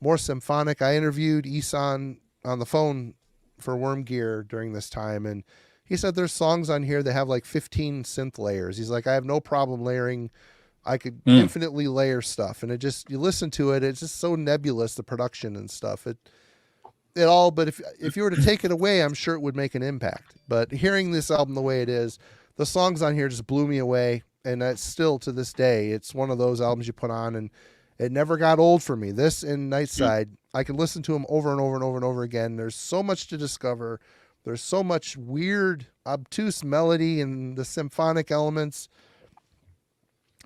more symphonic. I interviewed Isan on the phone for Worm Gear during this time, and he said there's songs on here that have like 15 synth layers. He's like, I have no problem layering. I could infinitely layer stuff, and it just, you listen to it, it's just so nebulous, the production and stuff. It all, but if you were to take it away, I'm sure it would make an impact. But hearing this album the way it is, the songs on here just blew me away. And that's still to this day, it's one of those albums you put on and it never got old for me. This and Nightside, I can listen to them over and over and over and over again. There's so much to discover. There's so much weird, obtuse melody and the symphonic elements.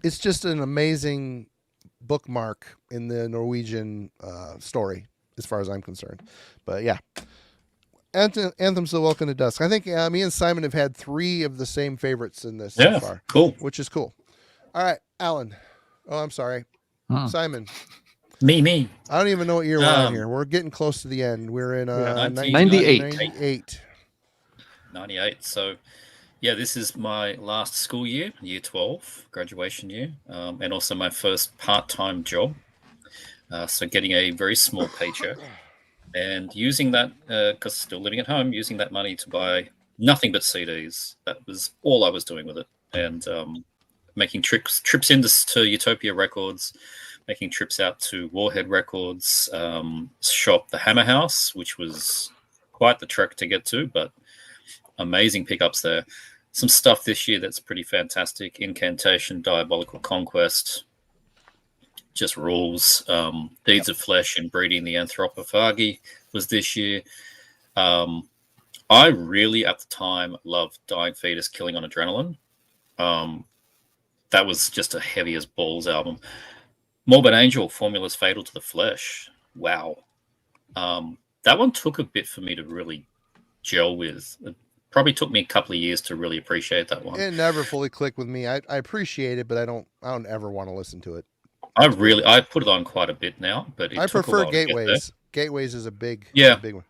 It's just an amazing bookmark in the Norwegian story, as far as I'm concerned. But yeah. Anthems to Welcome to Dusk. I think me and Simon have had 3 of the same favorites in this so far. Cool. Which is cool. All right, Alan. Oh, I'm sorry. Simon. Me. I don't even know what year we're on here. We're getting close to the end. We're in 98. 98. So, yeah, this is my last school year, year 12, graduation year, and also my first part-time job. So getting a very small paycheck. And using that, because still living at home, using that money to buy nothing but CDs. That was all I was doing with it. And making trips into Utopia Records, making trips out to Warhead Records, shop the Hammer House, which was quite the trek to get to, but amazing pickups there. Some stuff this year that's pretty fantastic. Incantation, Diabolical Conquest, just rules. Deeds of Flesh and Breeding the Anthropophagi was this year. I really, at the time, loved Dying Fetus, Killing on Adrenaline. That was just a heavy as balls album. Morbid Angel, Formulas Fatal to the Flesh. Wow. That one took a bit for me to really gel with. It probably took me a couple of years to really appreciate that one. It never fully clicked with me. I appreciate it, but I don't ever want to listen to it. I put it on quite a bit now, but I prefer Gateways. Gateways is a big one.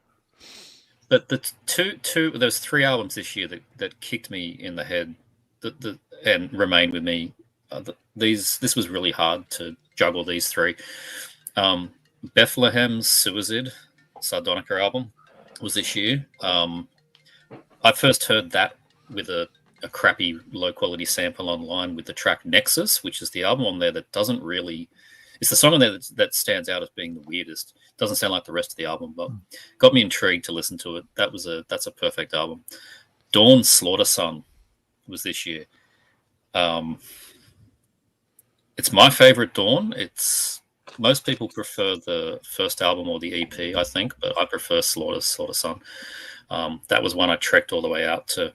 But there's 3 albums this year that kicked me in the head, and remained with me. This was really hard to juggle these 3. Bethlehem's Suicide, Sardonica album, was this year. I first heard that with a crappy low quality sample online with the track Nexus, which is the album on there that doesn't really, it's the song on there that stands out as being the weirdest. Doesn't sound like the rest of the album, but got me intrigued to listen to it. That's a perfect album. Dawn Slaughter Sun was this year. It's my favorite Dawn. Most people prefer the first album or the EP, I think, but I prefer Slaughter Sun. That was one I trekked all the way out to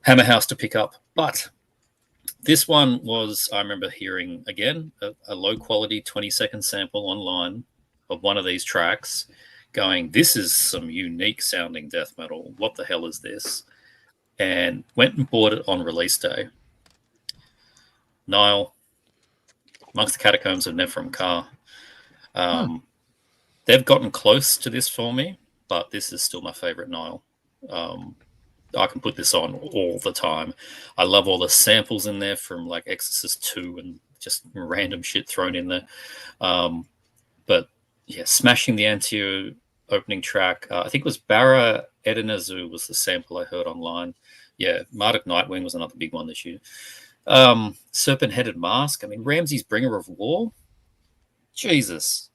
Hammer House to pick up. But this one was, I remember hearing, again, a low-quality 20-second sample online of one of these tracks going, this is some unique-sounding death metal. What the hell is this? And went and bought it on release day. Nile, Amongst the Catacombs of Nephrim Ka. They've gotten close to this for me, but this is still my favorite Nile. I can put this on all the time. I love all the samples in there from like Exorcist 2 and just random shit thrown in there. But yeah, Smashing the Antio opening track. I think it was Bara Edenazu was the sample I heard online. Yeah, Marduk Nightwing was another big one this year. Serpent-Headed Mask. I mean, Ramsey's Bringer of War. Jesus.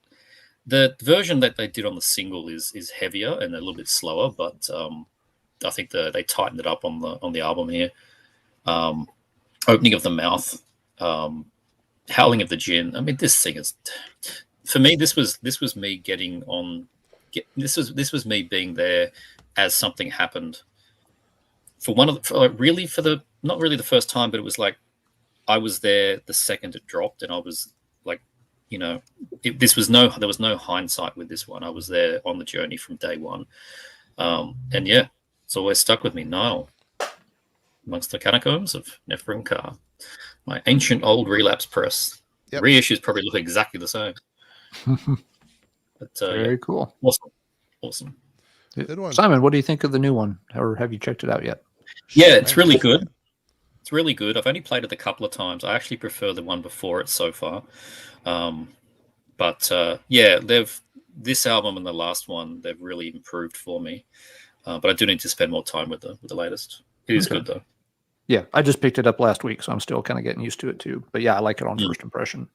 The version that they did on the single is heavier and a little bit slower, but I think they tightened it up on the album here. Opening of the Mouth, Howling of the Djinn. I mean, this thing is for me, this was me getting on. This was me being there as something happened. For the not really the first time, but it was like I was there the second it dropped, and I was like, there was no hindsight with this one. I was there on the journey from day one, and yeah, it's always stuck with me. Nile, amongst the catacombs of Neferunkar, my ancient old relapse press. Yep. Reissues probably look exactly the same. But, Very cool. Awesome. Good one. Simon, what do you think of the new one, or have you checked it out yet? Yeah, it's really good. It's really good. I've only played it a couple of times. I actually prefer the one before it so far. But this album and the last one, they've really improved for me. But I do need to spend more time with the latest. It is good though. Yeah, I just picked it up last week, so I'm still kind of getting used to it too. But yeah, I like it on first impression.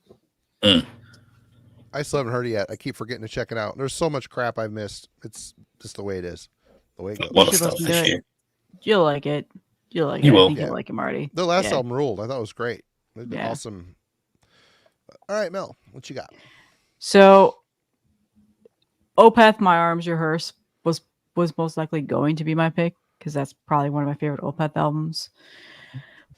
I still haven't heard it yet. I keep forgetting to check it out. There's so much crap I've missed. It's just the way it is. The way it goes. A lot of You should stuff listen this to it. year. You'll like it. You'll like You it. will. I think Yeah. you'll like it, Marty. The last Yeah. album ruled. I thought it was great. It's been Yeah. awesome. All right, Mel, what you got? So, Opeth, My Arms, Your Hearse was most likely going to be my pick because that's probably one of my favorite Opeth albums.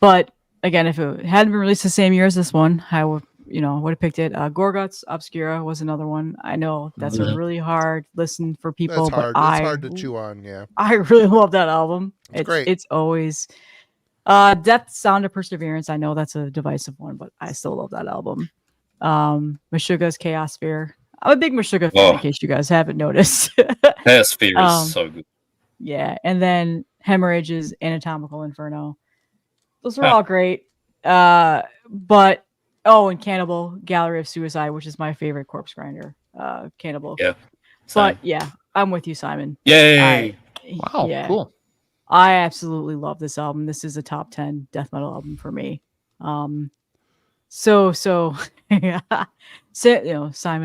But again, if it hadn't been released the same year as this one, I would have picked it. Gorguts Obscura was another one. I know that's a really hard listen for people, That's hard. but That's hard to chew on. Yeah. I really love that album. It's great. It's always Death, Sound of Perseverance. I know that's a divisive one, but I still love that album. Meshuggah's Chaos Sphere. I'm a big Meshuggah fan, in case you guys haven't noticed. Chaos Sphere is so good. Yeah, and then Hemorrhage's Anatomical Inferno. Those were all great. And Cannibal, Gallery of Suicide, which is my favorite Corpse Grinder. Cannibal. Yeah. But yeah, I'm with you, Simon. Yay! Wow, Yeah. cool. I absolutely love this album. This is a top 10 death metal album for me. So Simon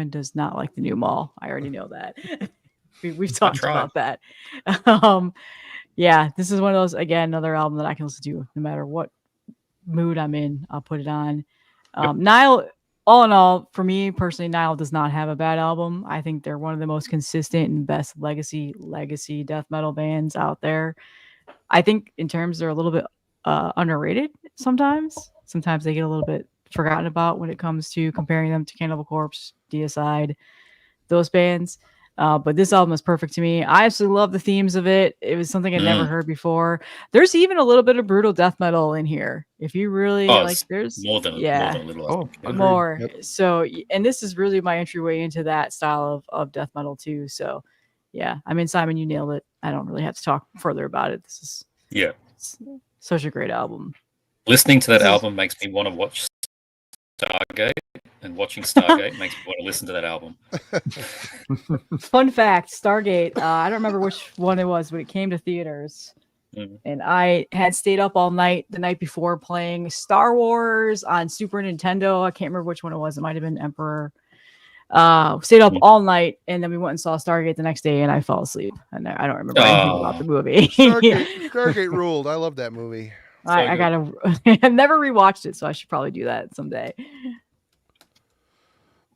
does not like the new mall. I already know that. We've talked about that. Yeah, this is one of those, again, another album that I can listen to no matter what mood I'm in. I'll put it on. Nile, all in all, for me personally, Nile does not have a bad album. I think they're one of the most consistent and best legacy death metal bands out there. I think in terms they're a little bit underrated sometimes. Sometimes they get a little bit forgotten about when it comes to comparing them to Cannibal Corpse, Deicide, those bands. But this album is perfect to me. I absolutely love the themes of it. It was something I'd never heard before. There's even a little bit of brutal death metal in here. If you really there's more than a little. More. Yep. So, and this is really my entryway into that style of death metal too. So, yeah, I mean, Simon, you nailed it. I don't really have to talk further about it. This is such a great album. Listening to that album makes me want to watch Stargate, and watching Stargate makes me want to listen to that album. Fun fact, Stargate, I don't remember which one it was, but it came to theaters. And I had stayed up all night the night before playing Star Wars on Super Nintendo. I can't remember which one it was. It might have been Emperor. Stayed up all night, and then we went and saw Stargate the next day, and I fell asleep. And I don't remember anything about the movie. Stargate ruled. I love that movie. I gotta. I've never rewatched it, so I should probably do that someday.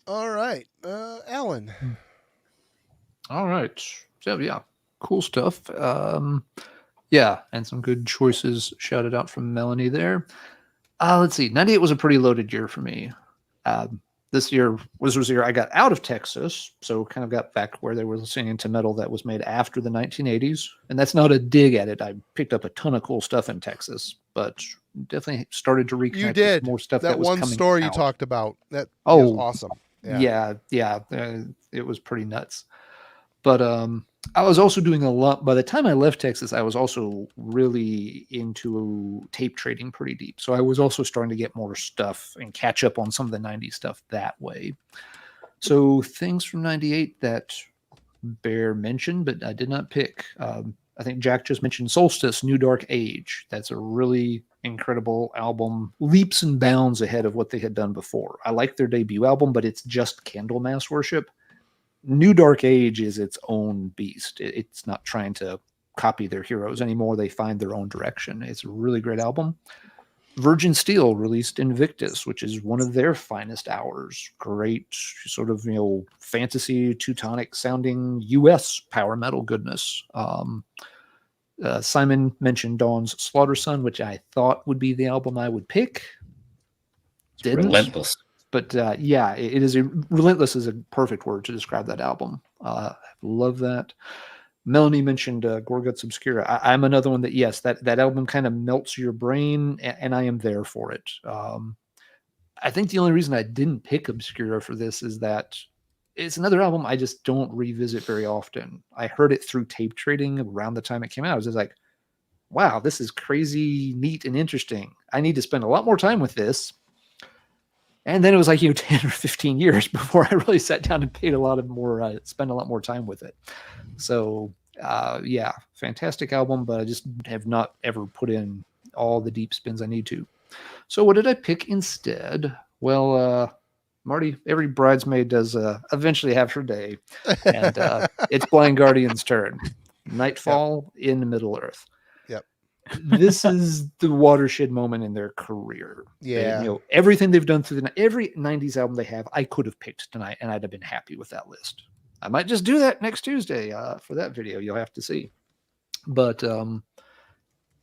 All right, Alan. All right. So yeah, cool stuff. Yeah, and some good choices shouted out from Melanie there. Let's see. 98 was a pretty loaded year for me. This year was the year I got out of Texas, so kind of got back where they were listening to metal that was made after the 1980s. And that's not a dig at it. I picked up a ton of cool stuff in Texas, but definitely started to reconnect You did with more stuff that was one coming story out. you talked about. That was awesome. Yeah, it was pretty nuts. But I was also doing a lot. By the time I left Texas, I was also really into tape trading pretty deep. So I was also starting to get more stuff and catch up on some of the 90s stuff that way. So things from 98 that Bear mentioned, but I did not pick. I think Jack just mentioned Solstice, New Dark Age. That's a really incredible album, leaps and bounds ahead of what they had done before. I like their debut album, but it's just Candlemass worship. New Dark Age is its own beast. It's not trying to copy their heroes anymore. They find their own direction. It's a really great album. Virgin Steel released Invictus, which is one of their finest hours. Great sort of, fantasy Teutonic sounding US power metal goodness. Simon mentioned Dawn's Slaughter Sun, which I thought would be the album I would pick. Didn't. Relentless. But yeah, it is relentless is a perfect word to describe that album. Love that. Melanie mentioned Gorguts Obscura. I'm another one that, yes, that album kind of melts your brain, and I am there for it. I think the only reason I didn't pick Obscura for this is that it's another album I just don't revisit very often. I heard it through tape trading around the time it came out. I was just like, wow, this is crazy, neat, and interesting. I need to spend a lot more time with this. And then it was like 10 or 15 years before I really sat down and spent a lot more time with it. So yeah, fantastic album, but I just have not ever put in all the deep spins I need to. So what did I pick instead? Well, Marty, every bridesmaid does eventually have her day, and it's Blind Guardian's turn. Nightfall in Middle Earth. This is the watershed moment in their career. Yeah. Everything they've done through every 90s album they have, I could have picked tonight, and I'd have been happy with that list. I might just do that next Tuesday for that video. You'll have to see. But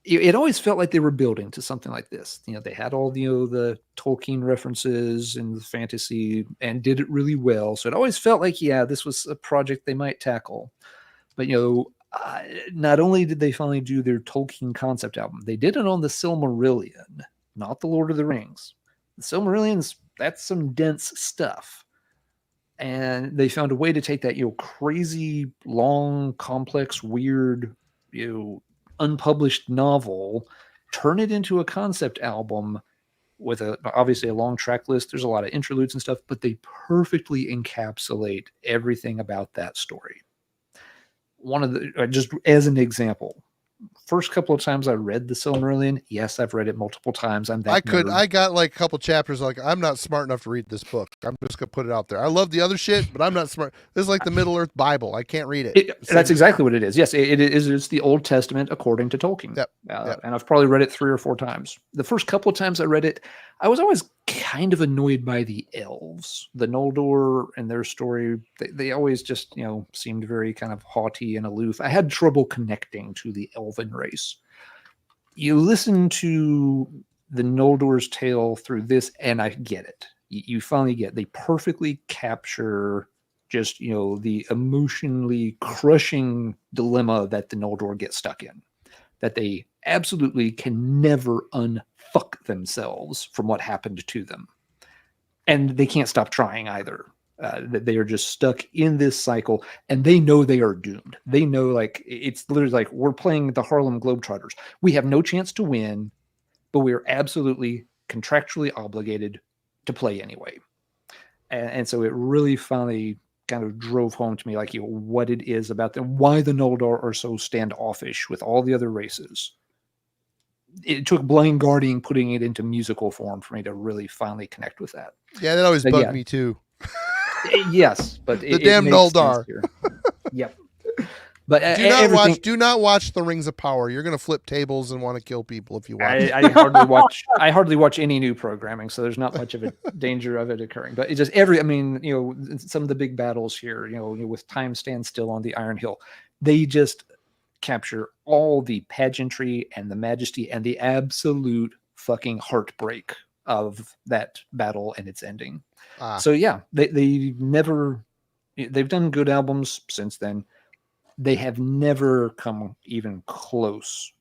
it always felt like they were building to something like this. They had all the Tolkien references and the fantasy and did it really well. So it always felt like, yeah, this was a project they might tackle. But, not only did they finally do their Tolkien concept album, they did it on the Silmarillion, not the Lord of the Rings. The Silmarillion's, that's some dense stuff. And they found a way to take that, crazy, long, complex, weird, unpublished novel, turn it into a concept album with obviously a long track list. There's a lot of interludes and stuff, but they perfectly encapsulate everything about that story. One of the, just as an example, first couple of times I read the Silmarillion, yes, I've read it multiple times. I got like a couple chapters, like, I'm not smart enough to read this book. I'm just gonna put it out there. I love the other shit, but I'm not smart. This is like the Middle Earth Bible. I can't read it. That's exactly what it is. Yes, it is. It's the Old Testament according to Tolkien. Yep. And I've probably read it 3 or 4 times. The first couple of times I read it, I was always kind of annoyed by the elves, the Noldor and their story. They always just, seemed very kind of haughty and aloof. I had trouble connecting to the elven race. You listen to the Noldor's tale through this, and I get it. You finally get, they perfectly capture just, the emotionally crushing dilemma that the Noldor get stuck in, that they absolutely can never unfuck themselves from what happened to them. And they can't stop trying either. That they are just stuck in this cycle, and they know they are doomed. They know, like, it's literally like we're playing the Harlem Globetrotters. We have no chance to win, but we are absolutely contractually obligated to play anyway. And so it really finally kind of drove home to me, like, what it is about them, why the Noldor are so standoffish with all the other races. It took Blind Guardian putting it into musical form for me to really finally connect with that. Yeah, that always bugged me too. Yes, but the damn Noldor. Yep. But do not watch The Rings of Power. You're going to flip tables and want to kill people if you watch. I hardly watch any new programming, so there's not much of a danger of it occurring. But it's just some of the big battles here, with time stand still on the Iron Hill, they just capture all the pageantry and the majesty and the absolute fucking heartbreak of that battle and its ending. So yeah, they've done good albums since then. They have never come even close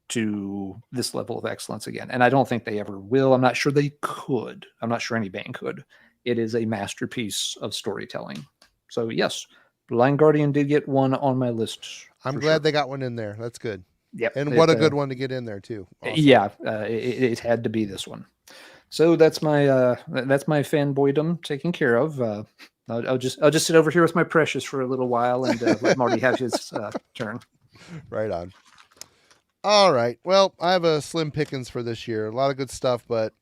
to this level of excellence again. And I don't think they ever will. I'm not sure they could. I'm not sure any band could. It is a masterpiece of storytelling. So yes, Blind Guardian did get one on my list. I'm glad they got one in there. That's good. Yep. And what a good one to get in there too. Awesome. Yeah, it had to be this one. So that's my fanboydom taken care of. I'll just sit over here with my precious for a little while and let Marty have his turn. Right on. All right. Well, I have a slim pickings for this year. A lot of good stuff, but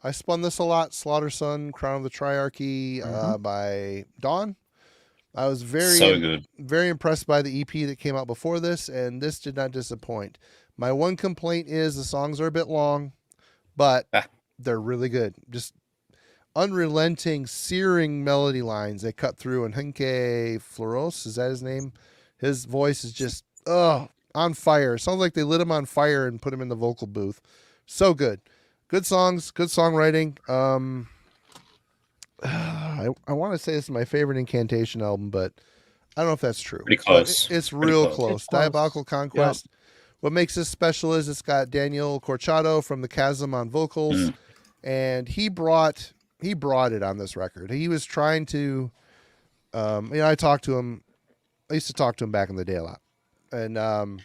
I spun this a lot. Slaughter Sun, Crown of the Triarchy by Dawn. I was very impressed by the EP that came out before this, and this did not disappoint. My one complaint is the songs are a bit long, but Ah. they're really good. Just unrelenting, searing melody lines they cut through. And Henke Floros, is that his name? His voice is just on fire. It sounds like they lit him on fire and put him in the vocal booth. So good. Good songs, good songwriting. I want to say this is my favorite Incantation album, but I don't know if that's true. Pretty close. But it's Pretty real close. close. It's close. Diabolical Conquest. What makes this special is it's got Daniel Corchado from the Chasm on vocals, and he brought it on this record. He was trying to, I talked to him. I used to talk to him back in the day a lot, and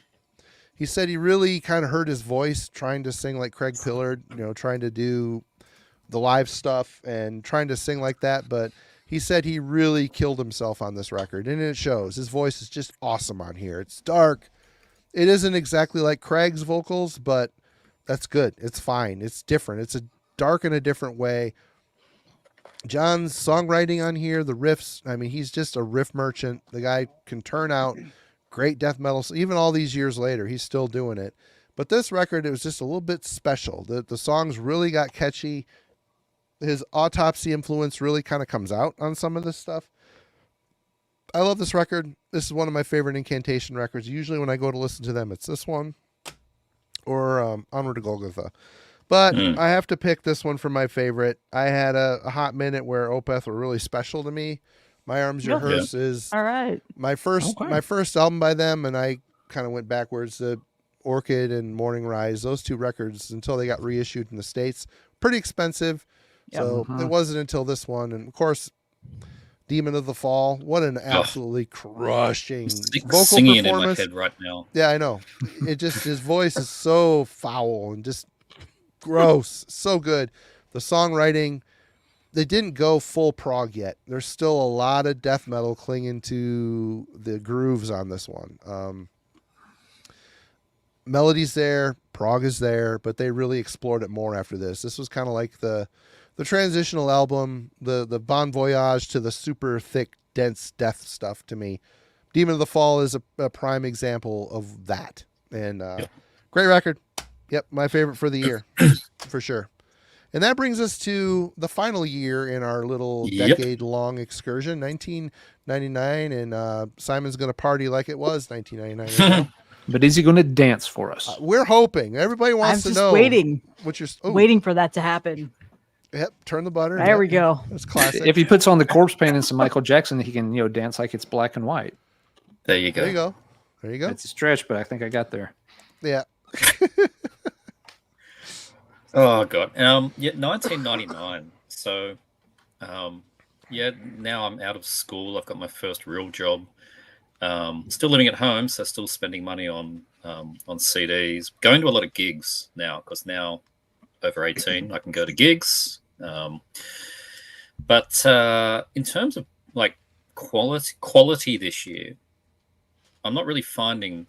he said he really kind of hurt his voice trying to sing like Craig Pillard, trying to do the live stuff and trying to sing like that. But he said he really killed himself on this record, and it shows. His voice is just awesome on here. It's dark. It isn't exactly like Craig's vocals, but that's good. It's fine. It's different. It's a dark in a different way. John's songwriting on here, the riffs, I mean, he's just a riff merchant. The guy can turn out great death metal. Even all these years later, he's still doing it. But this record, it was just a little bit special. The songs really got catchy. His Autopsy influence really kind of comes out on some of this stuff. I love this record. This is one of my favorite Incantation records. Usually when I go to listen to them, it's this one or Onward to Golgotha. But I have to pick this one for my favorite. I had a hot minute where Opeth were really special to me. My Arms Your Hearse is All right. my first album by them, and I kind of went backwards to Orchid and Morning Rise. Those two records, until they got reissued in the States, pretty expensive. So it wasn't until this one, and of course, Demon of the Fall. What an absolutely crushing vocal singing it in my performance. head right now. Yeah, I know. It just, his voice is so foul and just gross. So good. The songwriting, they didn't go full prog yet. There's still a lot of death metal clinging to the grooves on this one. Melody's there, prog is there, but they really explored it more after this. This was kind of like the transitional album, the Bon Voyage to the super thick, dense death stuff to me. Demon of the Fall is a prime example of that. And great record. Yep, my favorite for the year, for sure. And that brings us to the final year in our little decade-long excursion, 1999, and Simon's going to party like it was 1999. But is he going to dance for us? We're hoping. Everybody wants to know. Waiting. Waiting for that to happen. Yep, turn the butter. There we go. That's classic. If he puts on the corpse paint and some Michael Jackson, he can dance like it's black and white. There you go. There you go. There you go. It's a stretch, but I think I got there. Yeah. Oh god. 1999. So, now I'm out of school. I've got my first real job. Still living at home, so still spending money on CDs. Going to a lot of gigs now, because now over 18, I can go to gigs. But in terms of like quality this year, I'm not really finding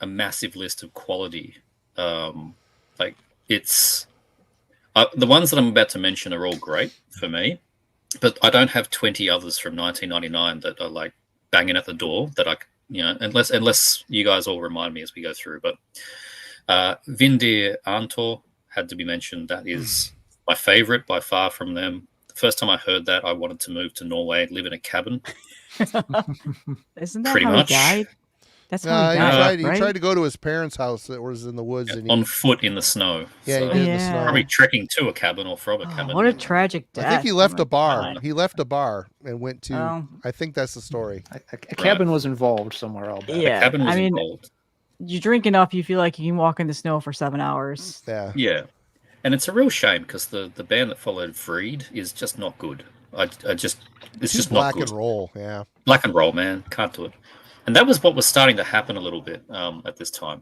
a massive list of quality. It's the ones that I'm about to mention are all great for me, but I don't have 20 others from 1999 that are like banging at the door that I, unless you guys all remind me as we go through. But Vindir Antor had to be mentioned. That is my favorite by far from them. The first time I heard that, I wanted to move to Norway and live in a cabin. Isn't that Pretty how much. he died? That's how he died, right? He tried to go to his parents' house that was in the woods. Yeah, and on foot in the snow. Yeah, So he did in the snow. probably trekking to a cabin or from a cabin. What a tragic death. I think he left a bar. God. He left a bar and went to. Oh. I think that's the story. A cabin was involved somewhere. I'll bet. Yeah, The cabin was I mean, involved. you drink enough, you feel like you can walk in the snow for 7 hours. Yeah. Yeah. And it's a real shame because the band that followed Freed is just not good. It's just not Black good. and roll. Yeah. Black and roll, man. Can't do it. And that was what was starting to happen a little bit at this time.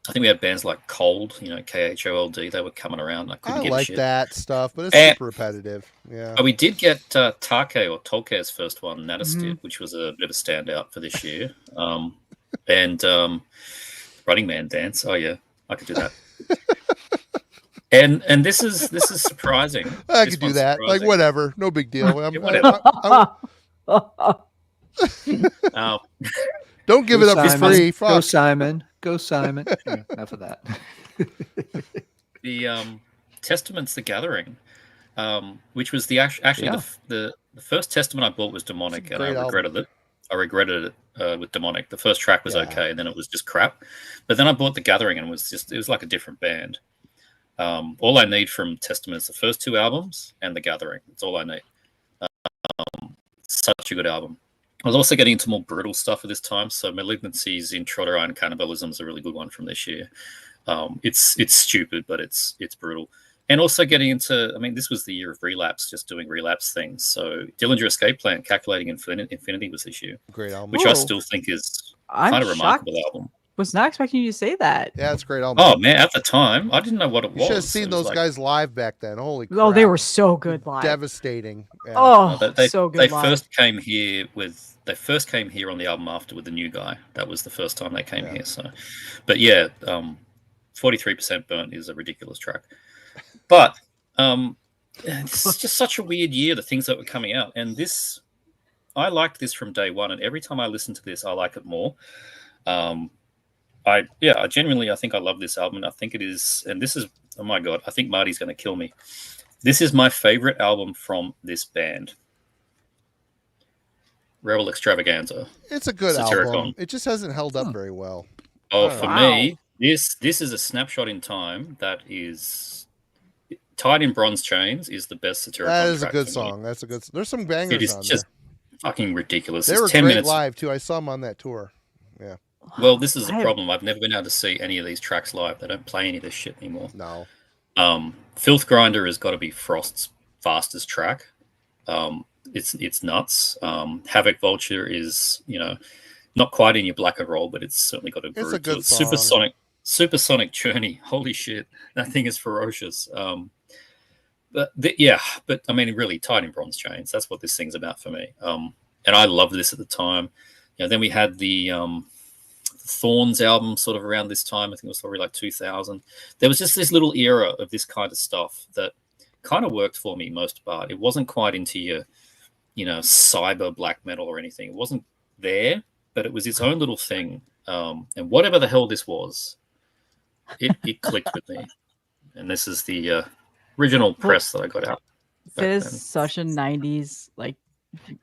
I think we had bands like Cold, Khold. They were coming around. I couldn't I give a like shit. that stuff, but it's And- super repetitive. Yeah. But we did get Tolke's first one, Natastit, which was a bit of a standout for this year. And Running Man Dance. Oh yeah, I could do that. And this is surprising. I This could do one's that. Like surprising. whatever, no big deal. Whatever. Don't give it up for Simon. free. Go Fuck. Simon. Go Simon. Yeah, enough of that. Testament's The Gathering, which was actually the first Testament I bought was Demonic, and I regretted it. I regretted it with Demonic. The first track was okay, and then it was just crap. But then I bought The Gathering, and it was like a different band. All I need from Testament is the first 2 albums and The Gathering. That's all I need. Such a good album. I was also getting into more brutal stuff at this time. So Malignancies in Trotter and Cannibalism is a really good one from this year. It's stupid, but it's brutal. And also getting into, I mean, this was the year of Relapse, just doing Relapse things. So Dillinger Escape Plan, Calculating Infinity was this year. Great album. Which I still think is kind of a remarkable album. Was not expecting you to say that. Yeah, it's a great album. Oh, man, at the time, I didn't know what it was. You should have seen those guys live back then. Holy crap. Oh, they were so good live. Devastating. Yeah. Oh, so good live. They first came here on the album after with The New Guy. That was the first time they came here. So, but yeah, 43% Burnt is a ridiculous track. But it's just such a weird year, the things that were coming out. And this, I liked this from day one. And every time I listen to this, I like it more. I genuinely, I think I love this album. I think it is, and this is, oh my God, I think Marty's going to kill me. This is my favorite album from this band. Rebel Extravaganza. It's a good Satyricon. album. It just hasn't held up very well. Oh, for me, this is a snapshot in time that is Tied in Bronze Chains is the best Satyricon. That is a track good for song. me. That's a good. There's some bangers It is on just there. fucking ridiculous. They It's were 10 great minutes live too. I saw them on that tour. Yeah. Well, this is a problem. I've never been able to see any of these tracks live. They don't play any of this shit anymore. No. Filth Grinder has got to be Frost's fastest track. It's nuts. Havoc Vulture is, not quite in your black and roll, but it's certainly got a groove. It's a good to it. song. Supersonic Journey. Holy shit, that thing is ferocious. But I mean, really, Tied in Bronze Chains. That's what this thing's about for me. And I loved this at the time. Then we had the Thorns album sort of around this time. I think it was probably like 2000. There was just this little era of this kind of stuff that kind of worked for me most part. It wasn't quite into your, cyber black metal or anything. It wasn't there, but it was its own little thing. And whatever the hell this was, it clicked with me. And this is the original press that I got out. It is such a 90s, like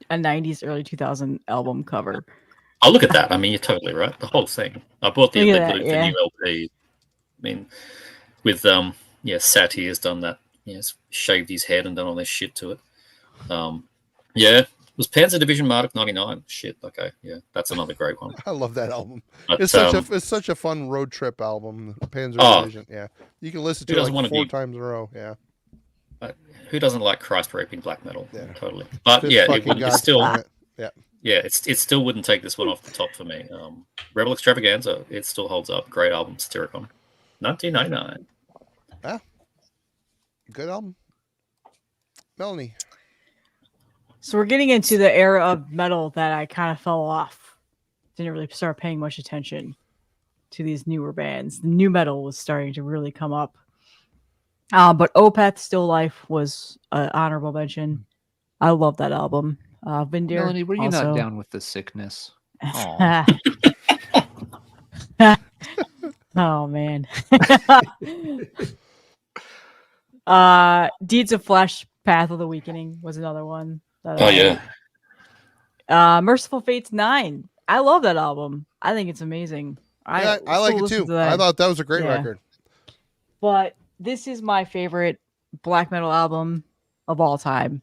a 90s, early 2000 album cover. Oh, look at that. I mean, you're totally right. The whole thing. I bought the new LP. I mean, with, Satyr's done that. Shaved his head and done all this shit to it. It was Panzer Division Marduk 99. Shit, okay. Yeah, that's another great one. I love that album. But, It's such a fun road trip album. Panzer Division. Yeah. You can listen to it like 4 times in a row. Yeah. Who doesn't like Christ raping black metal? Yeah. Totally. But it's still it still wouldn't take this one off the top for me. Rebel Extravaganza, it still holds up. Great album, Satyricon. 1999. Ah. Good album. Melanie. So we're getting into the era of metal that I kind of fell off. Didn't really start paying much attention to these newer bands. The new metal was starting to really come up. But Opeth Still Life was an honorable mention. I love that album. Vindir, Melanie, were you also. not down with the sickness? Oh man. Deeds of Flesh, Path of the Weakening was another one. Merciful Fates 9. I love that album. I think it's amazing. I like it too. I thought that was a great record. But this is my favorite black metal album of all time.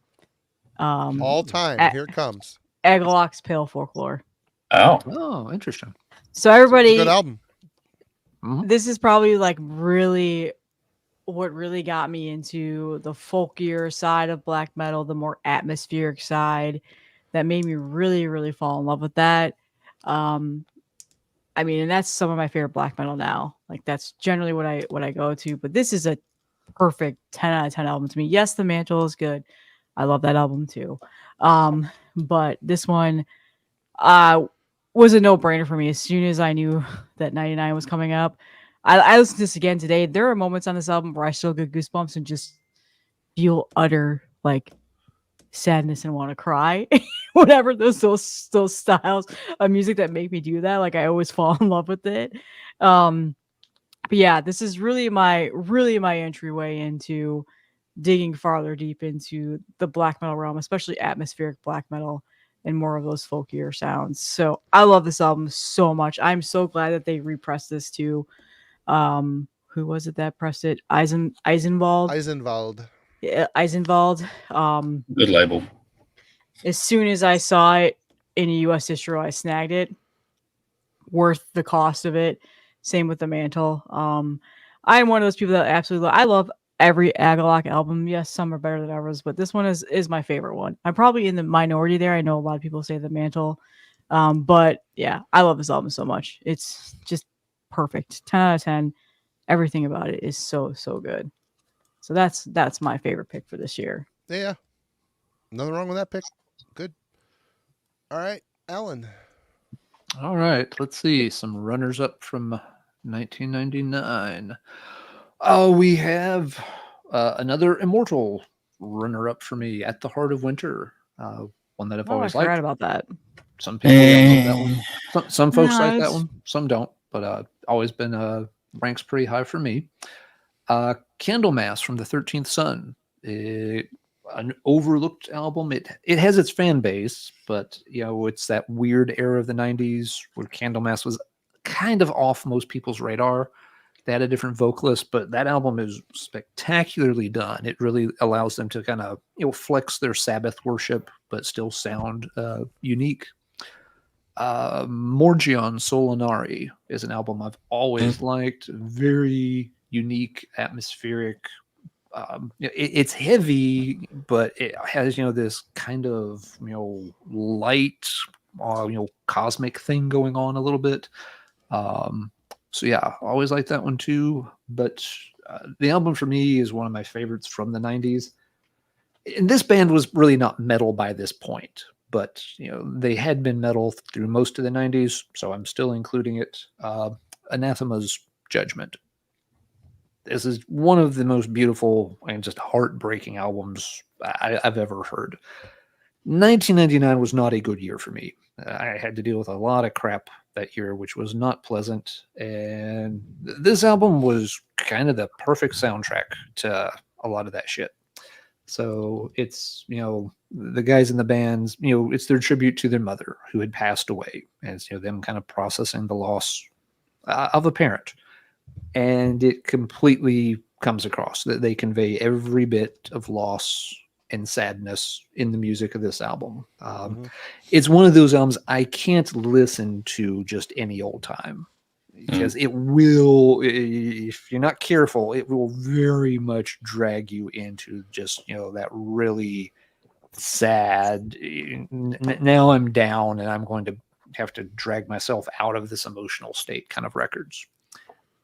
All time. Here it comes. Agalloch's Pale Folklore. Oh, interesting. So everybody, it's a good album. This is probably like really what really got me into the folkier side of black metal, the more atmospheric side that made me really, really fall in love with that. I mean, and that's some of my favorite black metal now. Like that's generally what I go to, but this is a perfect 10 out of 10 album to me. Yes, The Mantle is good. I love that album too. But this one was a no-brainer for me. As soon as I knew that 99 was coming up, I listened to this again today. There are moments on this album where I still get goosebumps and just feel utter like sadness and want to cry. Whatever those styles of music that make me do that, like I always fall in love with it. But yeah, this is really my entryway into digging farther deep into the black metal realm, especially atmospheric black metal and more of those folkier sounds. So I love this album so much. I'm so glad that they repressed this too. Who was it that pressed it? Eisenwald. Eisenwald. Yeah, Eisenwald. Good label. As soon as I saw it in a US distro, I snagged it. Worth the cost of it. Same with the Mantle. I'm one of those people that absolutely I love every Agalloch album. Yes, some are better than others, but this one is my favorite one. I'm probably in the minority there. I know a lot of people say the Mantle. But yeah, I love this album so much. It's just perfect. 10 out of 10. Everything about it is so good. So that's my favorite pick for this year. Yeah. Nothing wrong with that pick. Good. All right, Alan. All right, let's see some runners up from 1999. Oh, we have another Immortal runner up for me, At the Heart of Winter. One that I've Oh, I always forgot liked. about that. Some people love that one. Some folks No, like that it's- one. Some don't, but always been ranks pretty high for me. Candlemass from the 13th Sun. An overlooked album. It has its fan base, but it's that weird era of the 90s where Candlemass was kind of off most people's radar. They had a different vocalist, but that album is spectacularly done. It really allows them to kind of flex their Sabbath worship, but still sound unique. Morgion Solinari is an album I've always liked. Very unique, atmospheric. It's heavy, but it has this kind of light, cosmic thing going on a little bit. So yeah, I always like that one too. But the album for me is one of my favorites from the 90s. And this band was really not metal by this point, but they had been metal through most of the 90s, so I'm still including it. Anathema's Judgment. This is one of the most beautiful and just heartbreaking albums I've ever heard. 1999 was not a good year for me. I had to deal with a lot of crap that year, which was not pleasant. And this album was kind of the perfect soundtrack to a lot of that shit. So it's, the guys in the bands, it's their tribute to their mother who had passed away. And it's, them kind of processing the loss of a parent. And it completely comes across that they convey every bit of loss and sadness in the music of this album. It's one of those albums I can't listen to just any old time, because it will, if you're not careful, it will very much drag you into just, that really sad, now I'm down and I'm going to have to drag myself out of this emotional state kind of records.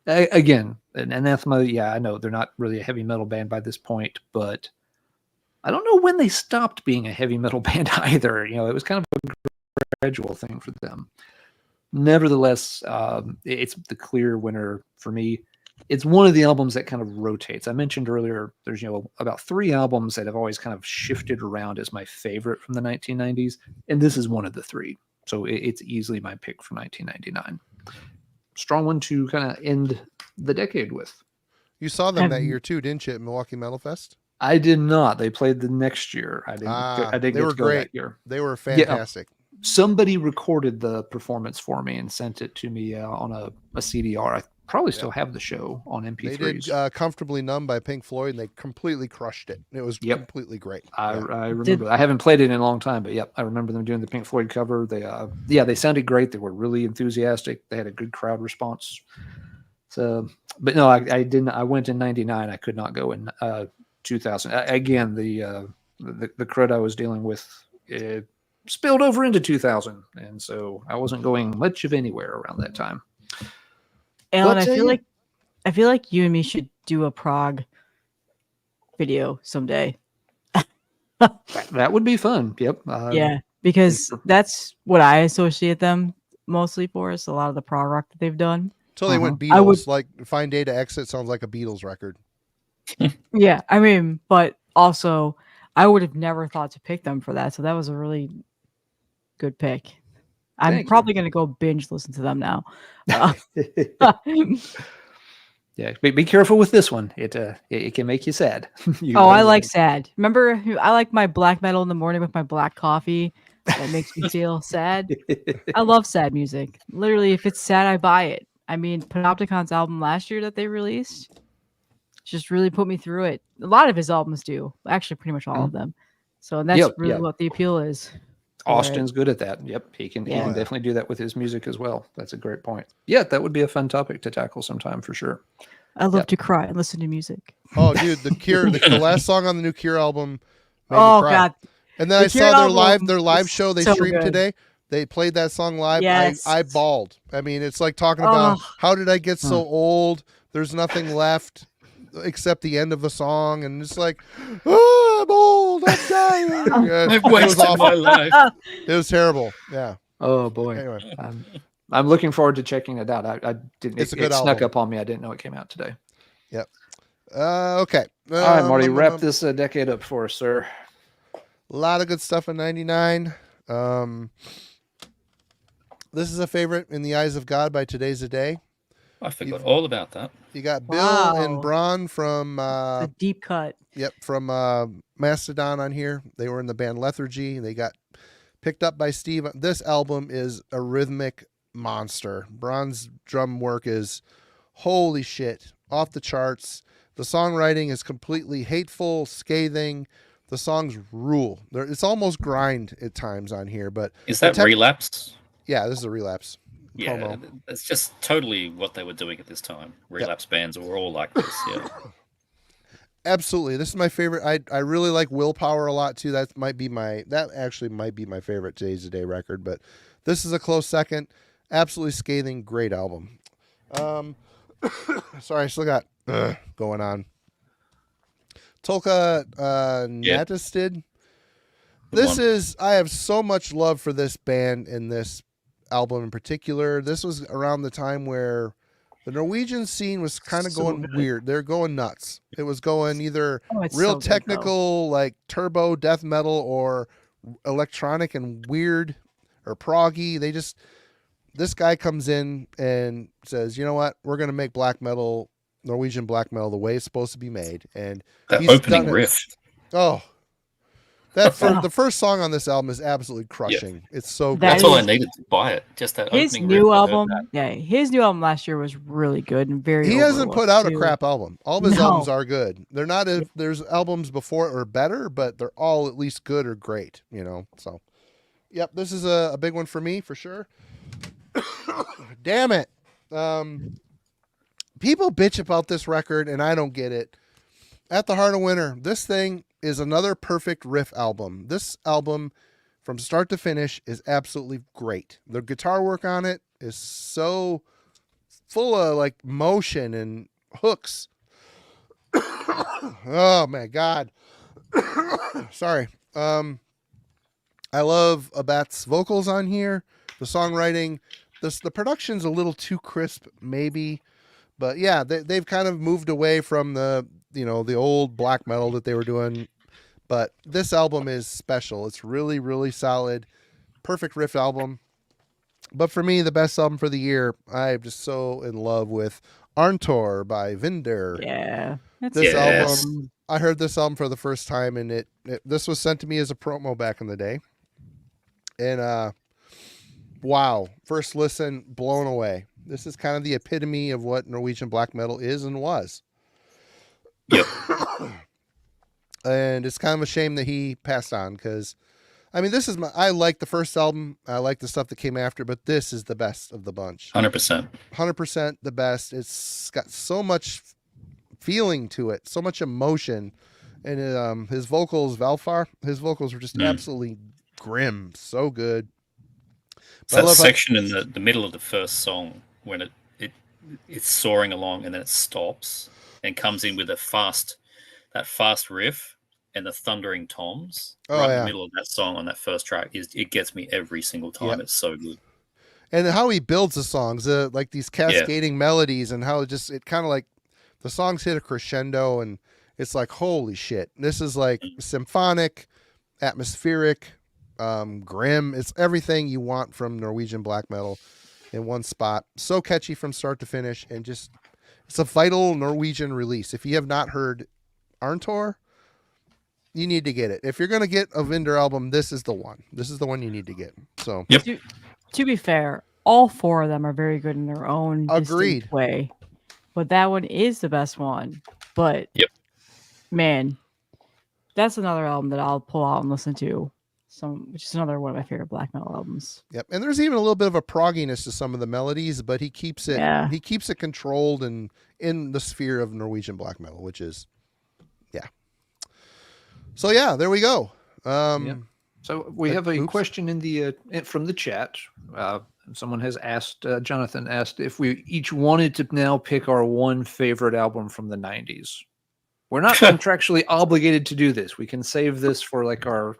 Again, an Anathema, yeah, I know they're not really a heavy metal band by this point, but I don't know when they stopped being a heavy metal band either. It was kind of a gradual thing for them. Nevertheless, it's the clear winner for me. It's one of the albums that kind of rotates. I mentioned earlier, there's about 3 albums that have always kind of shifted around as my favorite from the 1990s, and this is one of the 3. So it's easily my pick for 1999. Strong one to kind of end the decade with. You saw them that year too, didn't you, at Milwaukee Metal Fest? I did not. They played the next year. I didn't They get were to go great. that year. They were fantastic. Yeah, somebody recorded the performance for me and sent it to me on a CDR. I probably still have the show on MP3s. They did Comfortably Numb by Pink Floyd, and they completely crushed it. It was completely great. I remember. I haven't played it in a long time, but I remember them doing the Pink Floyd cover. They sounded great. They were really enthusiastic. They had a good crowd response. So, but no, I didn't. I went in '99. I could not go in 2000. Again, the crud I was dealing with spilled over into 2000, and so I wasn't going much of anywhere around that time. Alan, I feel like you and me should do a prog video someday. That would be fun. Yep. Yeah, because that's what I associate them mostly for. Is a lot of the prog rock that they've done. So they went Beatles. Like Fine Day to Exit sounds like a Beatles record. Yeah, I mean, but also I would have never thought to pick them for that. So that was a really good pick. I'm probably going to go binge listen to them now. Yeah, be careful with this one. It can make you sad. I like sad. Remember, I like my black metal in the morning with my black coffee. That makes me feel sad. I love sad music. Literally, if it's sad, I buy it. I mean, Panopticon's album last year that they released just really put me through it. A lot of his albums do. Actually, pretty much all of them. So that's really what the appeal is. Austin's good at that. Yep, he can definitely do that with his music as well. That's a great point. Yeah, that would be a fun topic to tackle sometime for sure. I love to cry and listen to music. Oh, dude, the Cure, the last song on the new Cure album made me cry. God. And then I saw their live show they streamed today. They played that song live. Yes. I bawled. I mean, it's like talking about how did I get so old? There's nothing left except the end of the song, and it's like, I'm old, I'm dying. I've wasted my life. It was terrible. Yeah. Oh boy. Anyway, I'm looking forward to checking it out. I didn't. It snuck up on me. I didn't know it came out today. Yep. Okay. All right, Marty, wrap this decade up for us, sir. A lot of good stuff in '99. This is a favorite, In the Eyes of God by Today's a Day. I forgot all about that. You got Bill and Braun from a deep cut. Yep, from Mastodon on here. They were in the band Lethargy. They got picked up by Steve. This album is a rhythmic monster. Braun's drum work is holy shit, off the charts. The songwriting is completely hateful, scathing. The songs rule. It's almost grind at times on here, but is that Relapse? Yeah, this is a Relapse. Yeah, promo. It's just totally what they were doing at this time. Relapse bands were all like this. Yeah, absolutely. This is my favorite. I really like Willpower a lot too. That actually might be my favorite Today's a Day record, but this is a close second. Absolutely scathing, great album. Sorry, I still got going on. Tolka Natastid. I have so much love for this band and this album in particular. This was around the time where the Norwegian scene was kind of going weird. They're going nuts. It was going either real technical, like turbo death metal, or electronic and weird or proggy. This guy comes in and says, you know what? We're going to make black metal, Norwegian black metal, the way it's supposed to be made. And that opening riff. Oh, the first song on this album is absolutely crushing. Yeah. It's so good. That's all I needed to buy it. Just that his opening new riff, album. Yeah, his new album last year was really good and very. He hasn't put out a crap album. All of his albums are good. They're not. There's albums before or better, but they're all at least good or great. You know. So, yep, this is a big one for me for sure. Damn it. People bitch about this record, and I don't get it. At the Heart of Winter, this thing is another perfect riff album. This album, from start to finish, is absolutely great. The guitar work on it is so full of like motion and hooks. Oh my God. Sorry. I love Abat's vocals on here. The songwriting, the production's a little too crisp, maybe. But yeah, they've kind of moved away from the old black metal that they were doing. But this album is special. It's really, really solid. Perfect riff album. But for me, the best album for the year, I'm just so in love with Arntor by Vinder. Yeah. This album, I heard this album for the first time, and this was sent to me as a promo back in the day. And wow, first listen, blown away. This is kind of the epitome of what Norwegian black metal is and was. Yep. And it's kind of a shame that he passed on, because I mean, I like the first album. I like the stuff that came after, but this is the best of the bunch. 100%. 100% the best. It's got so much feeling to it, so much emotion. And his vocals, Valfar, his vocals were just absolutely grim. So good. It's that section in the middle of the first song when it's soaring along and then it stops and comes in with that fast riff and the thundering toms in the middle of that song on that first track. It gets me every single time. Yep. It's so good. And how he builds the songs, like these cascading melodies, and how it kind of like the songs hit a crescendo, and it's like, holy shit. This is like symphonic, atmospheric, grim. It's everything you want from Norwegian black metal in one spot. So catchy from start to finish, and just It's a vital Norwegian release. If you have not heard Arntor, you need to get it. If you're going to get a Vinder album, this is the one. This is the one you need to get. So, Yep. To be fair, all 4 of them are very good in their own Agreed. distinct way. But that one is the best one. But Yep. man, that's another album that I'll pull out and listen to. Which is another one of my favorite black metal albums. yep. And there's even a little bit of a progginess to some of the melodies, but he keeps it Yeah. he keeps it controlled and in the sphere of Norwegian black metal, which is So yeah, there we go. Yeah. So we have a oops. question in the from the chat. Someone has asked, Jonathan asked if we each wanted to now pick our one favorite album from the 90s. We're not contractually obligated to do this. We can save this for like our,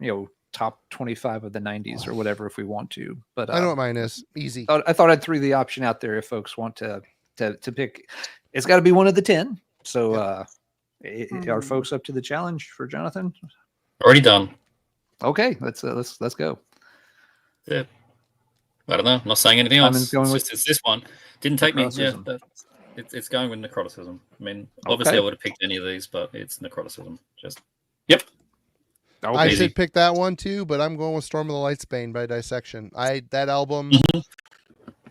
top 25 of the 90s or whatever if we want to. But I know what mine is. Easy. I thought I'd throw the option out there if folks want to pick. It's got to be one of the 10. So are folks up to the challenge for Jonathan? Already done. Okay, let's go. Yeah. I don't know. I'm not saying anything else. Simon's going It's this one. Didn't take me. Yeah, Necroticism. it's going with necroticism. I mean, obviously, Okay. I would have picked any of these, but it's necroticism. Just yep. Okay. I Easy. should pick that one too, but I'm going with Storm of the Lightsbane by Dissection. That album,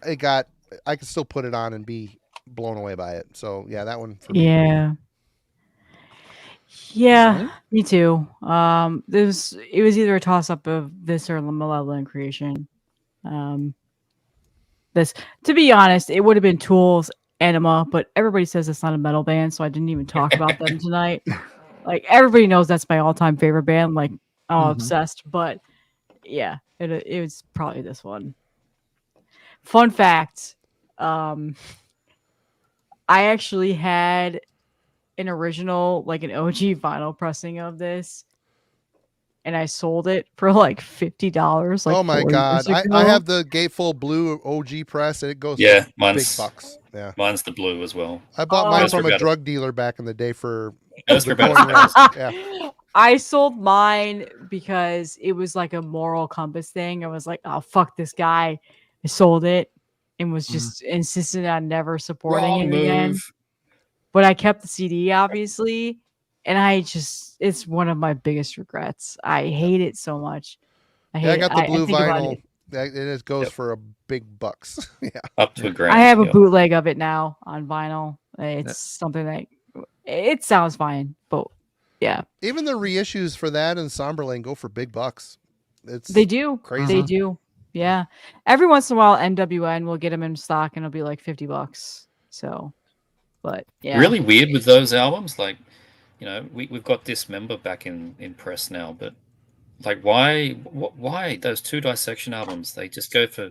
I could still put it on and be blown away by it. So yeah, that one for me. Yeah. Yeah, me too. It was either a toss up of this or Malevolent Creation. This, to be honest, it would have been Tool's Enema, but everybody says it's not a metal band, so I didn't even talk about them tonight. Like everybody knows that's my all-time favorite band. Like I'm obsessed, but yeah, it was probably this one. Fun fact: I actually had an original, like an OG vinyl pressing of this, and I sold it for like $50. Like Oh my 4 god, years I ago. have the Gatefold Blue OG press, and it goes Yeah, for big mine's bucks. Yeah, mine's the blue as well. I bought Oh. mine Goes for from a about drug dealer back in the day for Goes for about coin race. Yeah. I sold mine because it was like a moral compass thing. I was like, oh, fuck this guy. I sold it and was just insistent on never supporting Wrong him again. move. But I kept the CD, obviously. And it's one of my biggest regrets. I hate it so much. Yeah, I got the blue think about vinyl. it. And it goes Yep. for a big bucks. Yeah. Up to a grand. I have a yeah. bootleg of it now on vinyl. It's something that it sounds fine, but yeah, Even the reissues for that and Somberlane go for big bucks. they do. crazy. They do. Yeah. Every once in a while, NWN will get them in stock and it'll be like $50. So, but yeah. Really weird with those albums. Like, we've got Dismember back in press now, but like, why those 2 Dissection albums? They just go for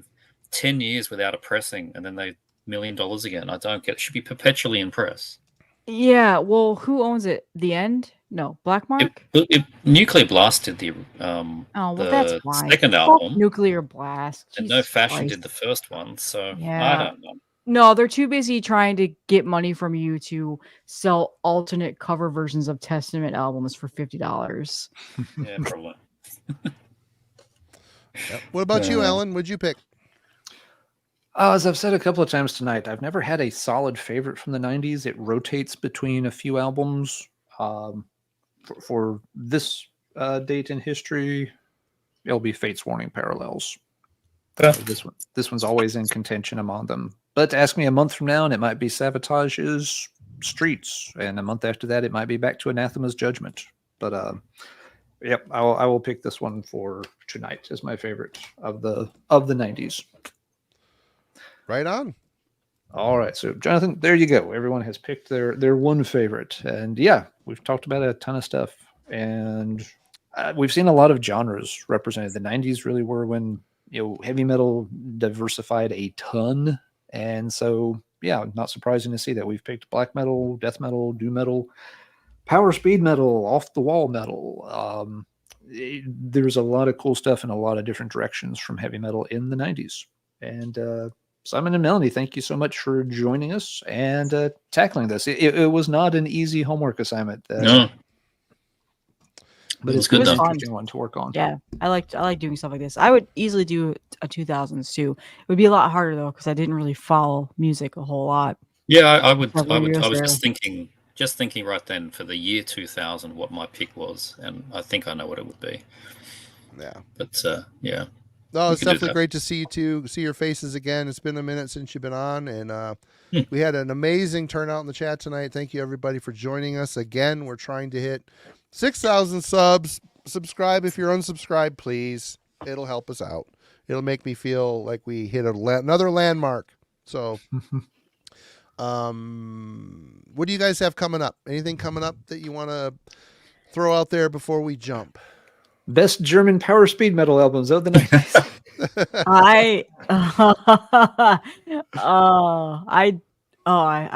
10 years without a pressing, and then they $1 million again. I don't get it. Should be perpetually in press. Yeah. Well, who owns it? The End? No, Black Mark? Nuclear Blast did the Oh, well, the that's why. second Fuck album, Nuclear Blast. and No Jesus Fashion Christ. did the first one. So Yeah. I don't know. No, they're too busy trying to get money from you to sell alternate cover versions of Testament albums for $50. Yeah, probably. Yep. What about you, Alan? What'd you pick? As I've said a couple of times tonight, I've never had a solid favorite from the 90s. It rotates between a few albums. For this date in history, it'll be Fate's Warning Parallels. Yeah. So this one's always in contention among them. But ask me a month from now, and it might be Savage's Streets, and a month after that, it might be back to Anathema's Judgment. But yep, I will pick this one for tonight as my favorite of the 90s. Right on. All right, so Jonathan, there you go. Everyone has picked their one favorite, and yeah, we've talked about a ton of stuff, and we've seen a lot of genres represented. The 90s really were when heavy metal diversified a ton, and so yeah, not surprising to see that we've picked black metal, death metal, doom metal, power speed metal, off the wall metal. There's a lot of cool stuff in a lot of different directions from heavy metal in the 90s, and Simon and Melanie, thank you so much for joining us and tackling this. It was not an easy homework assignment. No. But It it's was an good though. interesting one to work on. Yeah, I like doing stuff like this. I would easily do a 2000s too. It would be a lot harder though because I didn't really follow music a whole lot. Yeah, I would. Several I would. years I was there. just thinking right then for the year 2000 what my pick was, and I think I know what it would be. Yeah. But yeah, No, we it's could do definitely that. great to see you two, see your faces again. It's been a minute since you've been on, and Hmm. we had an amazing turnout in the chat tonight. Thank you everybody for joining us again. We're trying to hit 6,000 subs. Subscribe if you're unsubscribed, please. It'll help us out. It'll make me feel like we hit another landmark. So, what do you guys have coming up? Anything coming up that you want to throw out there before we jump? Best German power speed metal albums of the 90s. I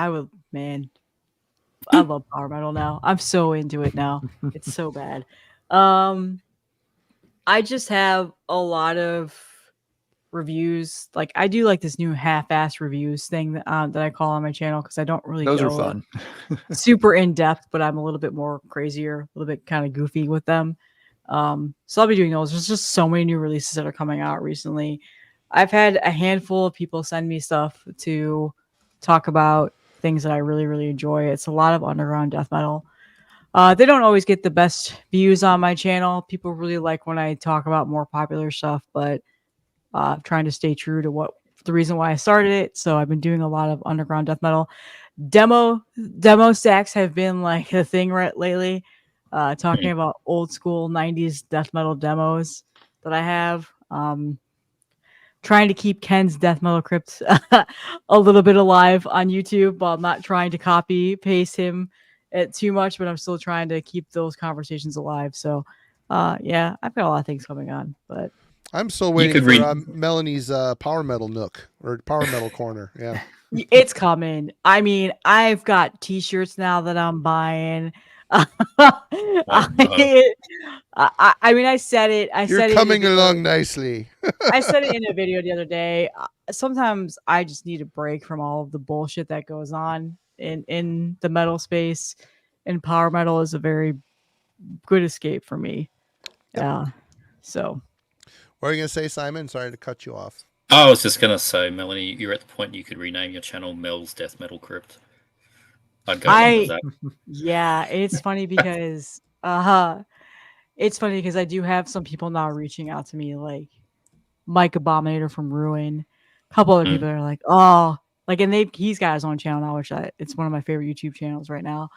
would, man. I love power metal now. I'm so into it now. It's so bad. I just have a lot of reviews. Like I do like this new half-ass reviews thing that I call on my channel because I don't really Those are go fun. super in depth, but I'm a little bit more crazier, a little bit kind of goofy with them. So I'll be doing those. There's just so many new releases that are coming out recently. I've had a handful of people send me stuff to talk about things that I really, really enjoy. It's a lot of underground death metal. They don't always get the best views on my channel. People really like when I talk about more popular stuff, but trying to stay true to what the reason why I started it. So I've been doing a lot of underground death metal. Demo stacks have been like a thing lately. Talking about old school 90s death metal demos that I have. Trying to keep Ken's death metal crypt a little bit alive on YouTube while not trying to copy paste him too much, but I'm still trying to keep those conversations alive. So yeah, I've got a lot of things coming on, but I'm still You waiting could for read. Melanie's power metal nook or power metal corner. Yeah. it's coming. I mean, I've got t-shirts now that I'm buying. Oh, no. I mean, I said it. You're coming along nicely. I said it in a video the other day. Sometimes I just need a break from all of the bullshit that goes on in the metal space, and power metal is a very good escape for me. Yeah. So What are you going to say, Simon? Sorry to cut you off. I was just gonna say, Melanie, you're at the point you could rename your channel Mel's Death Metal Crypt. I'd go along with that. Yeah, it's funny because I do have some people now reaching out to me, like Mike Abominator from Ruin, a couple other people that are like, oh, like, and he's got his own channel now, which it's one of my favorite YouTube channels right now.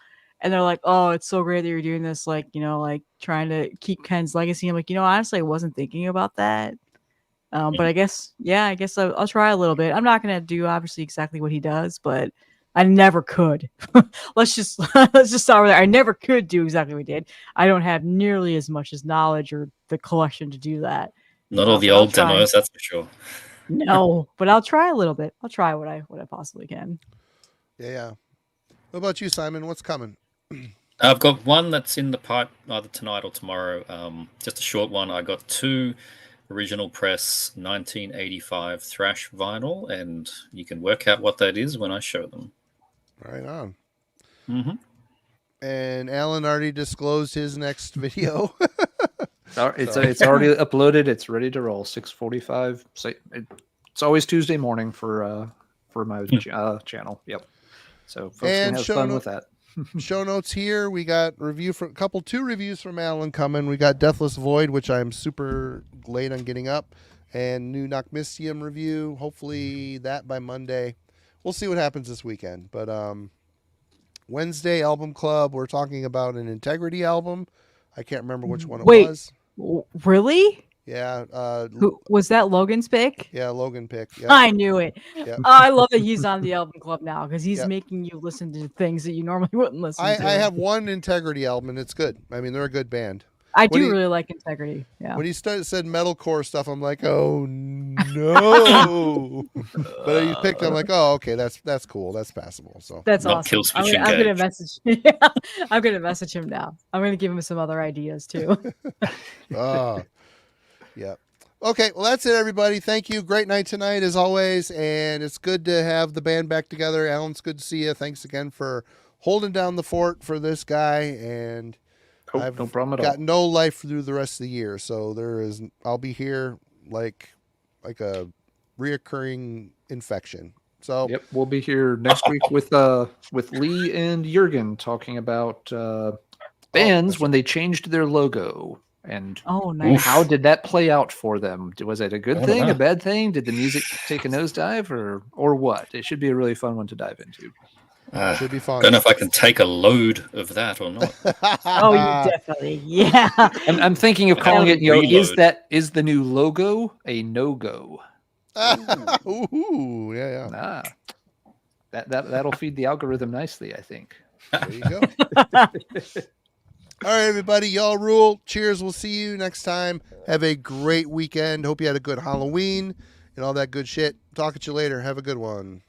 And they're like, oh, it's so great that you're doing this, like, like trying to keep Ken's legacy. I'm like, honestly, I wasn't thinking about that. But I guess I'll try a little bit. I'm not gonna do obviously exactly what he does, but I never could. let's just start with that. I never could do exactly what he did. I don't have nearly as much as knowledge or the collection to do that. Not all the But I'll old try. demos, that's for sure. No, but I'll try a little bit. I'll try what I possibly can. Yeah. What about you, Simon? What's coming? I've got one that's in the pipe either tonight or tomorrow. Just a short one. I got 2 original press 1985 thrash vinyl, and you can work out what that is when I show them. Right on. Mm-hmm. And Alan already disclosed his next video. It's already uploaded. It's ready to roll. 6:45. It's always Tuesday morning for my channel. Yep. So folks can have fun with that. Show notes here. We got two reviews from Alan coming. We got Deathless Void, which I'm super late on getting up, and new Knockmistium review. Hopefully that by Monday. We'll see what happens this weekend. But Wednesday Album Club, we're talking about an Integrity album. I can't remember which one it was. Really? Yeah. Who was that? Logan's pick? Yeah, Logan pick. Yep. I knew it. Yep. I love that he's on the album club now because he's Yep. making you listen to things that you normally wouldn't listen to. I have one Integrity album, and it's good. I mean, they're a good band. I do really like Integrity. Yeah. When he said metalcore stuff, I'm like, oh no. But you picked, I'm like, oh, okay, that's cool, that's passable. So that's Not awesome. Killswitch I'm gonna Engage. message. I'm gonna message him now. I'm gonna give him some other ideas too. Yeah. Okay, well that's it, everybody. Thank you. Great night tonight as always, and it's good to have the band back together. Alan, it's good to see you. Thanks again for holding down the fort for this guy, and I've no problem at got all. no life through the rest of the year, so I'll be here like a reoccurring infection So Yep, we'll be here next week with Lee and Jurgen talking about bands that's when they changed their logo and Oh, nice. how did that play out for them? Was it a good I don't thing, know. a bad thing? Did the music take a nosedive, or what? It should be a really fun one to dive into. should be fun. Don't know if I can take a load of that or not. Oh, you definitely. Yeah. I'm thinking of I'd calling have it, to reload. is the new logo a no-go? Ooh, yeah. Ah, that'll feed the algorithm nicely, I think. There you go. All right, everybody. Y'all rule. Cheers. We'll see you next time. Have a great weekend. Hope you had a good Halloween and all that good shit. Talk at you later. Have a good one.